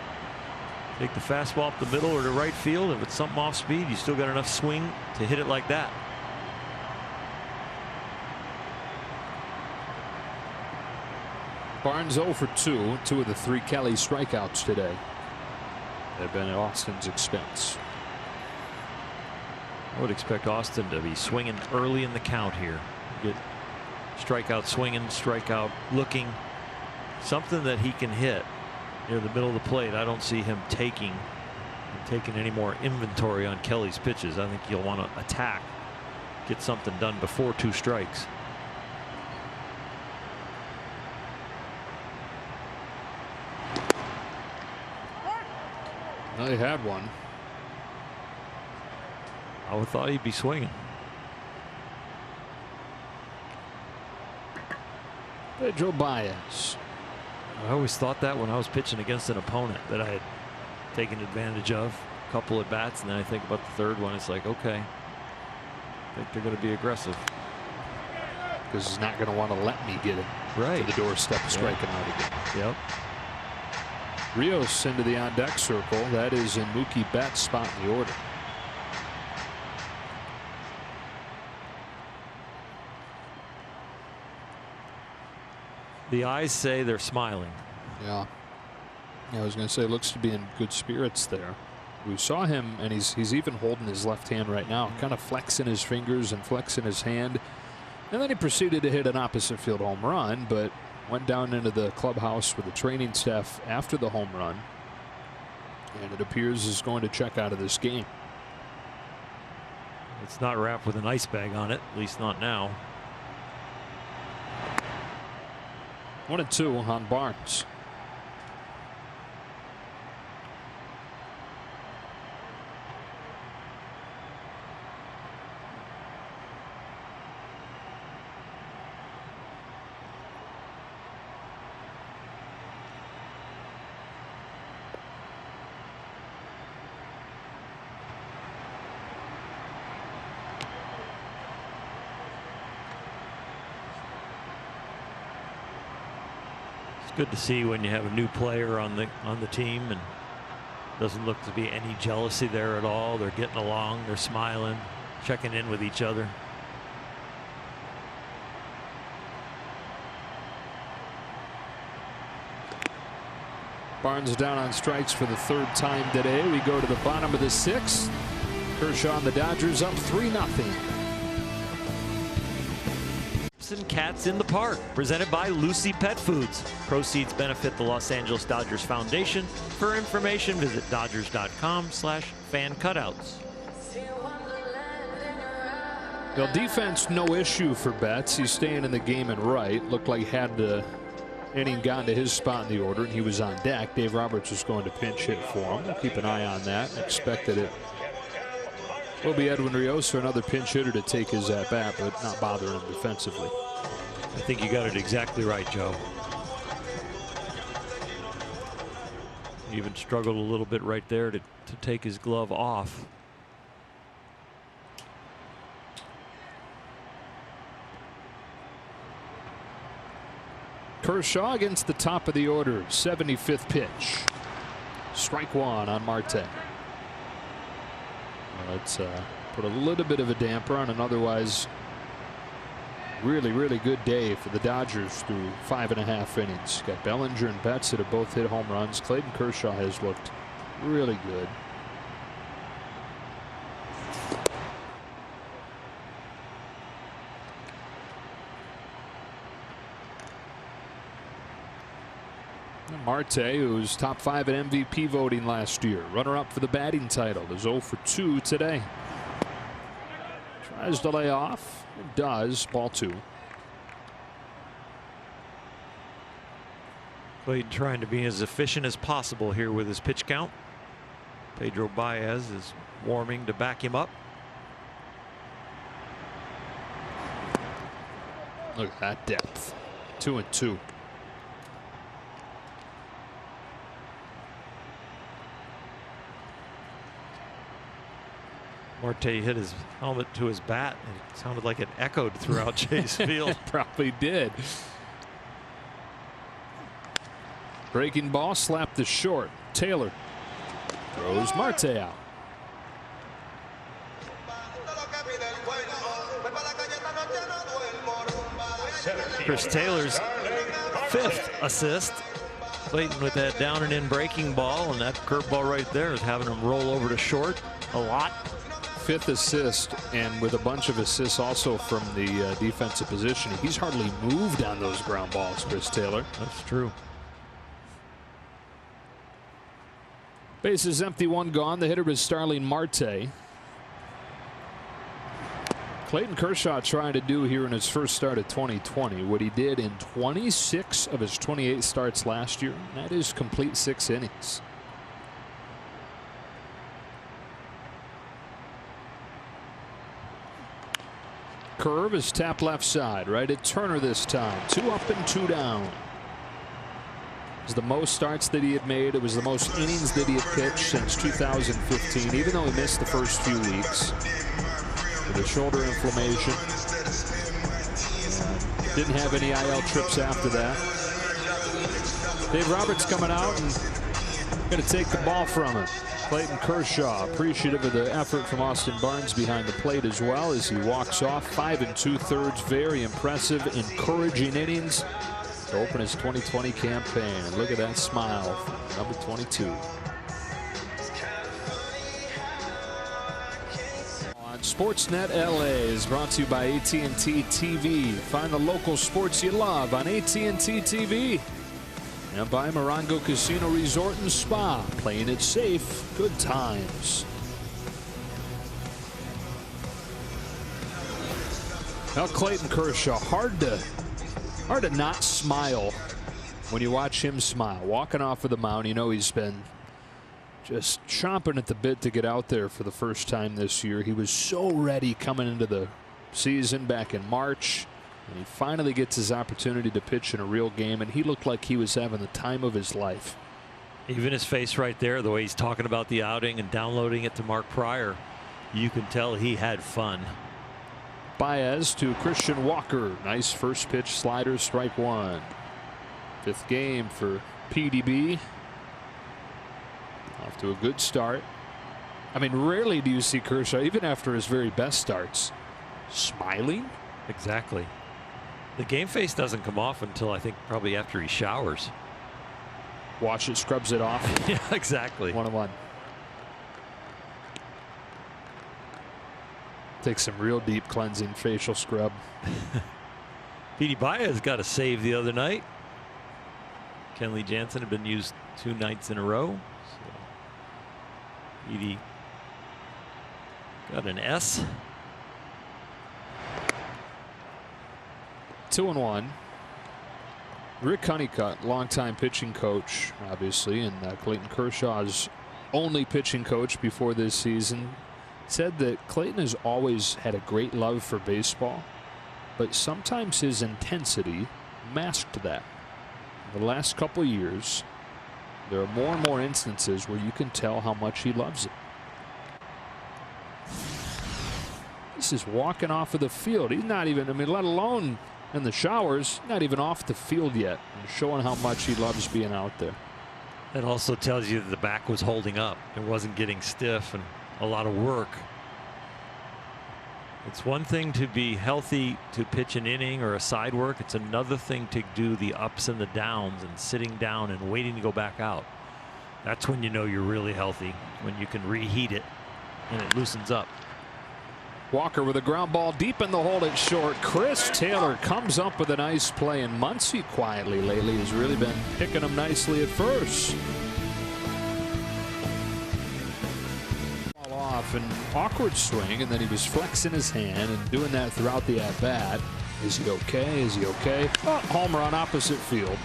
Take the fastball up the middle or to right field. If it's something off-speed, you still got enough swing to hit it like that. Barnes 0 for 2. 2 of the 3 Kelly strikeouts today have been at Austin's expense. I would expect Austin to be swinging early in the count here. Get strikeout swinging, strikeout looking. Something that he can hit near the middle of the plate. I don't see him taking and taking any more inventory on Kelly's pitches. I think you'll want to attack, get something done before 2 strikes. Well, he had one. I would thought he'd be swinging. Pedro Baez. I always thought that when I was pitching against an opponent that I had taken advantage of a couple at bats, and then I think about the 3rd one. It's like, okay, I think they're going to be aggressive. Because he's not going to want to let me get it to the doorstep, striking out again. Yep. Rios into the on-deck circle. That is in Mookie Betts' spot in the order. The eyes say they're smiling. Yeah. I was going to say, looks to be in good spirits there. We saw him, and he's even holding his left hand right now, kind of flexing his fingers and flexing his hand. And then he proceeded to hit an opposite field home run, but went down into the clubhouse with the training staff after the home run. And it appears is going to check out of this game. It's not wrapped with an ice bag on it, at least not now. 1-2 on Barnes. It's good to see when you have a new player on the team, and doesn't look to be any jealousy there at all. They're getting along, they're smiling, checking in with each other. Barnes down on strikes for the 3rd time today. We go to the bottom of the 6th. Kershaw and the Dodgers up 3-0. Cats in the Park, presented by Lucy Pet Foods. Proceeds benefit the Los Angeles Dodgers Foundation. For information, visit dodgers.com/fan-cutouts. Well, defense no issue for Betts. He's staying in the game and right. Looked like he had the inning gotten to his spot in the order, and he was on deck. Dave Roberts was going to pinch hit for him. We'll keep an eye on that. Expect that it will be Edwin Rios or another pinch hitter to take his at bat, but not bothering him defensively. I think you got it exactly right, Joe. He even struggled a little bit right there to take his glove off. Kershaw against the top of the order, 75th pitch. Strike 1 on Marte. Let's put a little bit of a damper on an otherwise really good day for the Dodgers through 5.5 innings. Got Bellinger and Betts that have both hit home runs. Clayton Kershaw has looked really good. Marte, who's top 5 at MVP voting last year, runner-up for the batting title, is 0 for 2 today. Tries to lay off, it does. Ball 2. Clayton trying to be as efficient as possible here with his pitch count. Pedro Baez is warming to back him up. Look at that depth. 2-2. Marte hit his helmet to his bat, and it sounded like it echoed throughout Chase Field. Probably did. Breaking ball slapped to short. Taylor throws Marte out. Chris Taylor's 5th assist. Clayton with that down and in breaking ball, and that curveball right there is having him roll over to short a lot. 5th assist, and with a bunch of assists also from the defensive position. He's hardly moved on those ground balls, Chris Taylor. That's true. Bases empty, one gone. The hitter is Starling Marte. Clayton Kershaw trying to do here in his first start of 2020 what he did in 26 of his 28 starts last year. That is complete 6 innings. Curve is tapped left side. Right at Turner this time. 2 up and 2 down. It was the most starts that he had made. It was the most innings that he had pitched since 2015, even though he missed the first few weeks with a shoulder inflammation. Didn't have any IL trips after that. Dave Roberts coming out and going to take the ball from him. Clayton Kershaw appreciative of the effort from Austin Barnes behind the plate as well as he walks off. 5 2/3. Very impressive, encouraging innings to open his 2020 campaign. And look at that smile from number 22. On Sportsnet LA is brought to you by AT&T TV. Find the local sports you love on AT&T TV. And by Morongo Casino Resort and Spa. Playing it safe. Good times. Now Clayton Kershaw, hard to not smile when you watch him smile. Walking off of the mound, you know he's been just chomping at the bit to get out there for the first time this year. He was so ready coming into the season back in March. And he finally gets his opportunity to pitch in a real game, and he looked like he was having the time of his life. Even his face right there, the way he's talking about the outing and downloading it to Mark Pryor, you can tell he had fun. Baez to Christian Walker. Nice first pitch slider, strike 1. 5th game for PDB. Off to a good start. I mean, rarely do you see Kershaw, even after his very best starts, smiling. Exactly. The game face doesn't come off until I think probably after he showers. Watch it, scrubs it off. Yeah, exactly. 1-1. Takes some real deep cleansing facial scrub. Petey Baez got a save the other night. Kenley Jansen had been used 2 nights in a row. So Petey got an S. 2-1. Rick Honeycutt, longtime pitching coach, obviously, and Clayton Kershaw's only pitching coach before this season, said that Clayton has always had a great love for baseball, but sometimes his intensity masked that. In the last couple years, there are more and more instances where you can tell how much he loves it. This is walking off of the field. He's not even, I mean, let alone in the showers, not even off the field yet, and showing how much he loves being out there. That also tells you that the back was holding up. It wasn't getting stiff and a lot of work. It's one thing to be healthy to pitch an inning or a side work. It's another thing to do the ups and the downs and sitting down and waiting to go back out. That's when you know you're really healthy, when you can reheat it and it loosens up. Walker with a ground ball deep in the hole at short. Chris Taylor comes up with a nice play, and Muncy quietly lately has really been picking him nicely at first. Ball off, an awkward swing, and then he was flexing his hand and doing that throughout the at-bat. Is he okay? Is he okay? Oh, home run opposite field.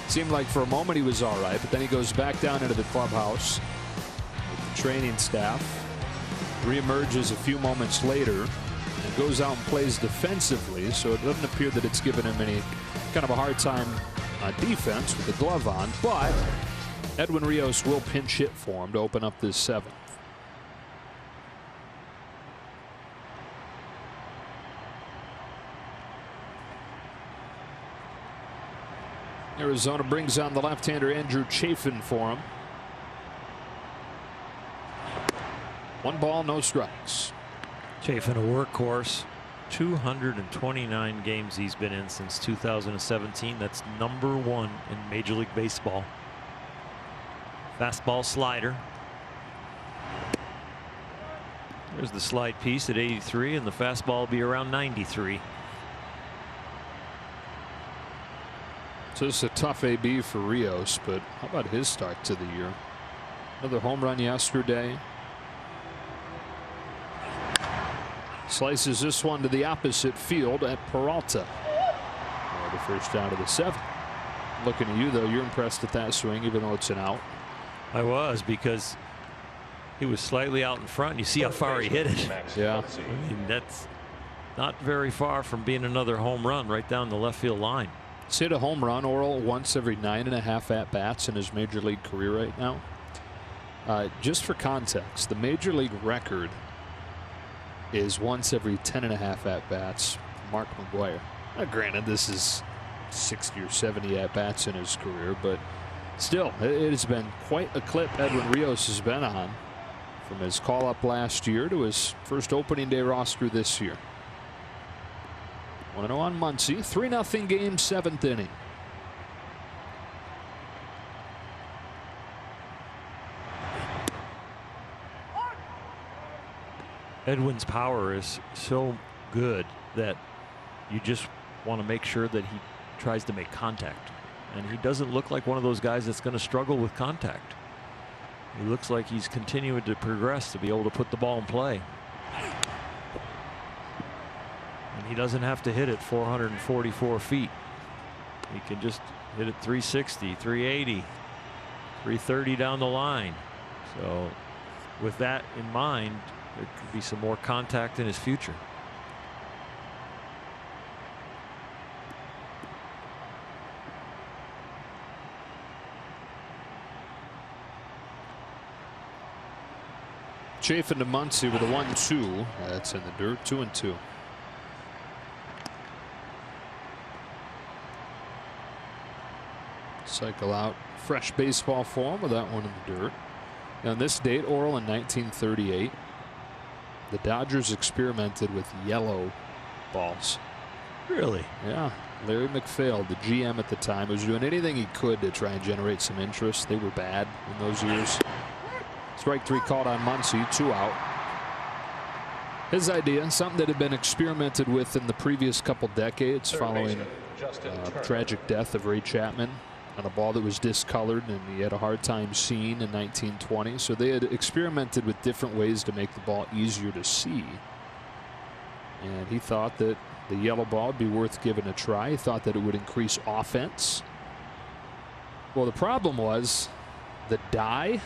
Seemed like for a moment he was all right, but then he goes back down into the clubhouse with the training staff. Reemerges a few moments later and goes out and plays defensively, so it doesn't appear that it's given him any kind of a hard time on defense with the glove on, but Edwin Rios will pinch hit for him to open up this 7th. Arizona brings on the left-hander Andrew Chafin for him. 1 ball, no strikes. Chafin, a workhorse. 229 games he's been in since 2017. That's #1 in Major League Baseball. Fastball slider. There's the slide piece at 83, and the fastball will be around 93. So this is a tough AB for Rios, but how about his start to the year? Another home run yesterday. Slices this one to the opposite field at Peralta. The first out of the 7th. Looking at you, though, you're impressed at that swing, even though it's an out. I was, because he was slightly out in front. And you see how far he hit it. Yeah. I mean, that's not very far from being another home run right down the left field line. He's hit a home run, Oral, once every 9.5 at-bats in his major league career right now. Just for context, the major league record is once every 10.5 at-bats. Mark McGwire. Now, granted, this is 60 or 70 at-bats in his career, but still, it has been quite a clip Edwin Rios has been on, from his call-up last year to his first opening day roster this year. 1-0 on Muncy. 3-0 game, 7th inning. Edwin's power is so good that you just want to make sure that he tries to make contact. And he doesn't look like one of those guys that's going to struggle with contact. He looks like he's continuing to progress to be able to put the ball in play. And he doesn't have to hit it 444 feet. He can just hit it 360, 380, 330 down the line. So with that in mind, there could be some more contact in his future. Chafin to Muncy with a 1-2. That's in the dirt. 2-2. Cycle out fresh baseball form with that one in the dirt. Now, on this date, Oral, in 1938, the Dodgers experimented with yellow balls. Really? Yeah. Larry McPhail, the GM at the time, was doing anything he could to try and generate some interest. They were bad in those years. Strike 3 called on Muncy, 2 out. His idea, something that had been experimented with in the previous couple decades following tragic death of Ray Chapman on a ball that was discolored and he had a hard time seeing in 1920. So they had experimented with different ways to make the ball easier to see. And he thought that the yellow ball would be worth giving a try. He thought that it would increase offense. Well, the problem was the dye,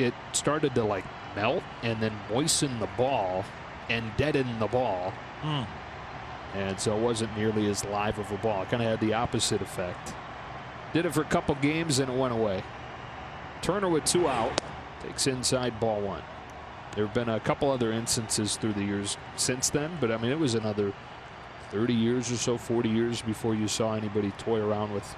it started to like melt and then moisten the ball and deaden the ball. And so it wasn't nearly as live of a ball. It kind of had the opposite effect. Did it for a couple games and it went away. Turner with 2 out takes inside, ball 1. There have been a couple other instances through the years since then, but I mean, it was another 30 years or so, 40 years before you saw anybody toy around with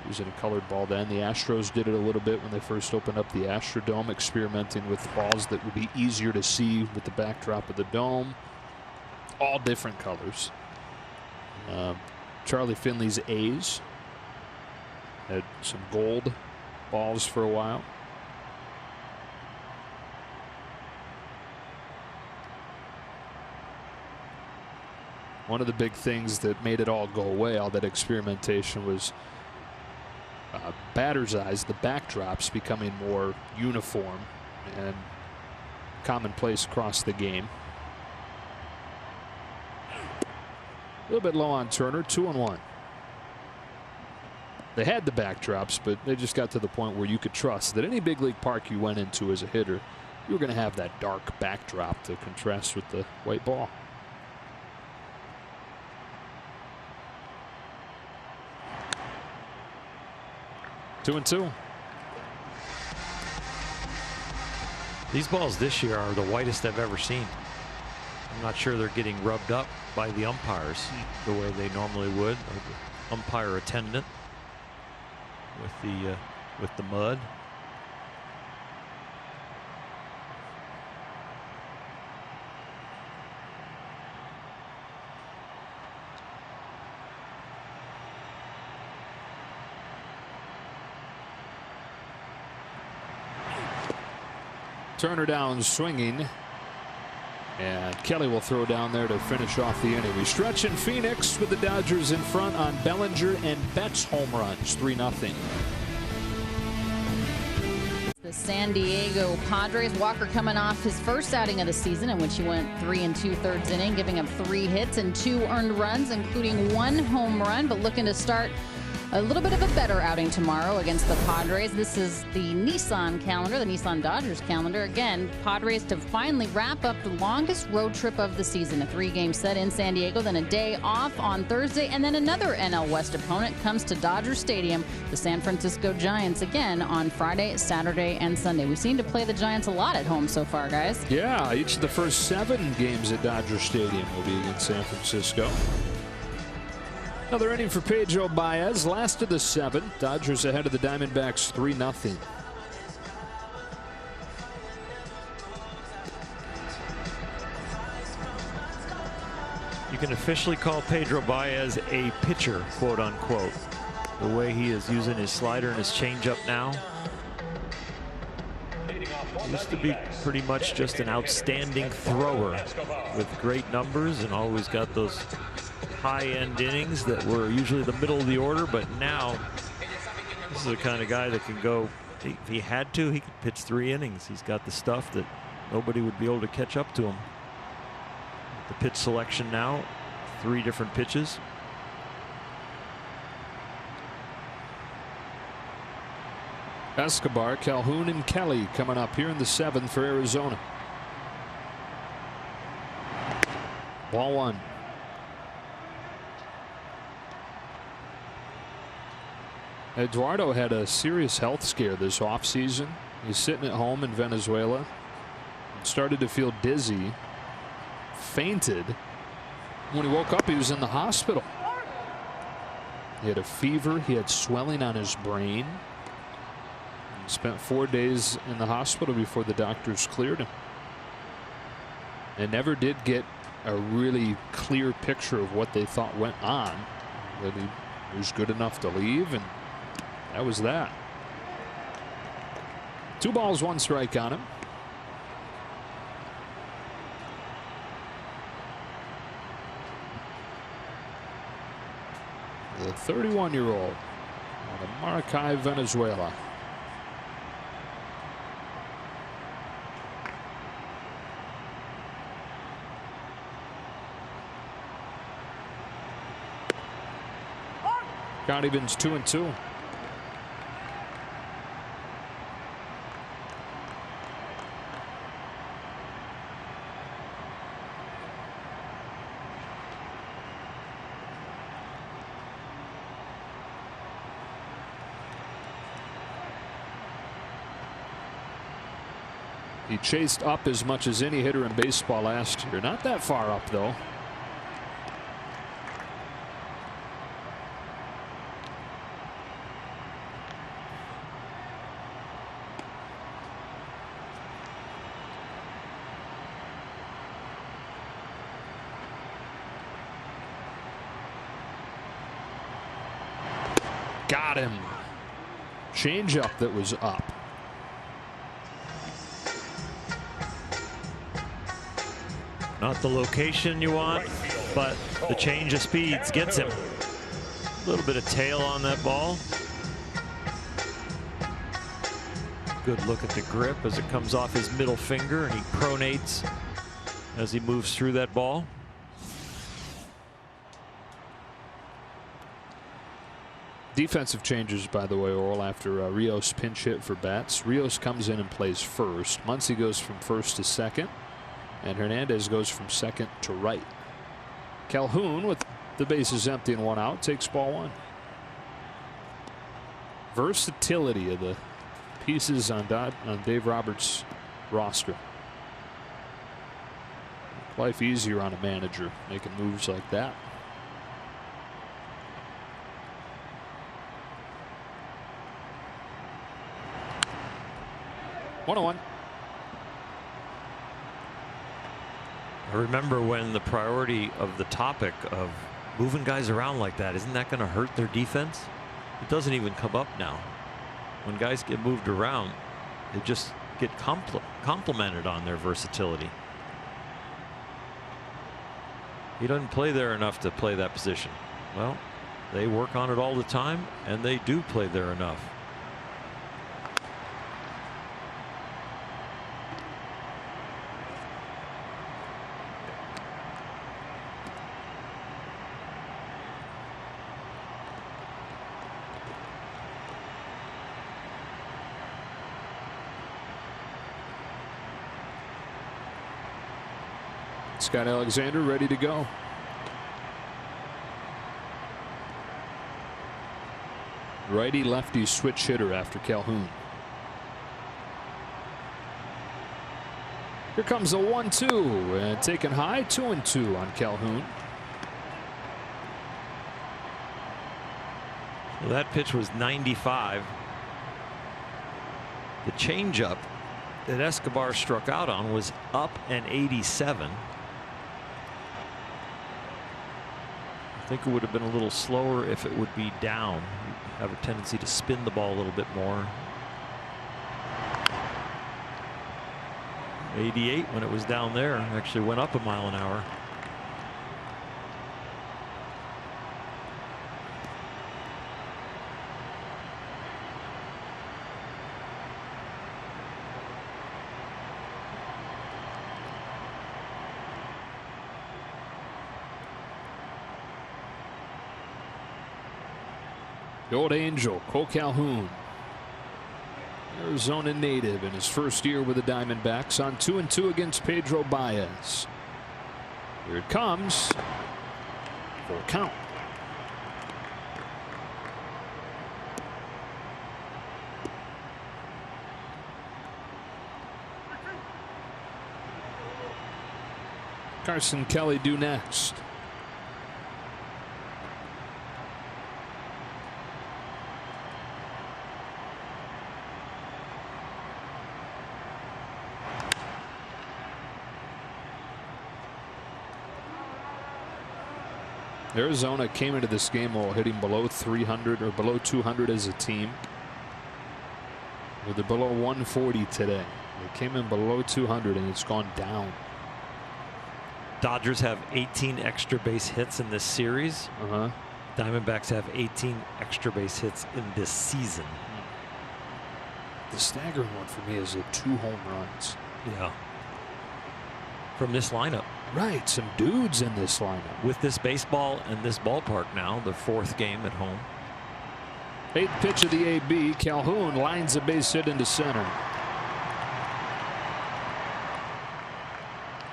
using a colored ball then. The Astros did it a little bit when they first opened up the Astrodome, experimenting with balls that would be easier to see with the backdrop of the dome. All different colors. Charlie Finley's A's had some gold balls for a while. One of the big things that made it all go away, all that experimentation, was batter's eyes, the backdrops becoming more uniform and commonplace across the game. A little bit low on Turner, 2-1. They had the backdrops, but they just got to the point where you could trust that any big league park you went into as a hitter, you were going to have that dark backdrop to contrast with the white ball. Two and 2. These balls this year are the whitest I've ever seen. I'm not sure they're getting rubbed up by the umpires the way they normally would, or the umpire attendant with the mud. Turner down swinging, and Kelly will throw down there to finish off the inning. We stretch in Phoenix with the Dodgers in front on Bellinger and Betts home runs, 3-0. San Diego Padres. Walker coming off his first outing of the season in which he went 3 2/3 inning, giving up 3 hits and 2 earned runs, including 1 home run, but looking to start a little bit of a better outing tomorrow against the Padres. This is the Nissan calendar, the Nissan Dodgers calendar. Again, Padres to finally wrap up the longest road trip of the season. A 3-game set in San Diego, then a day off on Thursday, and then another NL West opponent comes to Dodger Stadium, the San Francisco Giants, again on Friday, Saturday, and Sunday. We seem to play the Giants a lot at home so far, guys. Yeah, each of the first 7 games at Dodger Stadium will be against San Francisco. Another inning for Pedro Baez, last of the 7. Dodgers ahead of the Diamondbacks 3-0. You can officially call Pedro Baez a pitcher, quote unquote. The way he is using his slider and his changeup now. He used to be pretty much just an outstanding thrower with great numbers and always got those high-end innings that were usually the middle of the order, but now this is the kind of guy that can go, if he had to, he could pitch 3 innings. He's got the stuff that nobody would be able to catch up to him. The pitch selection now, 3 different pitches. Escobar, Calhoun, and Kelly coming up here in the 7th for Arizona. Ball 1. Eduardo had a serious health scare this offseason. He's sitting at home in Venezuela. Started to feel dizzy. Fainted. When he woke up, he was in the hospital. He had a fever. He had swelling on his brain. He spent 4 days in the hospital before the doctors cleared him. And never did get a really clear picture of what they thought went on. But he was good enough to leave, and that was that. 2 balls, 1 strike on him. The 31-year-old out of Maracay, Venezuela. Count evens 2-2. He chased up as much as any hitter in baseball last year. Not that far up, though. Got him. Changeup that was up. Not the location you want, but the change of speeds gets him. A little bit of tail on that ball. Good look at the grip as it comes off his middle finger, and he pronates as he moves through that ball. Defensive changes, by the way, Oral, after Rios pinch hit for bats. Rios comes in and plays first. Muncy goes from first to second. And Hernandez goes from second to right. Calhoun, with the bases empty and 1 out, takes ball 1. Versatility of the pieces on Dave Roberts' roster. Life easier on a manager making moves like that. One-on-one. I remember when the priority of the topic of moving guys around like that, isn't that going to hurt their defense? It doesn't even come up now. When guys get moved around, they just get complimented on their versatility. He doesn't play there enough to play that position. Well, they work on it all the time, and they do play there enough. Scott Alexander ready to go. Righty lefty switch hitter after Calhoun. Here comes the 1-2 and taken high, 2-2 on Calhoun. Well, that pitch was 95. The changeup that Escobar struck out on was up and 87. I think it would have been a little slower if it would be down. You have a tendency to spin the ball a little bit more. 88 when it was down there actually went up a mile an hour. The old Angel, Cole Calhoun, Arizona native in his first year with the Diamondbacks, on 2-2 against Pedro Baez. Here it comes. Full count. Carson Kelly due next. Arizona came into this game while hitting below 300 or below 200 as a team. They're below 140 today. They came in below 200 and it's gone down. Dodgers have 18 extra base hits in this series. Diamondbacks have 18 extra base hits in this season. The staggering one for me is the 2 home runs. Yeah. From this lineup. Right, some dudes in this lineup. With this baseball and this ballpark now, the 4th game at home. 8th pitch of the AB. Calhoun lines a base hit into center.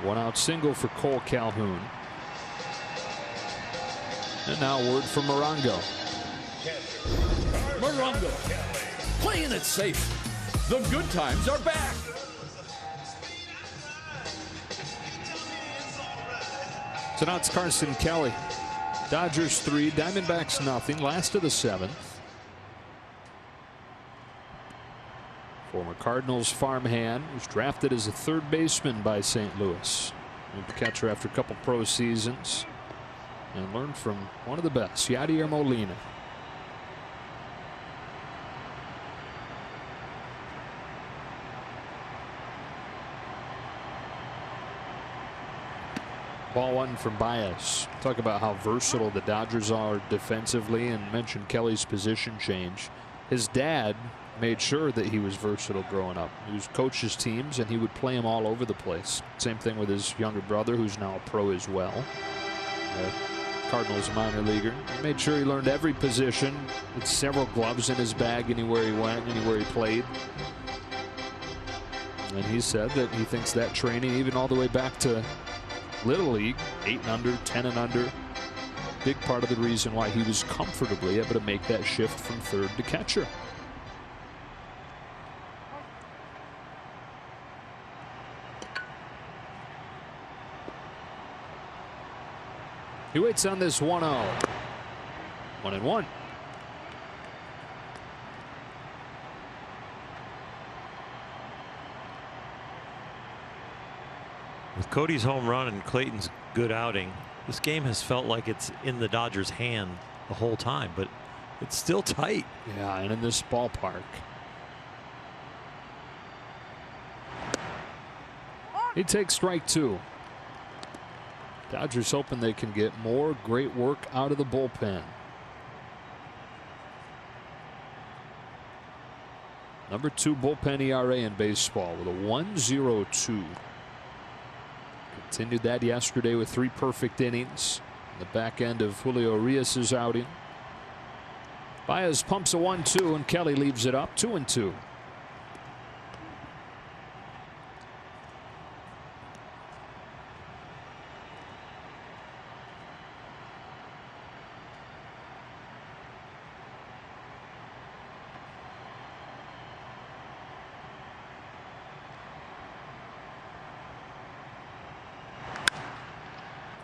1-out single for Cole Calhoun. And now word from Morongo. Morongo, playing it safe. The good times are back. So now it's Carson Kelly. Dodgers 3, Diamondbacks nothing. Last of the 7th. Former Cardinals farmhand was drafted as a 3rd baseman by St. Louis. Moved to catcher after a couple pro seasons and learned from one of the best, Yadier Molina. Ball 1 from Baez. Talk about how versatile the Dodgers are defensively and mentioned Kelly's position change. His dad made sure that he was versatile growing up. He was coach's teams and he would play them all over the place. Same thing with his younger brother, who's now a pro as well. Cardinals minor leaguer. He made sure he learned every position. Had several gloves in his bag anywhere he went, anywhere he played. And he said that he thinks that training, even all the way back to Little League, 8 and under, 10 and under, big part of the reason why he was comfortably able to make that shift from 3rd to catcher. He waits on this 1-0. 1-1. With Cody's home run and Clayton's good outing, this game has felt like it's in the Dodgers' hand the whole time, but it's still tight. Yeah, and in this ballpark. He takes strike 2. Dodgers hoping they can get more great work out of the bullpen. Number 2 bullpen ERA in baseball with a 1.02. Continued that yesterday with 3 perfect innings. The back end of Julio Urias's outing. Baez pumps a 1-2 and Kelly leaves it up 2-2.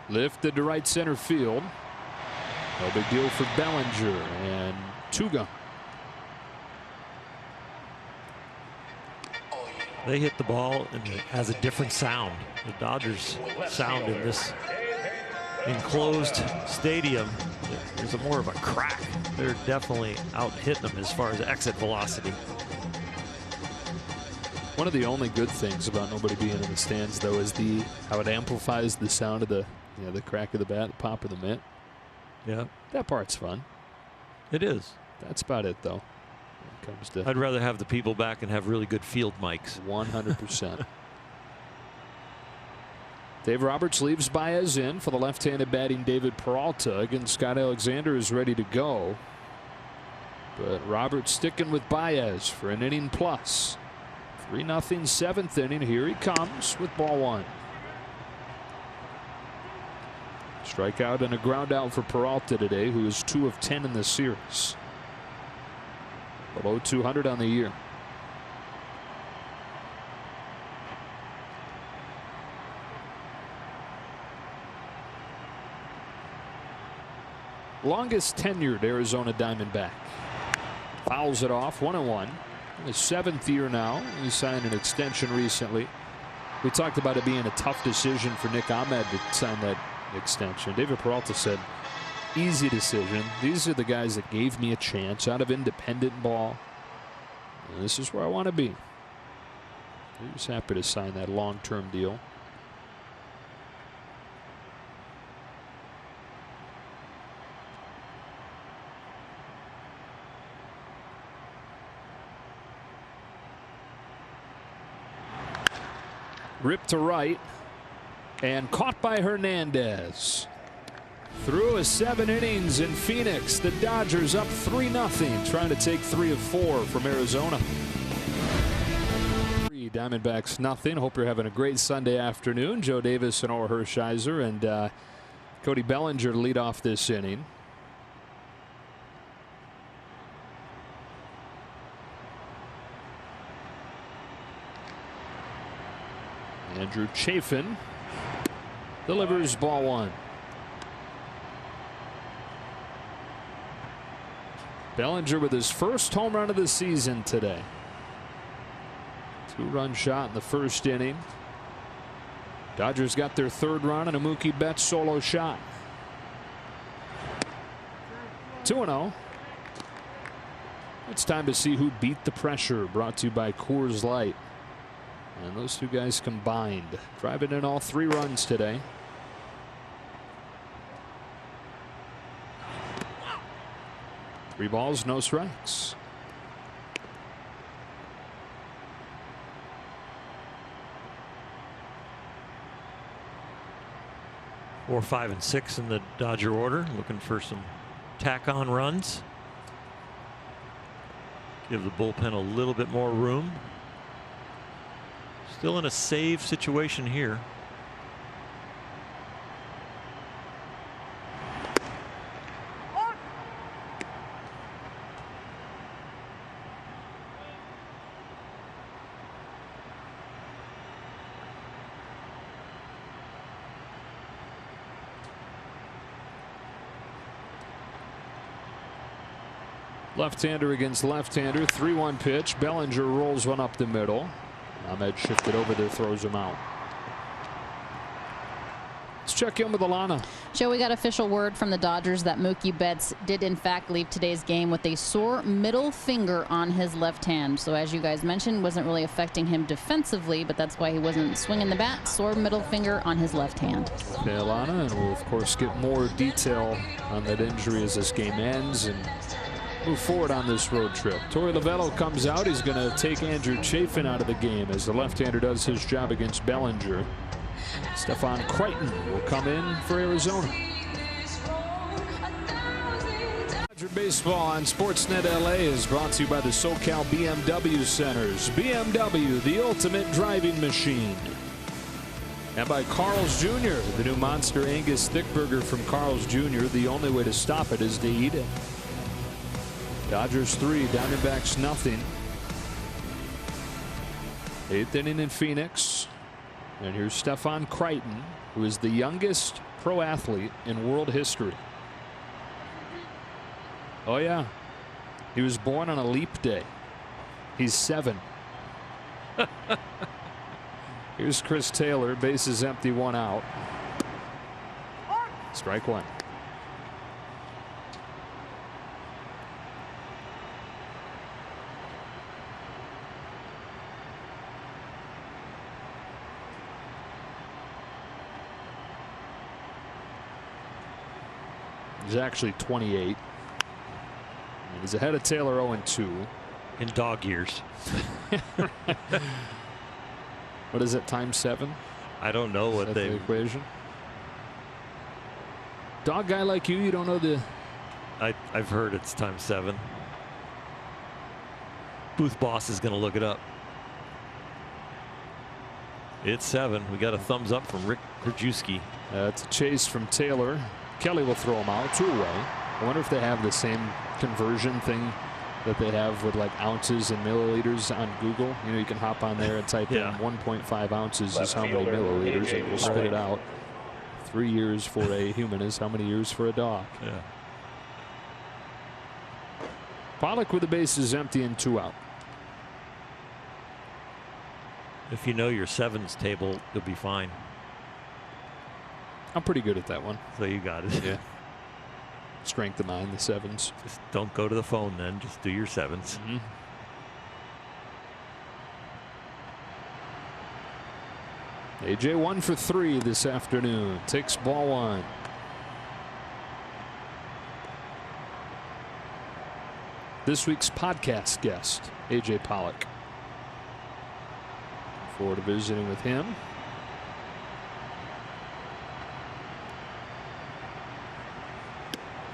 Lifted to right center field. No big deal for Bellinger, and two gone. They hit the ball and it has a different sound. The Dodgers sound in this enclosed stadium, there's a more of a crack. They're definitely out hitting them as far as exit velocity. One of the only good things about nobody being in the stands, though, is how it amplifies the sound of the crack of the bat, the pop of the mitt. Yeah, that part's fun. It is. That's about it, though. When it comes to, I'd rather have the people back and have really good field mics. 100%. Dave Roberts leaves Baez in for the left-handed batting David Peralta. Again, Scott Alexander is ready to go, but Roberts sticking with Baez for an inning plus. 3-0 seventh inning. Here he comes with ball one. Strikeout and a ground out for Peralta today, who is 2 of 10 in the series. Below 200 on the year. Longest tenured Arizona Diamondback. Fouls it off, 1-1. In his 7th year now. He signed an extension recently. We talked about it being a tough decision for Nick Ahmed to sign that extension. David Peralta said, easy decision. These are the guys that gave me a chance out of independent ball. And this is where I want to be. He was happy to sign that long-term deal. Ripped to right and caught by Hernandez. Through 7 innings in Phoenix, the Dodgers up 3-0, trying to take 3 of 4 from Arizona. Diamondbacks nothing. Hope you're having a great Sunday afternoon. Joe Davis and Orr Hershiser and Cody Bellinger to lead off this inning. Andrew Chafin delivers ball one. Bellinger with his first home run of the season today. 2-run shot in the first inning. Dodgers got their 3rd run and a Mookie Betts solo shot. 2-0. It's time to see who beat the pressure. Brought to you by Coors Light. And those two guys combined, driving in all 3 runs today. Three balls, no strikes. Four, 5, and 6 in the Dodger order, looking for some tack-on runs. Give the bullpen a little bit more room. Still in a save situation here. Left-hander against left-hander. 3-1 pitch. Bellinger rolls one up the middle. Ahmed shifted over there, throws him out. Let's check in with Alana. Joe, we got official word from the Dodgers that Mookie Betts did in fact leave today's game with a sore middle finger on his left hand. So as you guys mentioned, wasn't really affecting him defensively, but that's why he wasn't swinging the bat. Sore middle finger on his left hand. Okay, Alana, and we'll of course get more detail on that injury as this game ends and move forward on this road trip. Torey Lovullo comes out. He's going to take Andrew Chafin out of the game as the left-hander does his job against Bellinger. Stephon Clayton will come in for Arizona. Dodger Baseball on Sportsnet LA is brought to you by the SoCal BMW Centers. BMW, the ultimate driving machine. And by Carl's Jr., the new Monster Angus Thick Burger from Carl's Jr. The only way to stop it is to eat it. Dodgers 3, Diamondbacks nothing. 8th inning in Phoenix. And here's Stephon Clayton who is the youngest pro athlete in world history. Oh, yeah. He was born on a leap day. He's 7. Here's Chris Taylor. Bases empty, 1 out. Strike 1. He's actually 28. He's ahead of Taylor 0-2. In dog years. What is it, times 7? I don't know what the equation. Dog guy like you don't know the. I've heard it's times 7. Booth boss is going to look it up. It's 7. We got a thumbs up from Rick Krajewski. It's a chase from Taylor. Kelly will throw him out 2 away. I wonder if they have the same conversion thing that they have with like ounces and milliliters on Google. You know, you can hop on there and type in 1.5 ounces is how many milliliters, and we'll spit it out. 3 years for a human is how many years for a dog. Yeah. Pollock with the bases empty and 2 out. If you know your 7s table, you'll be fine. I'm pretty good at that one. So you got it. Yeah. Strength of mind, the 7s. Just don't go to the phone then. Just do your 7s. AJ 1 for 3 this afternoon. Takes ball 1. This week's podcast guest, AJ Pollock. Look forward to visiting with him.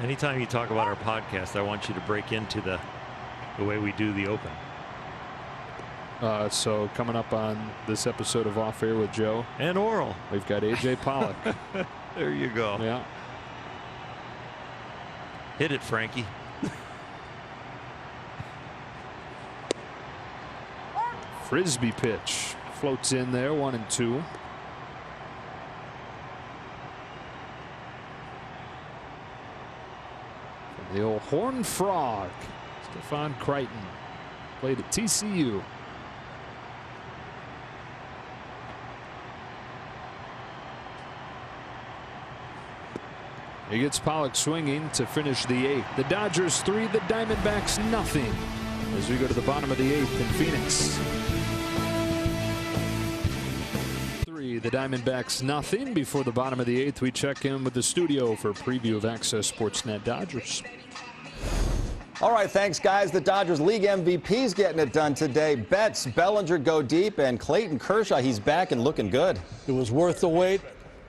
Anytime you talk about our podcast, I want you to break into the way we do the Open. So coming up on this episode of Off Air with Joe and Oral, we've got AJ Pollock. There you go. Yeah. Hit it, Frankie. Frisbee pitch floats in there, 1-2. The old Horned Frog, Stephon Clayton, played at TCU. He gets Pollock swinging to finish the 8th. The Dodgers 3, the Diamondbacks nothing. As we go to the bottom of the 8th in Phoenix. 3, the Diamondbacks nothing. Before the bottom of the 8th, we check in with the studio for a preview of Access Sportsnet Dodgers. All right, thanks, guys. The Dodgers League MVP's getting it done today. Betts, Bellinger go deep, and Clayton Kershaw, he's back and looking good. It was worth the wait.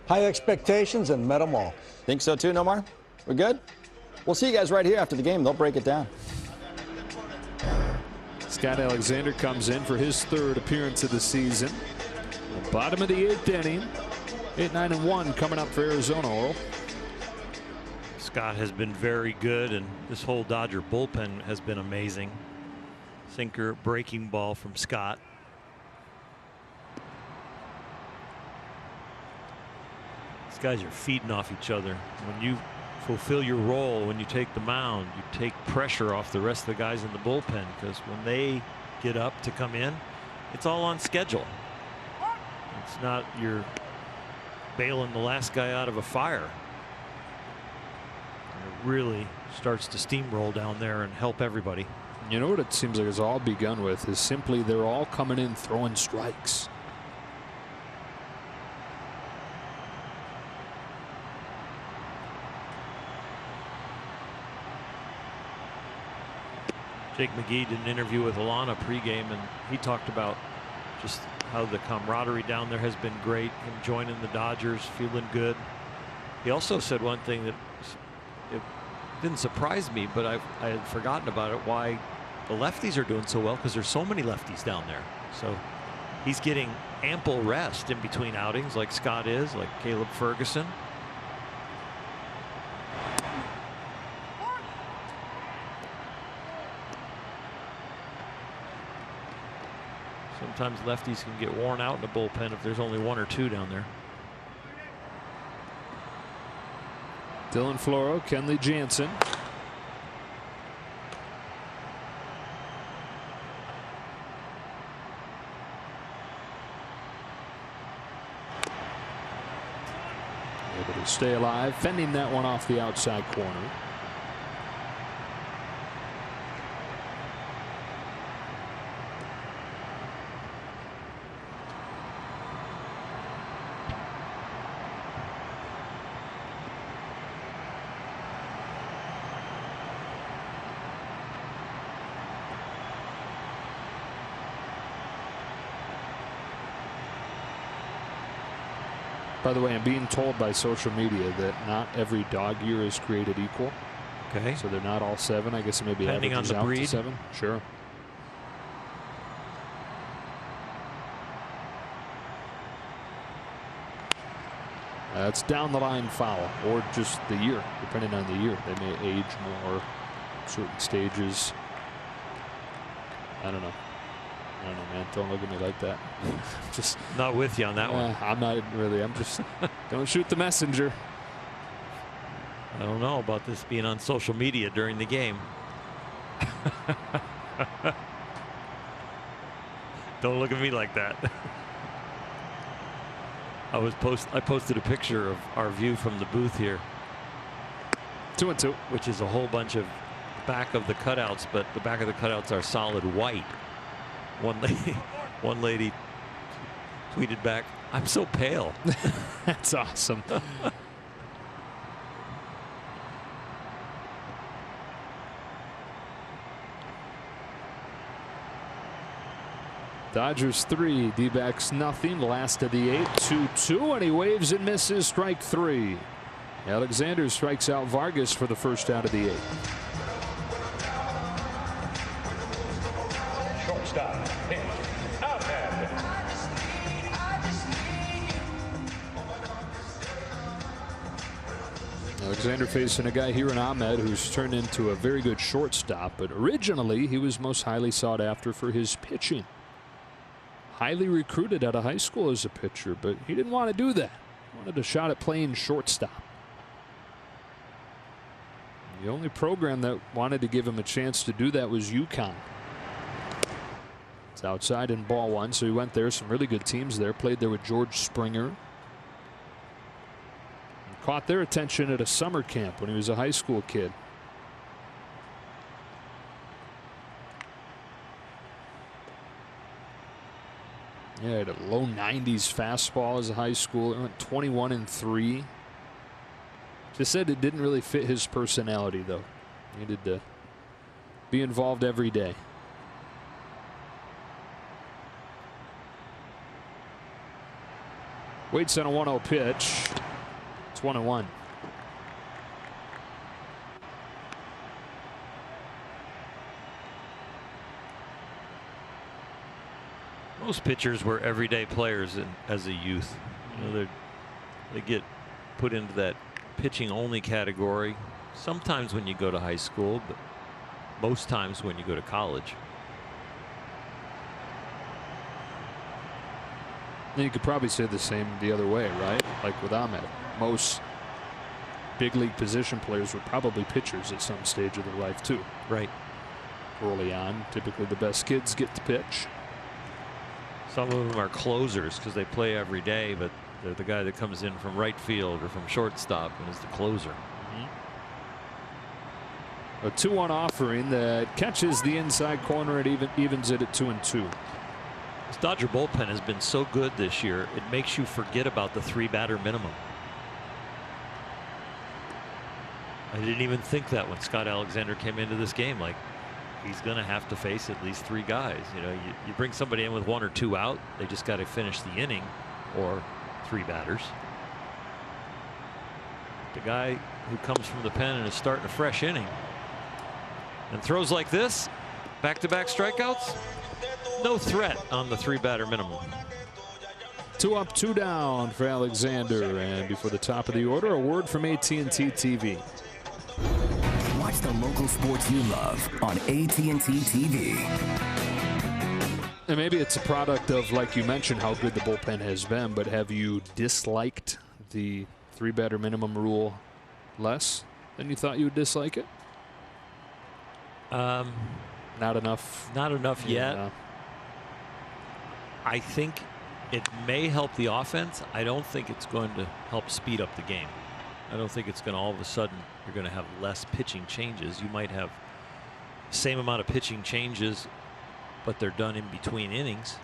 High expectations and met them all. Think so too, Nomar? We're good? We'll see you guys right here after the game. They'll break it down. Scott Alexander comes in for his 3rd appearance of the season. The bottom of the 8th inning. 8-9-1 coming up for Arizona, Oral. Scott has been very good, and this whole Dodger bullpen has been amazing. Sinker, breaking ball from Scott. These guys are feeding off each other. When you fulfill your role, when you take the mound, you take pressure off the rest of the guys in the bullpen, because when they get up to come in, it's all on schedule. It's not you're bailing the last guy out of a fire. It really starts to steamroll down there and help everybody. You know what it seems like it's all begun with is simply they're all coming in throwing strikes. Jake McGee did an interview with Alana pregame, and he talked about just how the camaraderie down there has been great, him joining the Dodgers, feeling good. He also said one thing that it didn't surprise me, but I had forgotten about it, why the lefties are doing so well, because there's so many lefties down there. So he's getting ample rest in between outings, like Scott is, like Caleb Ferguson. Sometimes lefties can get worn out in the bullpen if there's only 1 or 2 down there. Dylan Floro, Kenley Jansen. Able to stay alive, fending that one off the outside corner. By the way, I'm being told by social media that not every dog year is created equal. Okay. So they're not all 7. I guess it maybe depending on averages the out breed. to 7. Sure. That's down the line foul, or just the year, depending on the year. They may age more, certain stages. I don't know. I don't know, man. Don't look at me like that. Just not with you on that one. I'm not really. I'm just don't shoot the messenger. I don't know about this being on social media during the game. Don't look at me like that. I posted a picture of our view from the booth here. 2-2, which is a whole bunch of back of the cutouts, but the back of the cutouts are solid white. One lady tweeted back, "I'm so pale." That's awesome. Dodgers 3, D-backs nothing. Last of the 8, 2-2, and he waves and misses, strike 3. Alexander strikes out Vargas for the first out of the 8. Shortstop, pitch, Ahmed. Alexander facing a guy here in Ahmed who's turned into a very good shortstop, but originally he was most highly sought after for his pitching. Highly recruited out of high school as a pitcher, but he didn't want to do that. He wanted a shot at playing shortstop. The only program that wanted to give him a chance to do that was UConn. It's outside in ball 1, so he went there. Some really good teams there. Played there with George Springer. And caught their attention at a summer camp when he was a high school kid. Yeah, he had a low 90s fastball as a high schooler. Went 21-3. Just said it didn't really fit his personality, though. Needed to be involved every day. Waits on a 1-0 pitch. It's 1-1. Most pitchers were everyday players as a youth. You know, they get put into that pitching only category sometimes when you go to high school, but most times when you go to college. And you could probably say the same the other way, right? Like with Ahmed, most big league position players were probably pitchers at some stage of their life too. Right. Early on, typically the best kids get to pitch. Some of them are closers because they play every day, but they're the guy that comes in from right field or from shortstop and is the closer. A 2-1 offering that catches the inside corner. It evens it at 2-2. This Dodger bullpen has been so good this year, it makes you forget about the 3-batter minimum. I didn't even think that when Scott Alexander came into this game. Like, he's going to have to face at least 3 guys. You know, you bring somebody in with 1 or 2 out, they just got to finish the inning, or 3 batters. The guy who comes from the pen and is starting a fresh inning and throws like this, back-to-back strikeouts, no threat on the 3-batter minimum. 2 up, 2 down for Alexander. And before the top of the order, a word from AT&T TV. Watch the local sports you love on AT&T TV. And maybe it's a product of, like you mentioned, how good the bullpen has been, but have you disliked the 3-batter minimum rule less than you thought you would dislike it? Not enough. Not enough yet. Yeah. I think it may help the offense. I don't think it's going to help speed up the game. I don't think it's going to all of a sudden you're going to have less pitching changes. You might have the same amount of pitching changes, but they're done in between innings.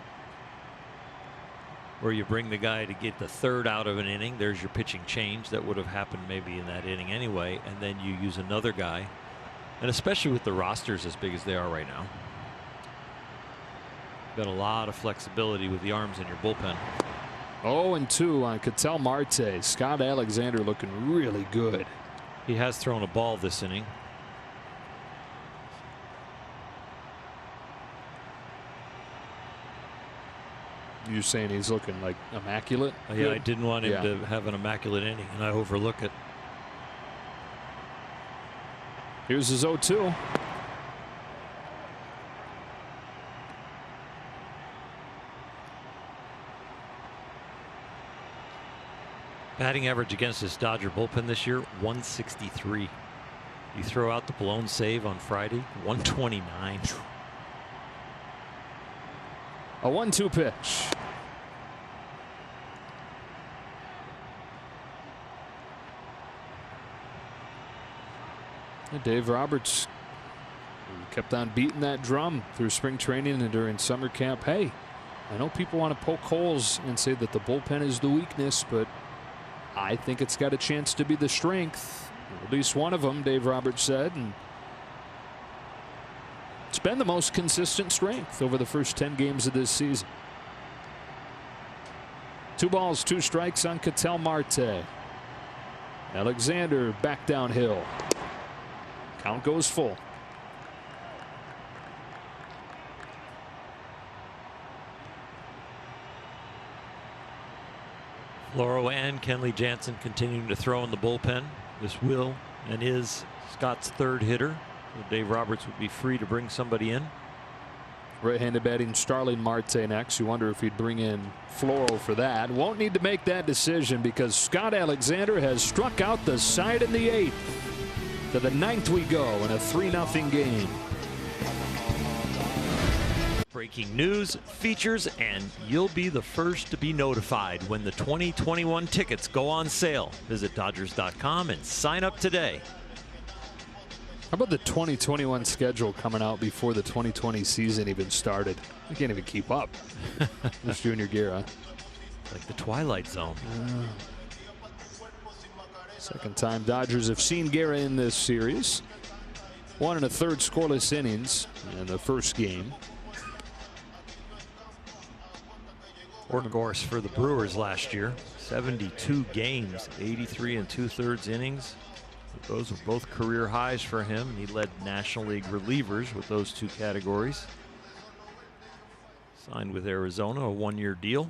Where you bring the guy to get the third out of an inning, there's your pitching change that would have happened maybe in that inning anyway, and then you use another guy. And especially with the rosters as big as they are right now, got a lot of flexibility with the arms in your bullpen. 0-2 on Ketel Marte. Scott Alexander looking really good. He has thrown a ball this inning. You're saying he's looking like immaculate? Yeah, I didn't want him to have an immaculate inning, and I overlook it. Here's his 0-2. Batting average against this Dodger bullpen this year, 163. You throw out the blown save on Friday, 129. A 1-2 pitch. Dave Roberts kept on beating that drum through spring training and during summer camp. Hey, I know people want to poke holes and say that the bullpen is the weakness, but I think it's got a chance to be the strength. At least one of them, Dave Roberts said. And it's been the most consistent strength over the first 10 games of this season. 2 balls, 2 strikes on Ketel Marte. Alexander back downhill. Count goes full. Floro and Kenley Jansen continuing to throw in the bullpen. This will and is Scott's 3rd hitter. Dave Roberts would be free to bring somebody in. Right-handed batting Starling Marte next. You wonder if he'd bring in Floro for that. Won't need to make that decision because Scott Alexander has struck out the side in the 8th. To the 9th we go in a 3-0 game. Breaking news, features, and you'll be the first to be notified when the 2021 tickets go on sale. Visit Dodgers.com and sign up today. How about the 2021 schedule coming out before the 2020 season even started? I can't even keep up. This Junior Guerra. Like the Twilight Zone. Second time Dodgers have seen Guerra in this series. 1 1/3 scoreless innings in the first game. Ortengorst for the Brewers last year. 72 games, 83 2/3 innings. Those were both career highs for him. He led National League relievers with those 2 categories. Signed with Arizona, a 1-year deal.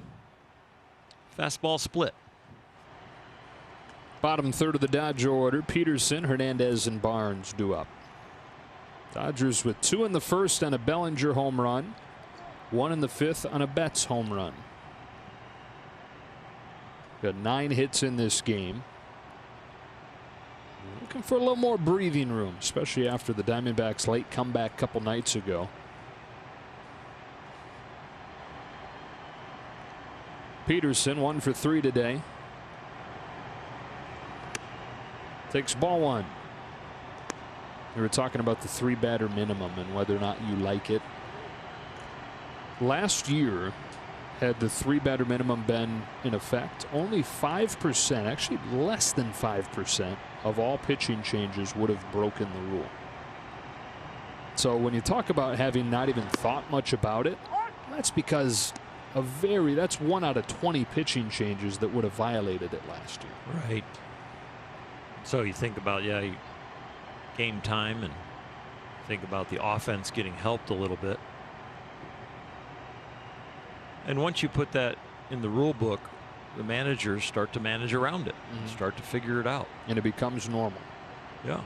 Fastball split. Bottom third of the Dodger order. Peterson, Hernandez, and Barnes due up. Dodgers with 2 in the first on a Bellinger home run. 1 in the 5th on a Betts home run. Got 9 hits in this game. Looking for a little more breathing room, especially after the Diamondbacks' late comeback a couple nights ago. Peterson 1 for 3 today. Takes ball 1. We were talking about the 3-batter minimum and whether or not you like it. Last year, had the 3-batter minimum been in effect, only 5%, actually less than 5% of all pitching changes would have broken the rule. So when you talk about having not even thought much about it, that's because that's 1 out of 20 pitching changes that would have violated it last year. Right. So you think about, game time and think about the offense getting helped a little bit. And once you put that in the rule book, the managers start to manage around it, start to figure it out. And it becomes normal. Yeah.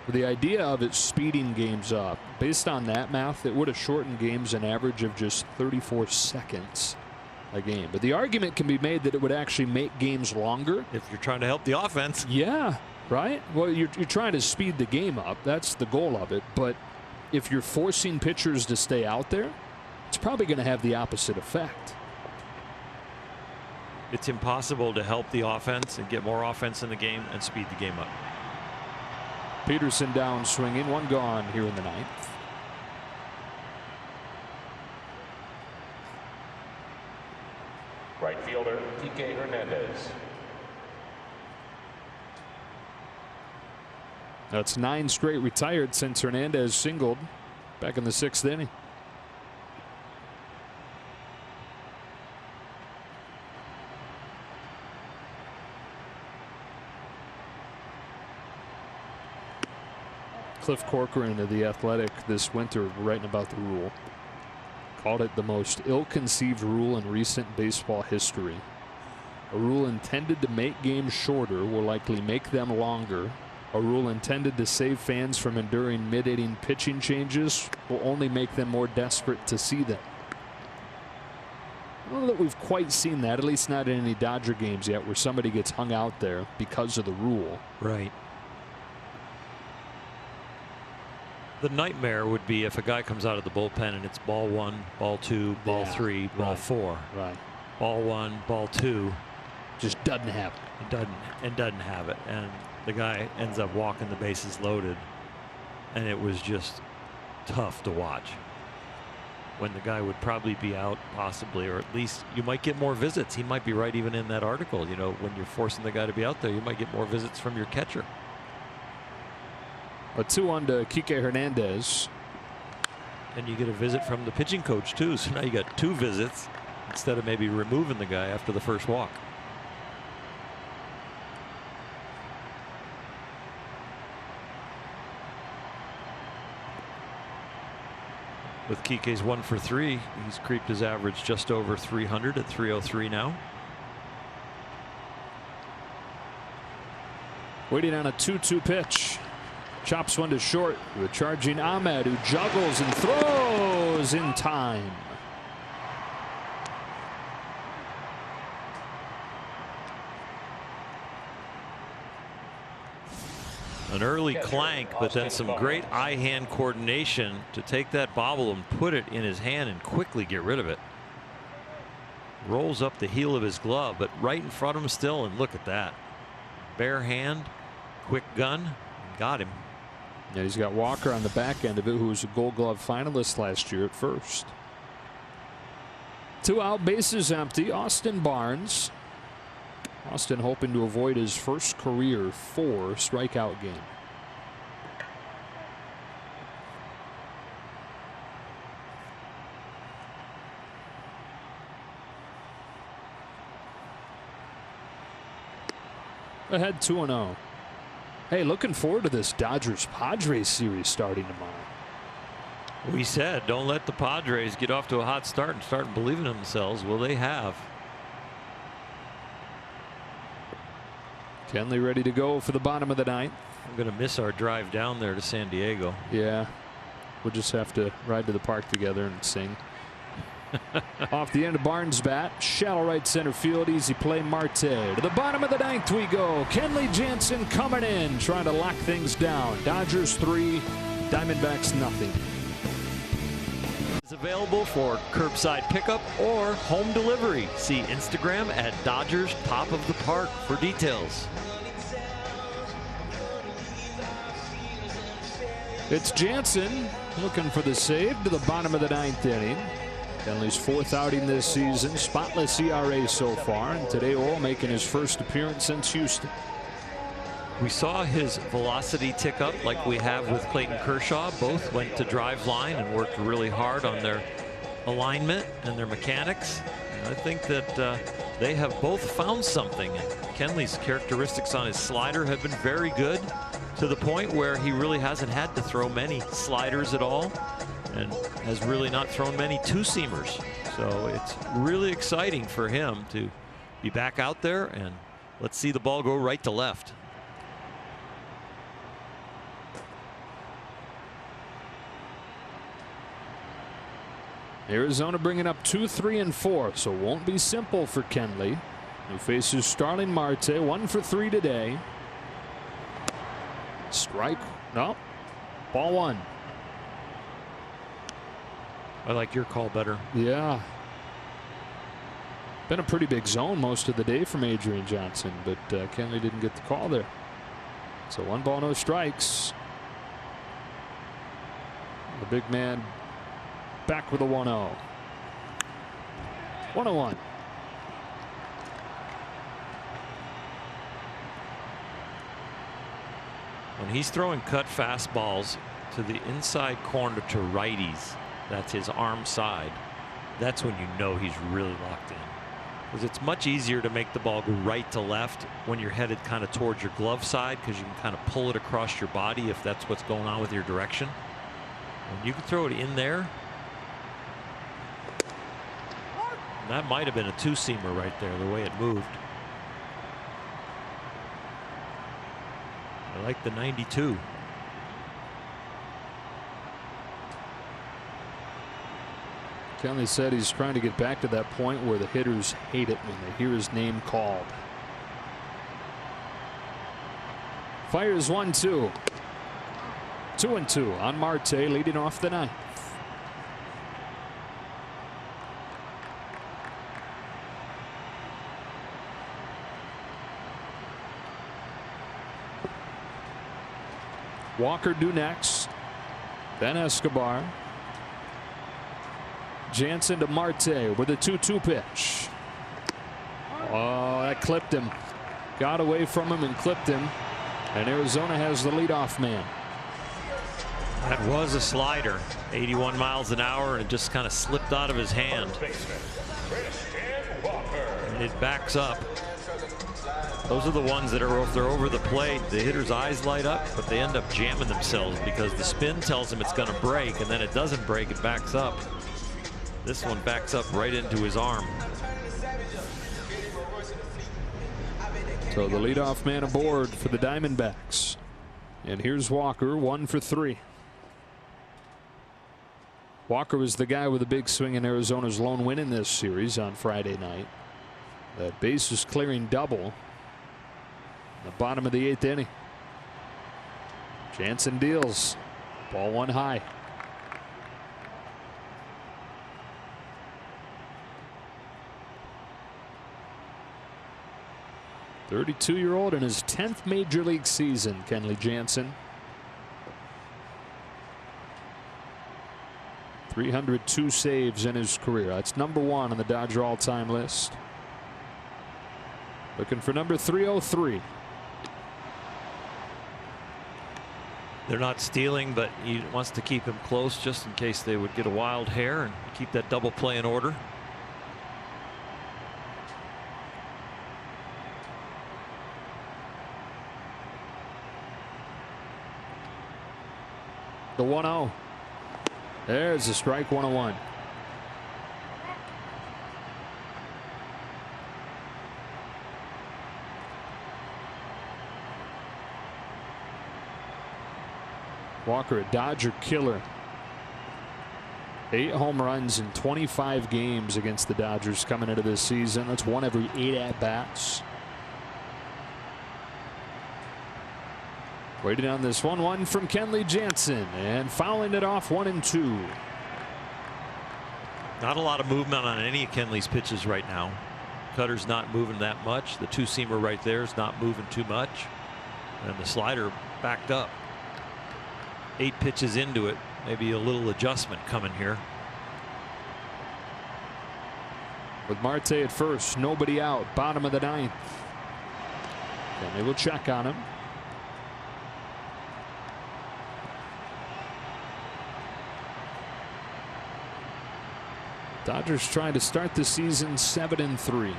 The idea of it speeding games up, based on that math, it would have shortened games an average of just 34 seconds a game. But the argument can be made that it would actually make games longer. If you're trying to help the offense. Yeah, right? Well, you're trying to speed the game up. That's the goal of it. But if you're forcing pitchers to stay out there, it's probably going to have the opposite effect. It's impossible to help the offense and get more offense in the game and speed the game up. Peterson down swinging, one gone here in the ninth. Right fielder, Kike Hernandez. That's 9 straight retired since Hernandez singled back in the 6th inning. Cliff Corcoran of The Athletic this winter writing about the rule. Called it the most ill-conceived rule in recent baseball history. A rule intended to make games shorter will likely make them longer. A rule intended to save fans from enduring mid-inning pitching changes will only make them more desperate to see them. I don't know that we've quite seen that, at least not in any Dodger games yet, where somebody gets hung out there because of the rule. Right. The nightmare would be if a guy comes out of the bullpen and it's ball 1, ball 2, ball 3, ball 4. Right. Ball 1, ball 2. Just doesn't have it. Doesn't have it. And the guy ends up walking the bases loaded. And it was just tough to watch. When the guy would probably be out possibly, or at least you might get more visits. He might be right even in that article. You know, when you're forcing the guy to be out there, you might get more visits from your catcher. A 2-1 to Kike Hernandez. And you get a visit from the pitching coach too. So now you got 2 visits instead of maybe removing the guy after the first walk. With Kike's 1 for 3, he's creeped his average just over 300 at 303 now. Waiting on a 2-2 pitch. Chops one to short with charging Ahmed, who juggles and throws in time. An early clank, but then some great eye-hand coordination to take that bobble and put it in his hand and quickly get rid of it. Rolls up the heel of his glove, but right in front of him still, and look at that. Bare hand, quick gun, got him. Yeah, he's got Walker on the back end of it, who was a Gold Glove finalist last year at first. 2 out, bases empty. Austin Barnes. Austin hoping to avoid his first career 4 strikeout game. Ahead 2-0. Hey, looking forward to this Dodgers-Padres series starting tomorrow. We said don't let the Padres get off to a hot start and start believing in themselves. Well, they have. Kenley ready to go for the bottom of the 9th. I'm going to miss our drive down there to San Diego. Yeah, we'll just have to ride to the park together and sing. Off the end of Barnes' bat, shallow right center field, easy play. Marte to the bottom of the 9th we go. Kenley Jansen coming in, trying to lock things down. Dodgers 3, Diamondbacks nothing. Is available for curbside pickup or home delivery. See Instagram at Dodgers Top of the Park for details. It's Jansen looking for the save to the bottom of the 9th inning. Kenley's 4th outing this season, spotless ERA so far, and today Orel making his first appearance since Houston. We saw his velocity tick up like we have with Clayton Kershaw. Both went to drive line and worked really hard on their alignment and their mechanics. And I think that they have both found something. And Kenley's characteristics on his slider have been very good, to the point where he really hasn't had to throw many sliders at all, and has really not thrown many 2-seamers. So it's really exciting for him to be back out there, and let's see the ball go right to left. Arizona bringing up 2, 3, and 4, so won't be simple for Kenley, who faces Starling Marte. 1 for 3 today. Strike. No. Ball 1. I like your call better. Yeah. Been a pretty big zone most of the day from Adrian Johnson, but Kenley didn't get the call there. So 1 ball, no strikes. The big man back with a 1-0. 1-1. When he's throwing cut fastballs to the inside corner to righties, that's his arm side, that's when you know he's really locked in. Because it's much easier to make the ball go right to left when you're headed kind of towards your glove side, because you can kind of pull it across your body if that's what's going on with your direction. And you can throw it in there. And that might have been a 2-seamer right there, the way it moved. I like the 92. Kenley said he's trying to get back to that point where the hitters hate it when they hear his name called. Fires 1-2. 2-2 on Marte, leading off the 9th. Walker due next. Then Escobar. Jansen to Marte with a 2-2 pitch. Oh, that clipped him. Got away from him and clipped him. And Arizona has the leadoff man. That was a slider, 81 miles an hour, and it just kind of slipped out of his hand. And it backs up. Those are the ones that are, if they're over the plate, the hitter's eyes light up, but they end up jamming themselves because the spin tells them it's going to break, and then it doesn't break, it backs up. This one backs up right into his arm. So the leadoff man aboard for the Diamondbacks. And here's Walker, 1 for 3. Walker was the guy with a big swing in Arizona's lone win in this series on Friday night. That bases clearing double. The bottom of the 8th inning. Jansen deals. Ball 1 high. .32-year-old in his 10th major league season, Kenley Jansen. 302 saves in his career. That's number 1 on the Dodger all-time list. Looking for number 303. They're not stealing, but he wants to keep him close just in case they would get a wild hair and keep that double play in order. The 1-0. There's a strike, 1-1. Walker, a Dodger killer. 8 home runs in 25 games against the Dodgers coming into this season. That's 1 every 8 at-bats. Waiting on this 1-1 from Kenley Jansen and fouling it off 1-2. Not a lot of movement on any of Kenley's pitches right now. Cutter's not moving that much. The 2-seamer right there is not moving too much. And the slider backed up. 8 pitches into it. Maybe a little adjustment coming here. With Marte at first, nobody out, bottom of the 9th. And they will check on him. Dodgers trying to start the season 7-3.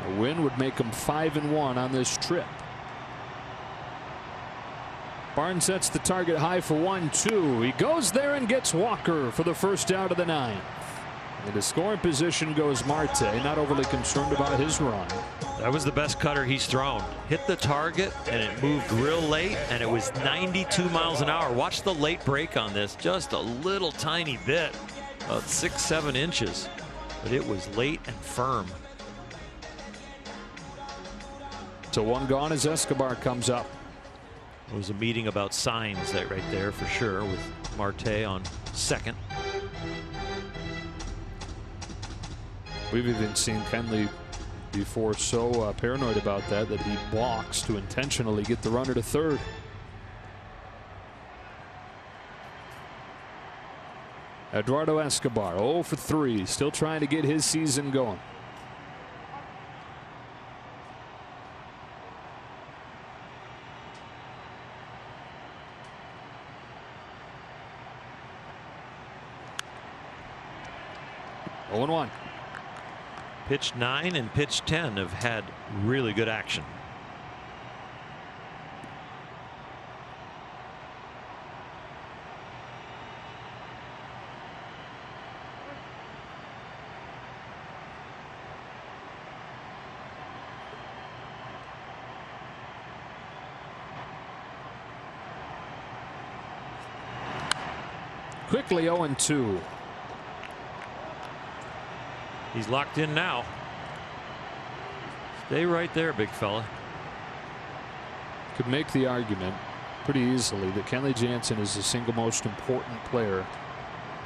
A win would make them 5-1 on this trip. Barnes sets the target high for 1-2. He goes there and gets Walker for the first out of the 9th. Into scoring position goes Marte, not overly concerned about his run. That was the best cutter he's thrown. Hit the target and it moved real late, and it was 92 miles an hour. Watch the late break on this, just a little tiny bit, about 6-7 inches, but it was late and firm. So one gone as Escobar comes up. It was a meeting about signs that right there for sure, with Marte on second. We've even seen Kenley before so paranoid about that he walks to intentionally get the runner to third. Eduardo Escobar 0 for 3, still trying to get his season going. Oh, 1. Pitch 9 and pitch 10 have had really good action. Quickly 0-2. He's locked in now. Stay right there, big fella. Could make the argument pretty easily that Kenley Jansen is the single most important player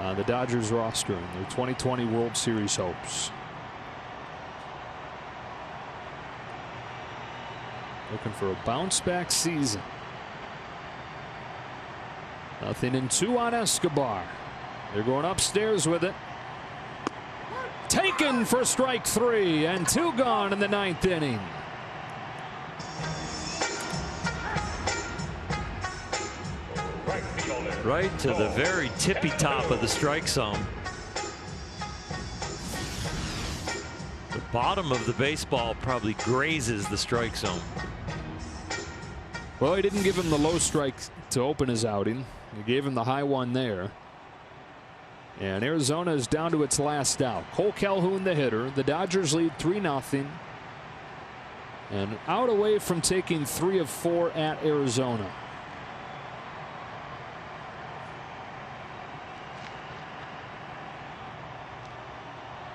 on the Dodgers roster in their 2020 World Series hopes. Looking for a bounce back season. 0-2 on Escobar. They're going upstairs with it. Taken for strike 3, and 2 gone in the 9th inning. Right to the very tippy top of the strike zone. The bottom of the baseball probably grazes the strike zone. Well, he didn't give him the low strike to open his outing. He gave him the high one there. And Arizona is down to its last out. Cole Calhoun, the hitter. The Dodgers lead 3-0. And out away from taking 3 of 4 at Arizona.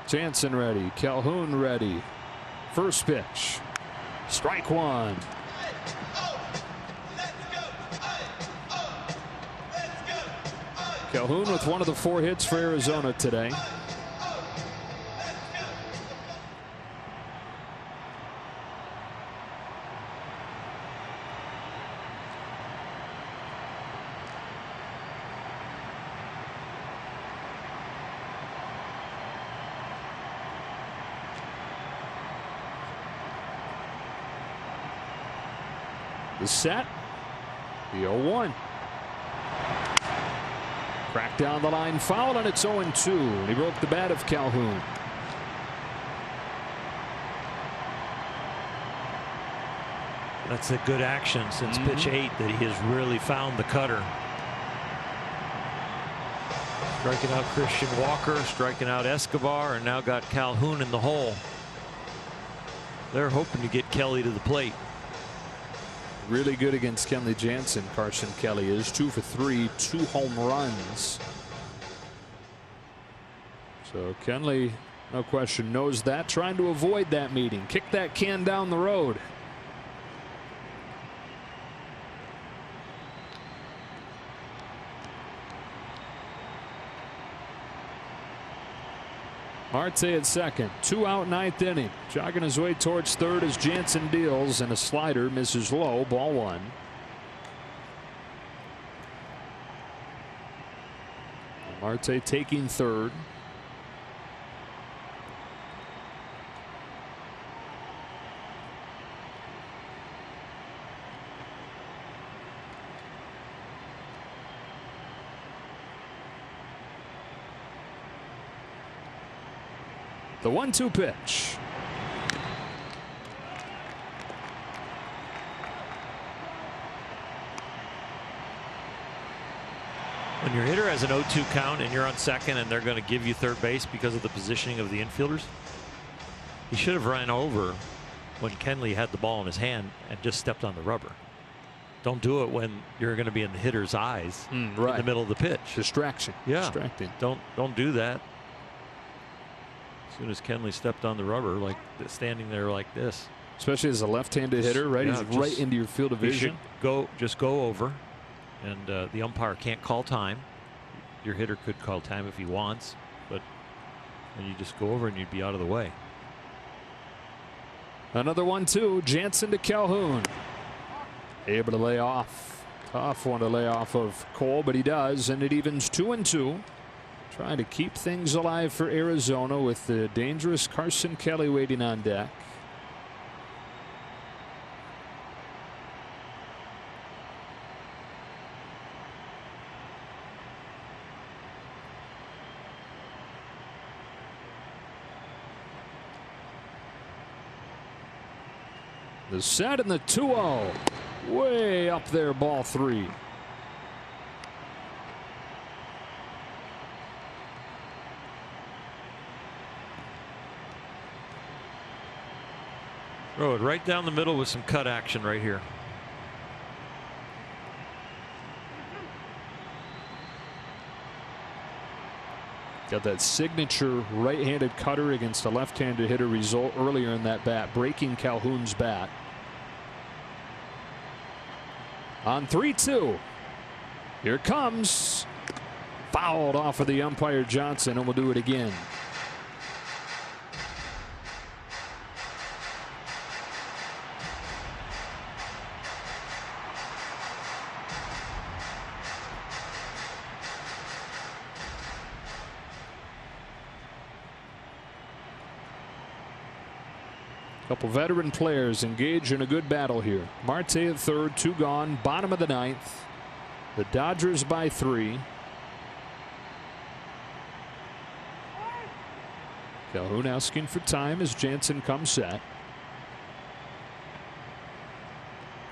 Jansen ready. Calhoun ready. First pitch. Strike 1. Calhoun with one of the 4 hits for Arizona today. The set. The 0-1. Cracked down the line, foul, and it's 0-2. He broke the bat of Calhoun. That's a good action since pitch 8 that he has really found the cutter. Striking out Christian Walker, striking out Escobar, and now got Calhoun in the hole. They're hoping to get Kelly to the plate. Really good against Kenley Jansen. Carson Kelly is 2 for 3, 2 home runs. So Kenley, no question, knows that, trying to avoid that meeting, kick that can down the road. Marte at second, 2 out, 9th inning. Jogging his way towards third as Jansen deals, and a slider misses low, ball 1. Marte taking third. The 1-2 pitch. When your hitter has an 0-2 count and you're on second and they're going to give you third base because of the positioning of the infielders, he should have run over when Kenley had the ball in his hand and just stepped on the rubber. Don't do it when you're going to be in the hitter's eyes in the middle of the pitch. Distraction. Yeah. Distracting. Don't do that. As soon as Kenley stepped on the rubber, like standing there like this. Especially as a left-handed hitter, right? Yeah, he's right into your field of vision. Just go over, and the umpire can't call time. Your hitter could call time if he wants, but then you just go over and you'd be out of the way. Another 1-2. Jansen to Calhoun. Able to lay off. Tough one to lay off of Cole, but he does, and it evens 2-2. Trying to keep things alive for Arizona with the dangerous Carson Kelly waiting on deck. The set and the 2-0. Way up there, ball 3. Throw it right down the middle with some cut action right here. Got that signature right-handed cutter against a left-handed hitter result earlier in that bat, breaking Calhoun's bat. On 3-2. Here comes. Fouled off of the umpire Johnson, and we'll do it again. Couple veteran players engaged in a good battle here. Marte at third, 2 gone, bottom of the 9th. The Dodgers by 3. Calhoun asking for time as Jansen comes set.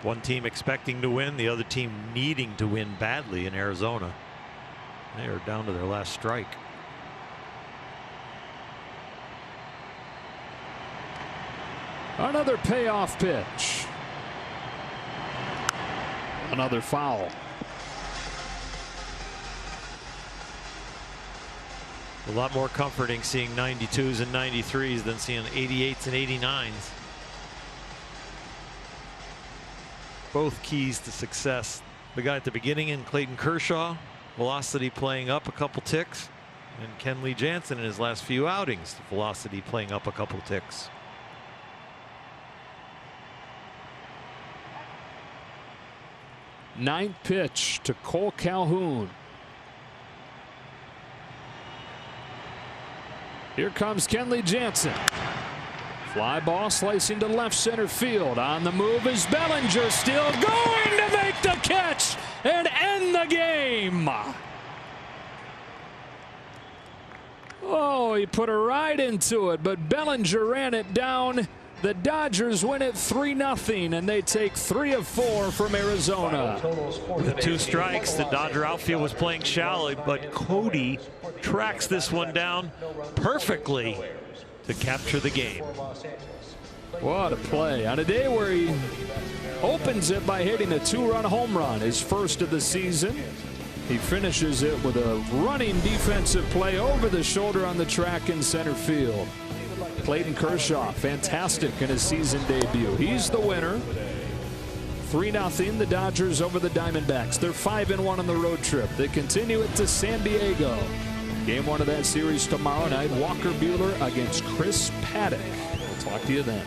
One team expecting to win, the other team needing to win badly in Arizona. They are down to their last strike. Another payoff pitch. Another foul. A lot more comforting seeing 92s and 93s than seeing 88s and 89s. Both keys to success. The guy at the beginning in Clayton Kershaw, velocity playing up a couple ticks, and Kenley Jansen in his last few outings, velocity playing up a couple ticks. Ninth pitch to Cole Calhoun. Here comes Kenley Jansen. Fly ball slicing to left center field. On the move is Bellinger, still going to make the catch and end the game. Oh, he put a right into it, but Bellinger ran it down. The Dodgers win it 3-0, and they take 3 of 4 from Arizona. With 2 strikes, the Dodger outfield was playing shallow, but Cody tracks this one down perfectly to capture the game. What a play on a day where he opens it by hitting a 2-run home run, his first of the season. He finishes it with a running defensive play over the shoulder on the track in center field. Clayton Kershaw, fantastic in his season debut. He's the winner. 3-0, the Dodgers over the Diamondbacks. They're 5-1 on the road trip. They continue it to San Diego. Game 1 of that series tomorrow night. Walker Buehler against Chris Paddock. We'll talk to you then.